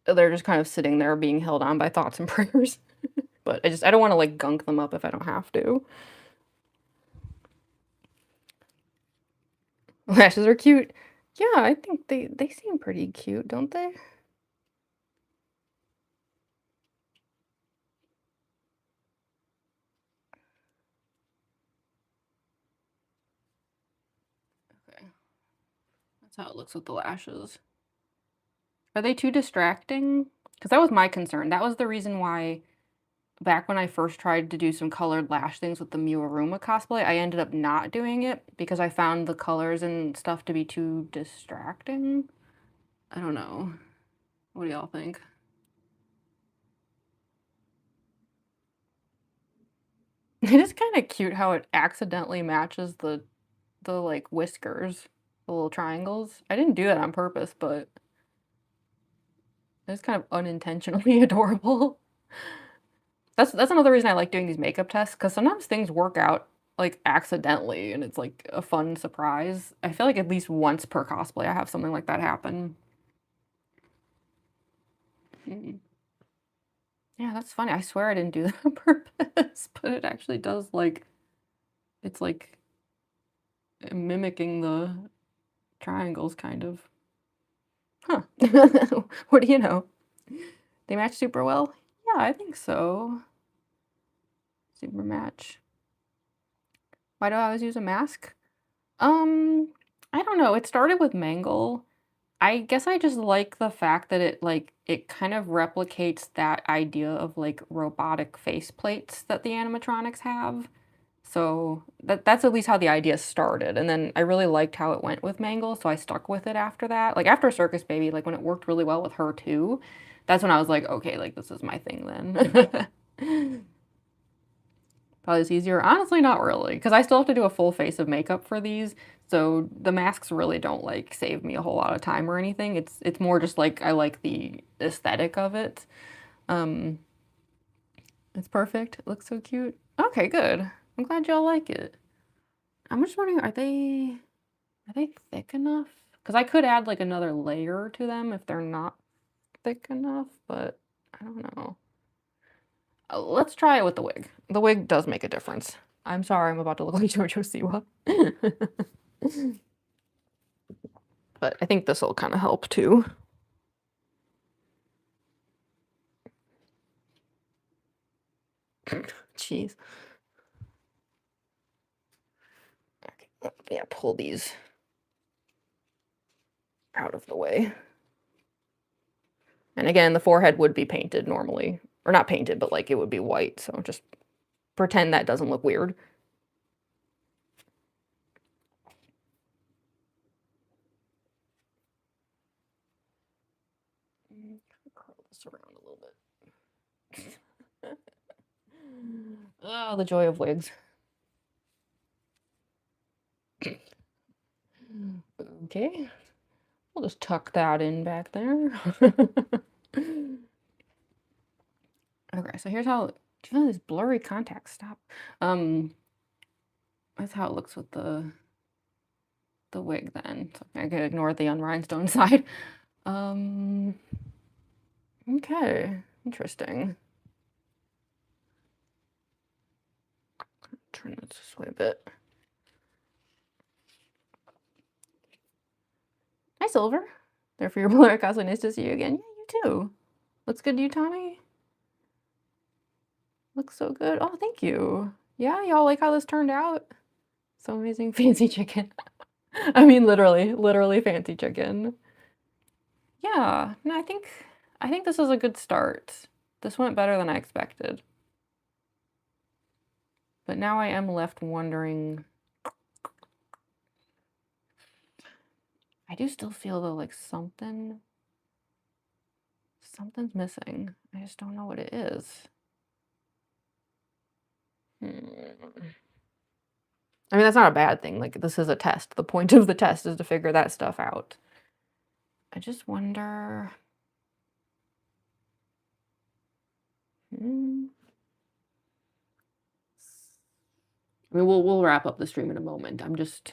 they're just kind of sitting there being held on by thoughts and prayers. But I don't want to like gunk them up if I don't have to. Lashes are cute. Yeah, I think they seem pretty cute, don't they? Okay. That's how it looks with the lashes. Are they too distracting? Because that was my concern. That was the reason why back when I first tried to do some colored lash things with the Miwaruma cosplay, I ended up not doing it because I found the colors and stuff to be too distracting. I don't know. What do y'all think? It is kind of cute how it accidentally matches the like whiskers, the little triangles. I didn't do that on purpose, but it's kind of unintentionally adorable. That's another reason I like doing these makeup tests, because sometimes things work out like, accidentally, and it's, like, a fun surprise. I feel like at least once per cosplay, I have something like that happen. Mm. Yeah, that's funny. I swear I didn't do that on purpose, but it actually does, like it's, like, mimicking the triangles, kind of. Huh. What do you know? They match super well? Yeah, I think so. Super match. Why do I always use a mask? Um, I don't know. It started with Mangle. I guess I just like the fact that it kind of replicates that idea of like robotic face plates that the animatronics have. So that's at least how the idea started. And then I really liked how it went with Mangle, so I stuck with it after that. Like after Circus Baby, like when it worked really well with her too, that's when I was like, okay, like this is my thing then. Probably is easier. Honestly, not really, because I still have to do a full face of makeup for these, so the masks really don't, like, save me a whole lot of time or anything. It's more just, like, I like the aesthetic of it. Um, it's perfect. It looks so cute. Okay, good. I'm glad y'all like it. I'm just wondering, are they thick enough? Because I could add, like, another layer to them if they're not thick enough, but I don't know. Let's try it with the wig. The wig does make a difference. I'm sorry, I'm about to look like JoJo Siwa. But I think this will kind of help too. Jeez. Okay. Yeah, pull these out of the way. And again, the forehead would be painted normally. Or not painted, but like it would be white. So just pretend that doesn't look weird. Curl this around a little bit. Oh, the joy of wigs. Okay. We'll just tuck that in back there. Okay, so here's how. Do you know these blurry contacts? Stop. Um, that's how it looks with the wig then. So I could ignore the unrhinestone side. Um, okay, interesting. Turn this way a bit. Hi, Silver. There for your blurry cosplay. Nice to see you again. Yeah, you too. Looks good to you, Tommy. Looks so good. Oh, thank you. Yeah, y'all like how this turned out? So amazing. Fancy chicken. I mean, literally fancy chicken. Yeah, no, I think this is a good start. This went better than I expected. But now I am left wondering. I do still feel though like something's missing. I just don't know what it is. Hmm. I mean, that's not a bad thing. Like this is a test. The point of the test is to figure that stuff out. I just wonder. Hmm. I mean, we'll wrap up the stream in a moment. I'm just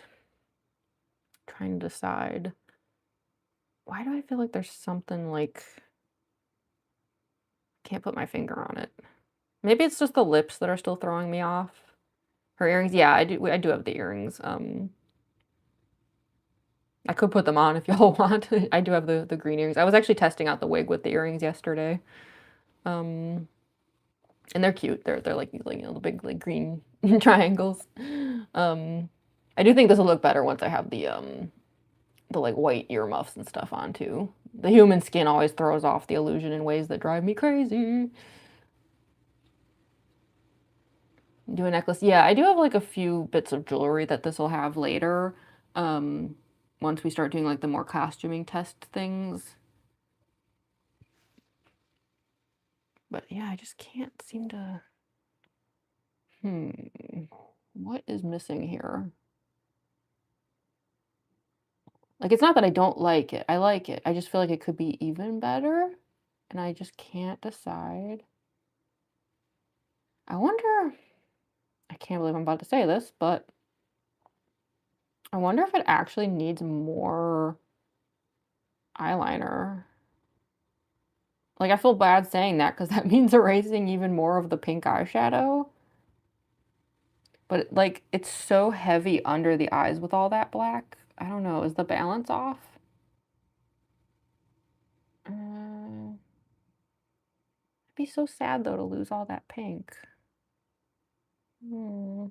trying to decide. Why do I feel like there's something like can't put my finger on it? Maybe it's just the lips that are still throwing me off. Her earrings, yeah, I do have the earrings. I could put them on if y'all want. I do have the green earrings. I was actually testing out the wig with the earrings yesterday. Um, and they're cute. They're like these like the big like green triangles. Um, I do think this will look better once I have the like white earmuffs and stuff on too. The human skin always throws off the illusion in ways that drive me crazy. Do a necklace. Yeah, I do have like a few bits of jewelry that this will have later. Um, once we start doing like the more costuming test things. But yeah, I just can't seem to. What is missing here? Like, it's not that I don't like it. I like it. I just feel like it could be even better, and I just can't decide. I wonder. I can't believe I'm about to say this, but I wonder if it actually needs more eyeliner. Like, I feel bad saying that because that means erasing even more of the pink eyeshadow. But, like, it's so heavy under the eyes with all that black. I don't know, is the balance off? It'd be so sad, though, to lose all that pink. Hmm.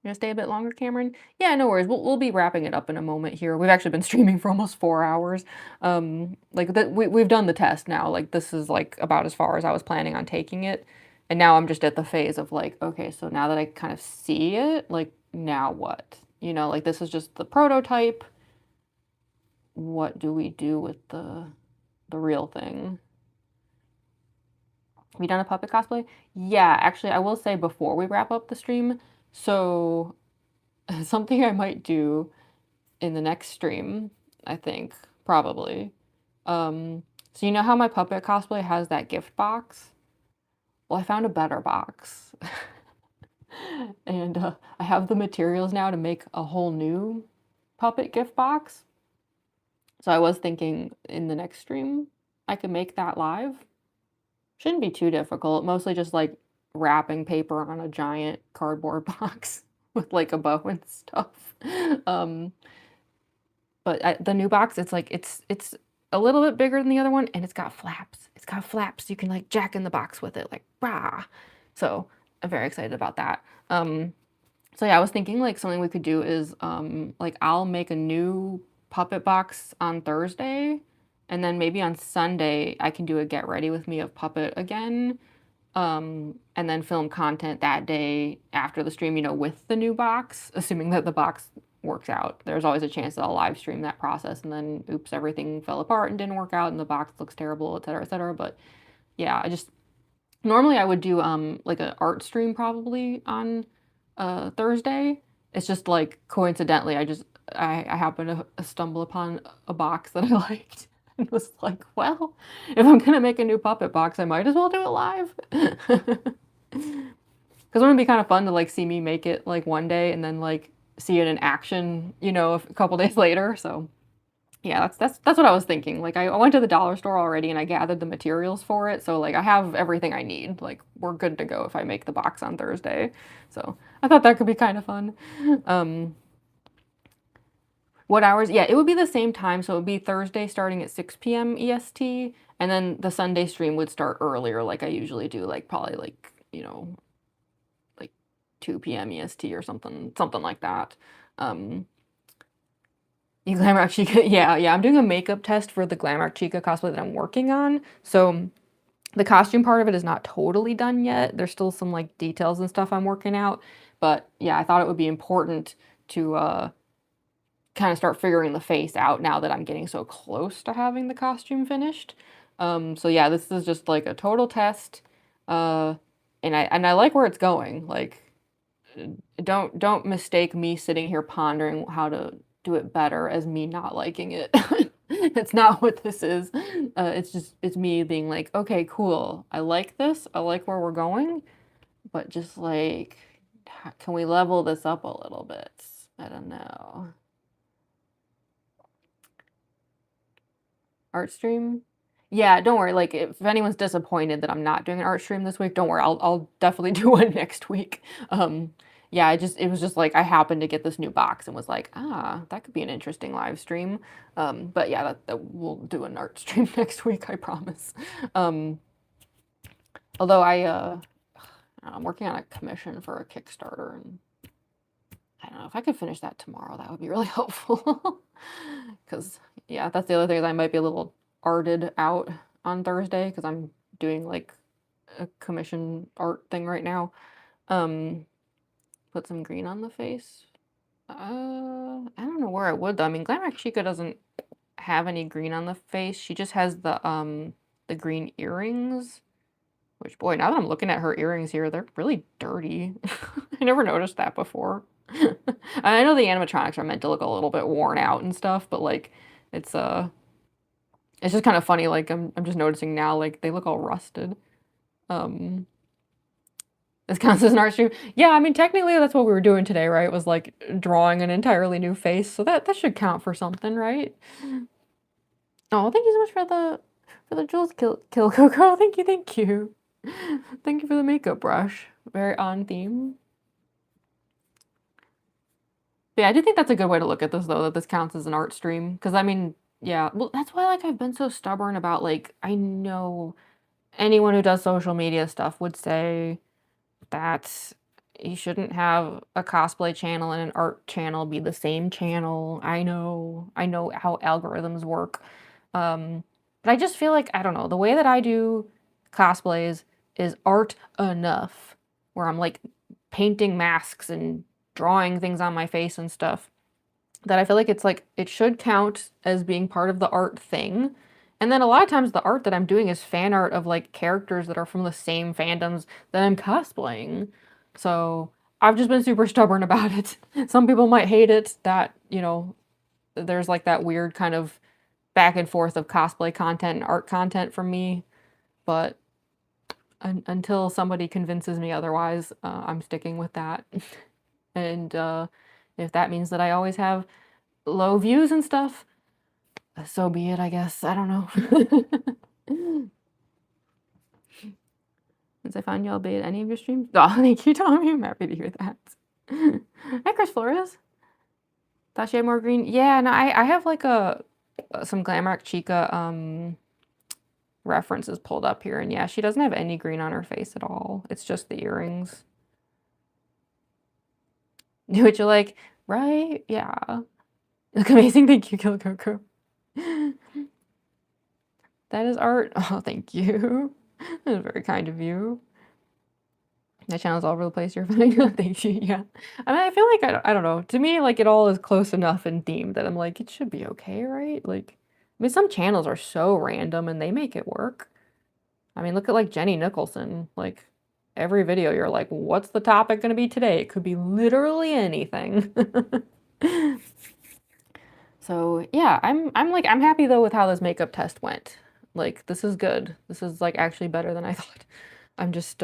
You gonna stay a bit longer, Cameron? Yeah, no worries. We'll be wrapping it up in a moment here. We've actually been streaming for almost 4 hours. Like, we've done the test now. Like, this is, like, about as far as I was planning on taking it, and now I'm just at the phase of, like, okay, so now that I kind of see it, like, now what? You know, like, this is just the prototype. What do we do with the real thing? Have you done a puppet cosplay? Yeah, actually, I will say before we wrap up the stream, so something I might do in the next stream, I think, probably. So you know how my puppet cosplay has that gift box? Well, I found a better box. And I have the materials now to make a whole new puppet gift box. So I was thinking in the next stream, I could make that live. Shouldn't be too difficult. Mostly just like wrapping paper on a giant cardboard box with like a bow and stuff. Um, But the new box, it's like it's a little bit bigger than the other one, and it's got flaps. It's got flaps. You can like jack in the box with it, like rah. So I'm very excited about that. So yeah, I was thinking like something we could do is like I'll make a new puppet box on Thursday, and then maybe on Sunday I can do a get ready with me of puppet again. And then film content that day after the stream, you know, with the new box, assuming that the box works out. There's always a chance that I'll live stream that process and then oops, everything fell apart and didn't work out and the box looks terrible, et cetera, et cetera. But yeah, I just normally I would do like an art stream probably on Thursday. It's just like coincidentally I happened to stumble upon a box that I liked and was like, well, if I'm gonna make a new puppet box, I might as well do it live. Because it would be kind of fun to like see me make it like one day and then like see it in action, you know, a couple days later. So yeah, that's what I was thinking. Like I went to the dollar store already and I gathered the materials for it. So like I have everything I need. Like we're good to go if I make the box on Thursday. So I thought that could be kind of fun. Um, what hours? Yeah, it would be the same time. So it would be Thursday starting at 6 p.m. EST, and then the Sunday stream would start earlier, like I usually do, like probably like, you know, like 2 p.m. EST or something like that. Um, you Glamrock Chica, yeah, I'm doing a makeup test for the Glamrock Chica cosplay that I'm working on. So the costume part of it is not totally done yet. There's still some like details and stuff I'm working out. But yeah, I thought it would be important to kind of start figuring the face out now that I'm getting so close to having the costume finished. So yeah, this is just like a total test. Uh, and I like where it's going. Like, don't mistake me sitting here pondering how to do it better as me not liking it. It's not what this is. It's me being like, okay, cool. I like this. I like where we're going, but just like, can we level this up a little bit? I don't know. Art stream? Yeah, don't worry. Like, if anyone's disappointed that I'm not doing an art stream this week, don't worry. I'll definitely do one next week. Yeah, it was just like I happened to get this new box and was like, that could be an interesting live stream. But yeah, that we'll do an art stream next week, I promise. Although I'm working on a commission for a Kickstarter, and I don't know if I could finish that tomorrow. That would be really helpful. Because yeah, that's the other thing is I might be a little arted out on Thursday because I'm doing like a commission art thing right now. Put some green on the face. I don't know where I would though. I mean, Glamrock Chica doesn't have any green on the face. She just has the green earrings. Which boy, now that I'm looking at her earrings here, they're really dirty. I never noticed that before. I know the animatronics are meant to look a little bit worn out and stuff, but like it's it's just kind of funny. Like I'm just noticing now, like they look all rusted. Um, This counts as an art stream. Yeah, I mean, technically that's what we were doing today, right? Was like drawing an entirely new face, so that should count for something, right? Oh, thank you so much for the jewels, Kill Coco. Thank you, thank you. Thank you for the makeup brush. Very on theme. But yeah, I do think that's a good way to look at this though, that this counts as an art stream. Because I mean, yeah, well, that's why like I've been so stubborn about like I know anyone who does social media stuff would say that you shouldn't have a cosplay channel and an art channel be the same channel. I know how algorithms work. But I just feel like, I don't know, the way that I do cosplays is art enough, where I'm like painting masks and drawing things on my face and stuff, that I feel like it's like it should count as being part of the art thing. And then a lot of times the art that I'm doing is fan art of like characters that are from the same fandoms that I'm cosplaying. So I've just been super stubborn about it. Some people might hate it that, you know, there's like that weird kind of back and forth of cosplay content and art content from me. But until somebody convinces me otherwise, I'm sticking with that. And if that means that I always have low views and stuff, so be it, I guess. I don't know. Since I found y'all be at any of your streams. Oh, thank you, Tommy. I'm happy to hear that. Hi, Chris Flores. Thought she had more green. Yeah, no, I have like some Glamrock Chica references pulled up here, and yeah, she doesn't have any green on her face at all. It's just the earrings. Would you like? Right? Yeah. Look amazing. Thank you, Kill Coco. That is art. Oh, thank you. That is very kind of you. My channel's all over the place. You're fine. Thank you. Yeah. I mean, I feel like I don't know. To me, like it all is close enough in theme that I'm like, it should be okay, right? Like, I mean, some channels are so random and they make it work. I mean, look at like Jenny Nicholson. Like, every video you're like, what's the topic gonna be today? It could be literally anything. So yeah, I'm happy though with how this makeup test went. Like, this is good. This is like actually better than I thought. I'm just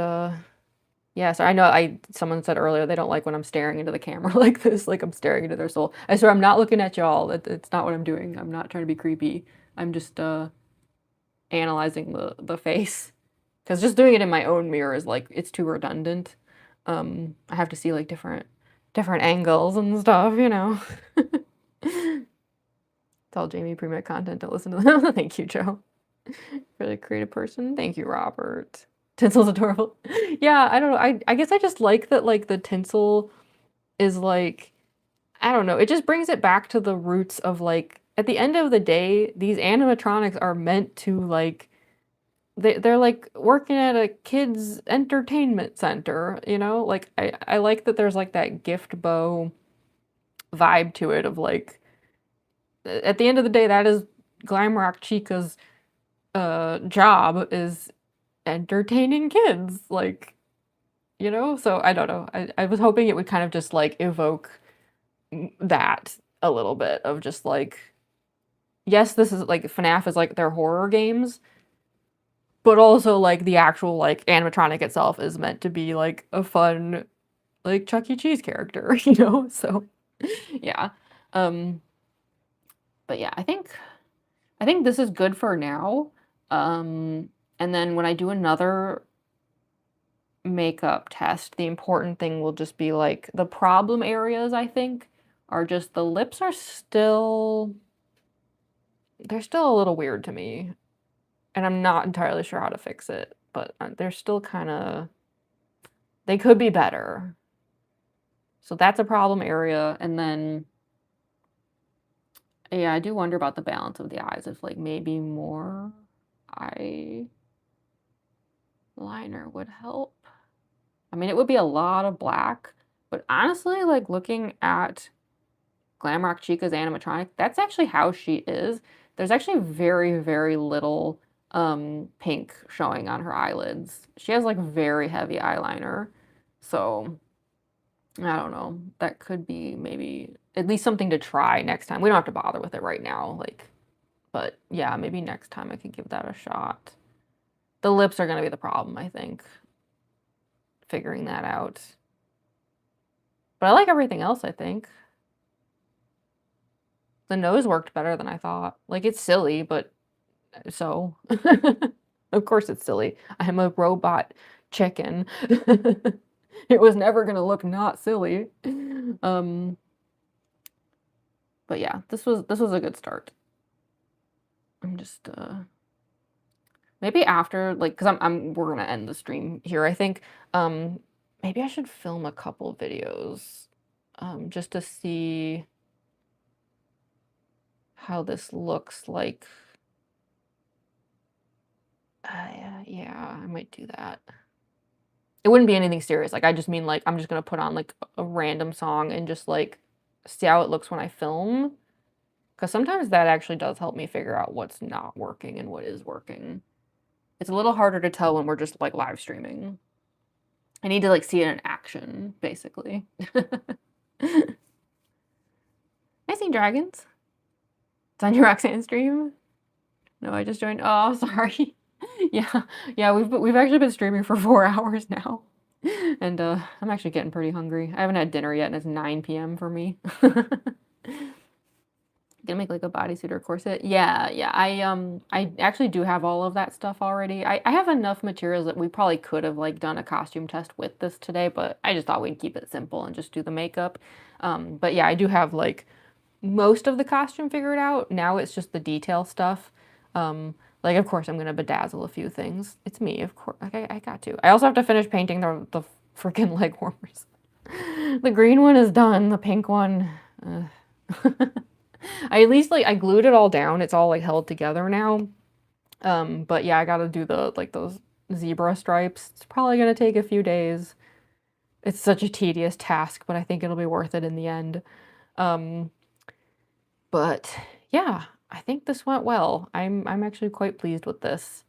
yeah, so I know someone said earlier they don't like when I'm staring into the camera like this, like I'm staring into their soul. I swear I'm not looking at y'all. It's not what I'm doing. I'm not trying to be creepy. I'm just analyzing the face. Because just doing it in my own mirror is like it's too redundant. I have to see like different angles and stuff, you know. Tell Jamie pre-med content, don't listen to them. Thank you, Joe. For the creative person. Thank you, Robert. Tinsel's adorable. Yeah, I don't know. I guess I just like that like the tinsel is like I don't know. It just brings it back to the roots of like at the end of the day, these animatronics are meant to like they're like working at a kids entertainment center, you know? Like I like that there's like that gift bow vibe to it of like at the end of the day that is Glamrock Chica's job is entertaining kids, like, you know? So I don't know. I was hoping it would kind of just like evoke that a little bit of just like, yes, this is like FNAF is like their horror games, but also like the actual like animatronic itself is meant to be like a fun like Chuck E. Cheese character, you know? So yeah. Um, but yeah, I think this is good for now. And then when I do another makeup test, the important thing will just be like the problem areas, I think, are just the lips are still, they're still a little weird to me. And I'm not entirely sure how to fix it, but they're still kind of, they could be better. So that's a problem area. And then, yeah, I do wonder about the balance of the eyes, if like maybe more eyeliner would help. I mean, it would be a lot of black, but honestly, like looking at Glamrock Chica's animatronic, that's actually how she is. There's actually very, very little pink showing on her eyelids. She has like very heavy eyeliner. So I don't know. That could be maybe at least something to try next time. We don't have to bother with it right now, like, but yeah, maybe next time I could give that a shot. The lips are gonna be the problem, I think, figuring that out. But I like everything else, I think. The nose worked better than I thought. Like, it's silly, but so. Of course it's silly. I'm a robot chicken. It was never gonna look not silly. But yeah, this was a good start. I'm just maybe after, like, because we're gonna end the stream here, I think. Maybe I should film a couple videos just to see how this looks like. Yeah, I might do that. It wouldn't be anything serious. Like, I just mean, like, I'm just gonna put on, like, a random song and just, like, see how it looks when I film. Because sometimes that actually does help me figure out what's not working and what is working. It's a little harder to tell when we're just, like, live streaming. I need to, like, see it in action, basically. I see dragons. It's on your Roxanne stream? No, I just joined. Oh, sorry. Yeah, we've actually been streaming for 4 hours now. And I'm actually getting pretty hungry. I haven't had dinner yet and it's 9 p.m. for me. Gonna make like a bodysuit or corset. Yeah. I actually do have all of that stuff already. I have enough materials that we probably could have like done a costume test with this today, but I just thought we'd keep it simple and just do the makeup. But yeah, I do have like most of the costume figured out. Now it's just the detail stuff. Like, of course, I'm gonna bedazzle a few things. It's me, of course. Like, I got to. I also have to finish painting the freaking leg warmers. The green one is done. The pink one, I at least like I glued it all down. It's all like held together now. But yeah, I gotta do the like those zebra stripes. It's probably gonna take a few days. It's such a tedious task, but I think it'll be worth it in the end. But yeah, I think this went well. I'm actually quite pleased with this.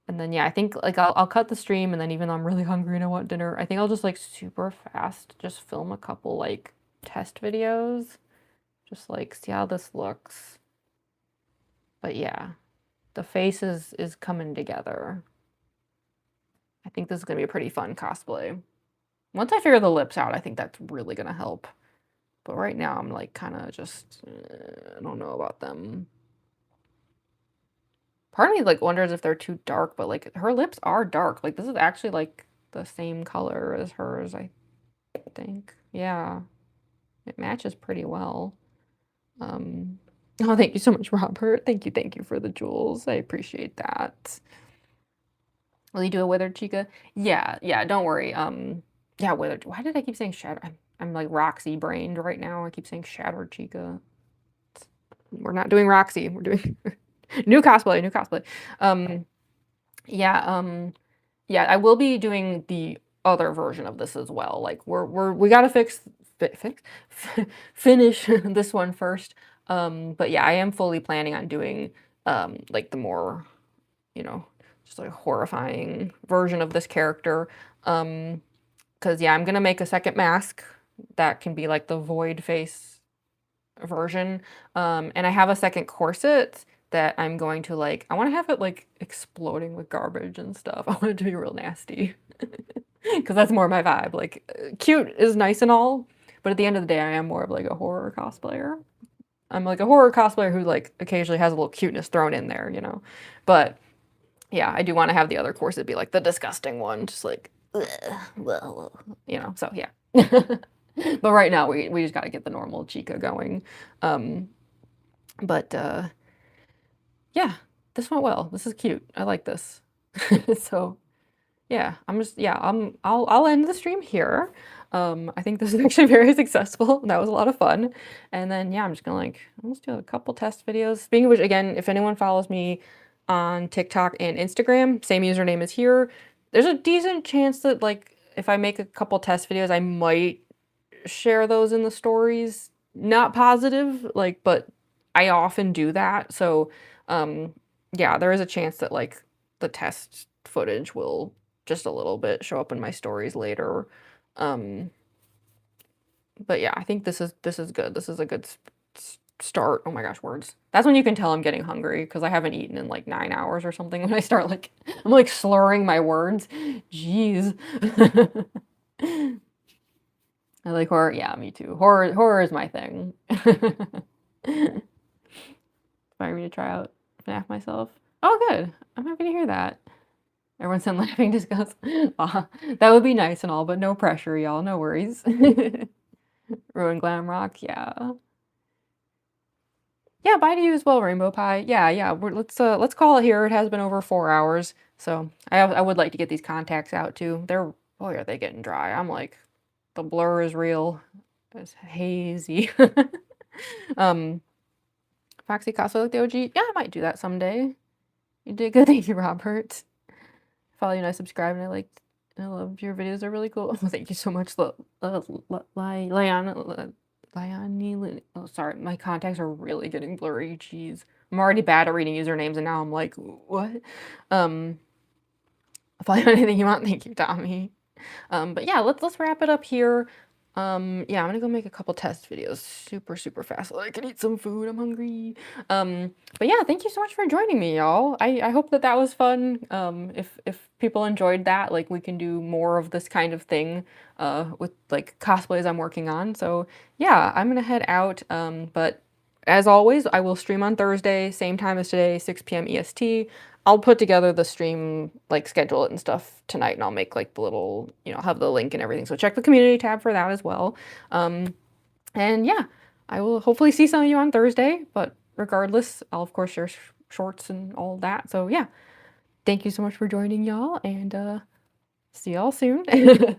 And then yeah, I think like I'll cut the stream, and then even though I'm really hungry and I want dinner, I think I'll just like super fast just film a couple like test videos. Just like see how this looks. But yeah, the face is coming together. I think this is gonna be a pretty fun cosplay. Once I figure the lips out, I think that's really gonna help. But right now I'm like kind of just, I don't know about them. Part of me like wonders if they're too dark, but like her lips are dark. Like this is actually like the same color as hers, I think. Yeah, it matches pretty well. Oh, thank you so much, Robert. Thank you for the jewels. I appreciate that. Will you do a withered Chica? Yeah, don't worry. Yeah, withered. Why did I keep saying shattered? I'm like Roxy brained right now. I keep saying shattered Chica. We're not doing Roxy. We're doing new cosplay. Yeah, I will be doing the other version of this as well. Like we gotta finish this one first. But yeah, I am fully planning on doing like the more, you know, just like horrifying version of this character. Because yeah, I'm gonna make a second mask that can be like the void face version. And I have a second corset that I'm going to like, I want to have it like exploding with garbage and stuff. I want it to be real nasty because that's more my vibe. Like, cute is nice and all, but at the end of the day, I am more of like a horror cosplayer. I'm like a horror cosplayer who like occasionally has a little cuteness thrown in there, you know. But yeah, I do want to have the other corset be like the disgusting one, just like, well, you know. So yeah. But right now we just got to get the normal Chica going. But yeah, this went well. This is cute. I like this. So yeah, I'll end the stream here. I think this is actually very successful. That was a lot of fun. And then yeah, I'm just gonna like, let's do a couple test videos. Speaking of which, again, if anyone follows me on TikTok and Instagram, same username as here. There's a decent chance that like if I make a couple test videos, I might share those in the stories. Not positive, like, but I often do that. So yeah, there is a chance that like the test footage will just a little bit show up in my stories later. But yeah, I think this is good. This is a good start, oh my gosh, words. That's when you can tell I'm getting hungry because I haven't eaten in like 9 hours or something when I start like, I'm like slurring my words. Jeez. I like horror. Yeah, me too. Horror is my thing. Inspired me to try out FNAF myself. Oh, good. I'm happy to hear that. Everyone said laughing disgust. That would be nice and all, but no pressure, y'all. No worries. Ruin Glamrock. Yeah. Yeah, bye to you as well, Rainbow Pie. Yeah, yeah. Let's call it here. It has been over 4 hours, so I would like to get these contacts out too. They're boy, are they getting dry. I'm like, the blur is real. It's hazy. um, Foxy Cosplay like the OG. Yeah, I might do that someday. You did good. Thank you, Robert. Follow you and I subscribe, and I love your videos. They're really cool. Oh, thank you so much, oh, sorry, my contacts are really getting blurry. Jeez, I'm already bad at reading usernames, and now I'm like, what? I'll follow you on anything you want. Thank you, Tommy. But yeah, let's wrap it up here. Yeah, I'm gonna go make a couple test videos super fast so I can eat some food. I'm hungry. But yeah, thank you so much for joining me, y'all. I hope that that was fun. If people enjoyed that, like we can do more of this kind of thing with like cosplays I'm working on. So yeah, I'm gonna head out. But as always, I will stream on Thursday, same time as today, 6 p.m. EST. I'll put together the stream, like schedule it and stuff tonight, and I'll make like the little, have the link and everything. So check the community tab for that as well. And yeah, I will hopefully see some of you on Thursday, but regardless, I'll of course share shorts and all that. So yeah, thank you so much for joining y'all, and see y'all soon. Bye.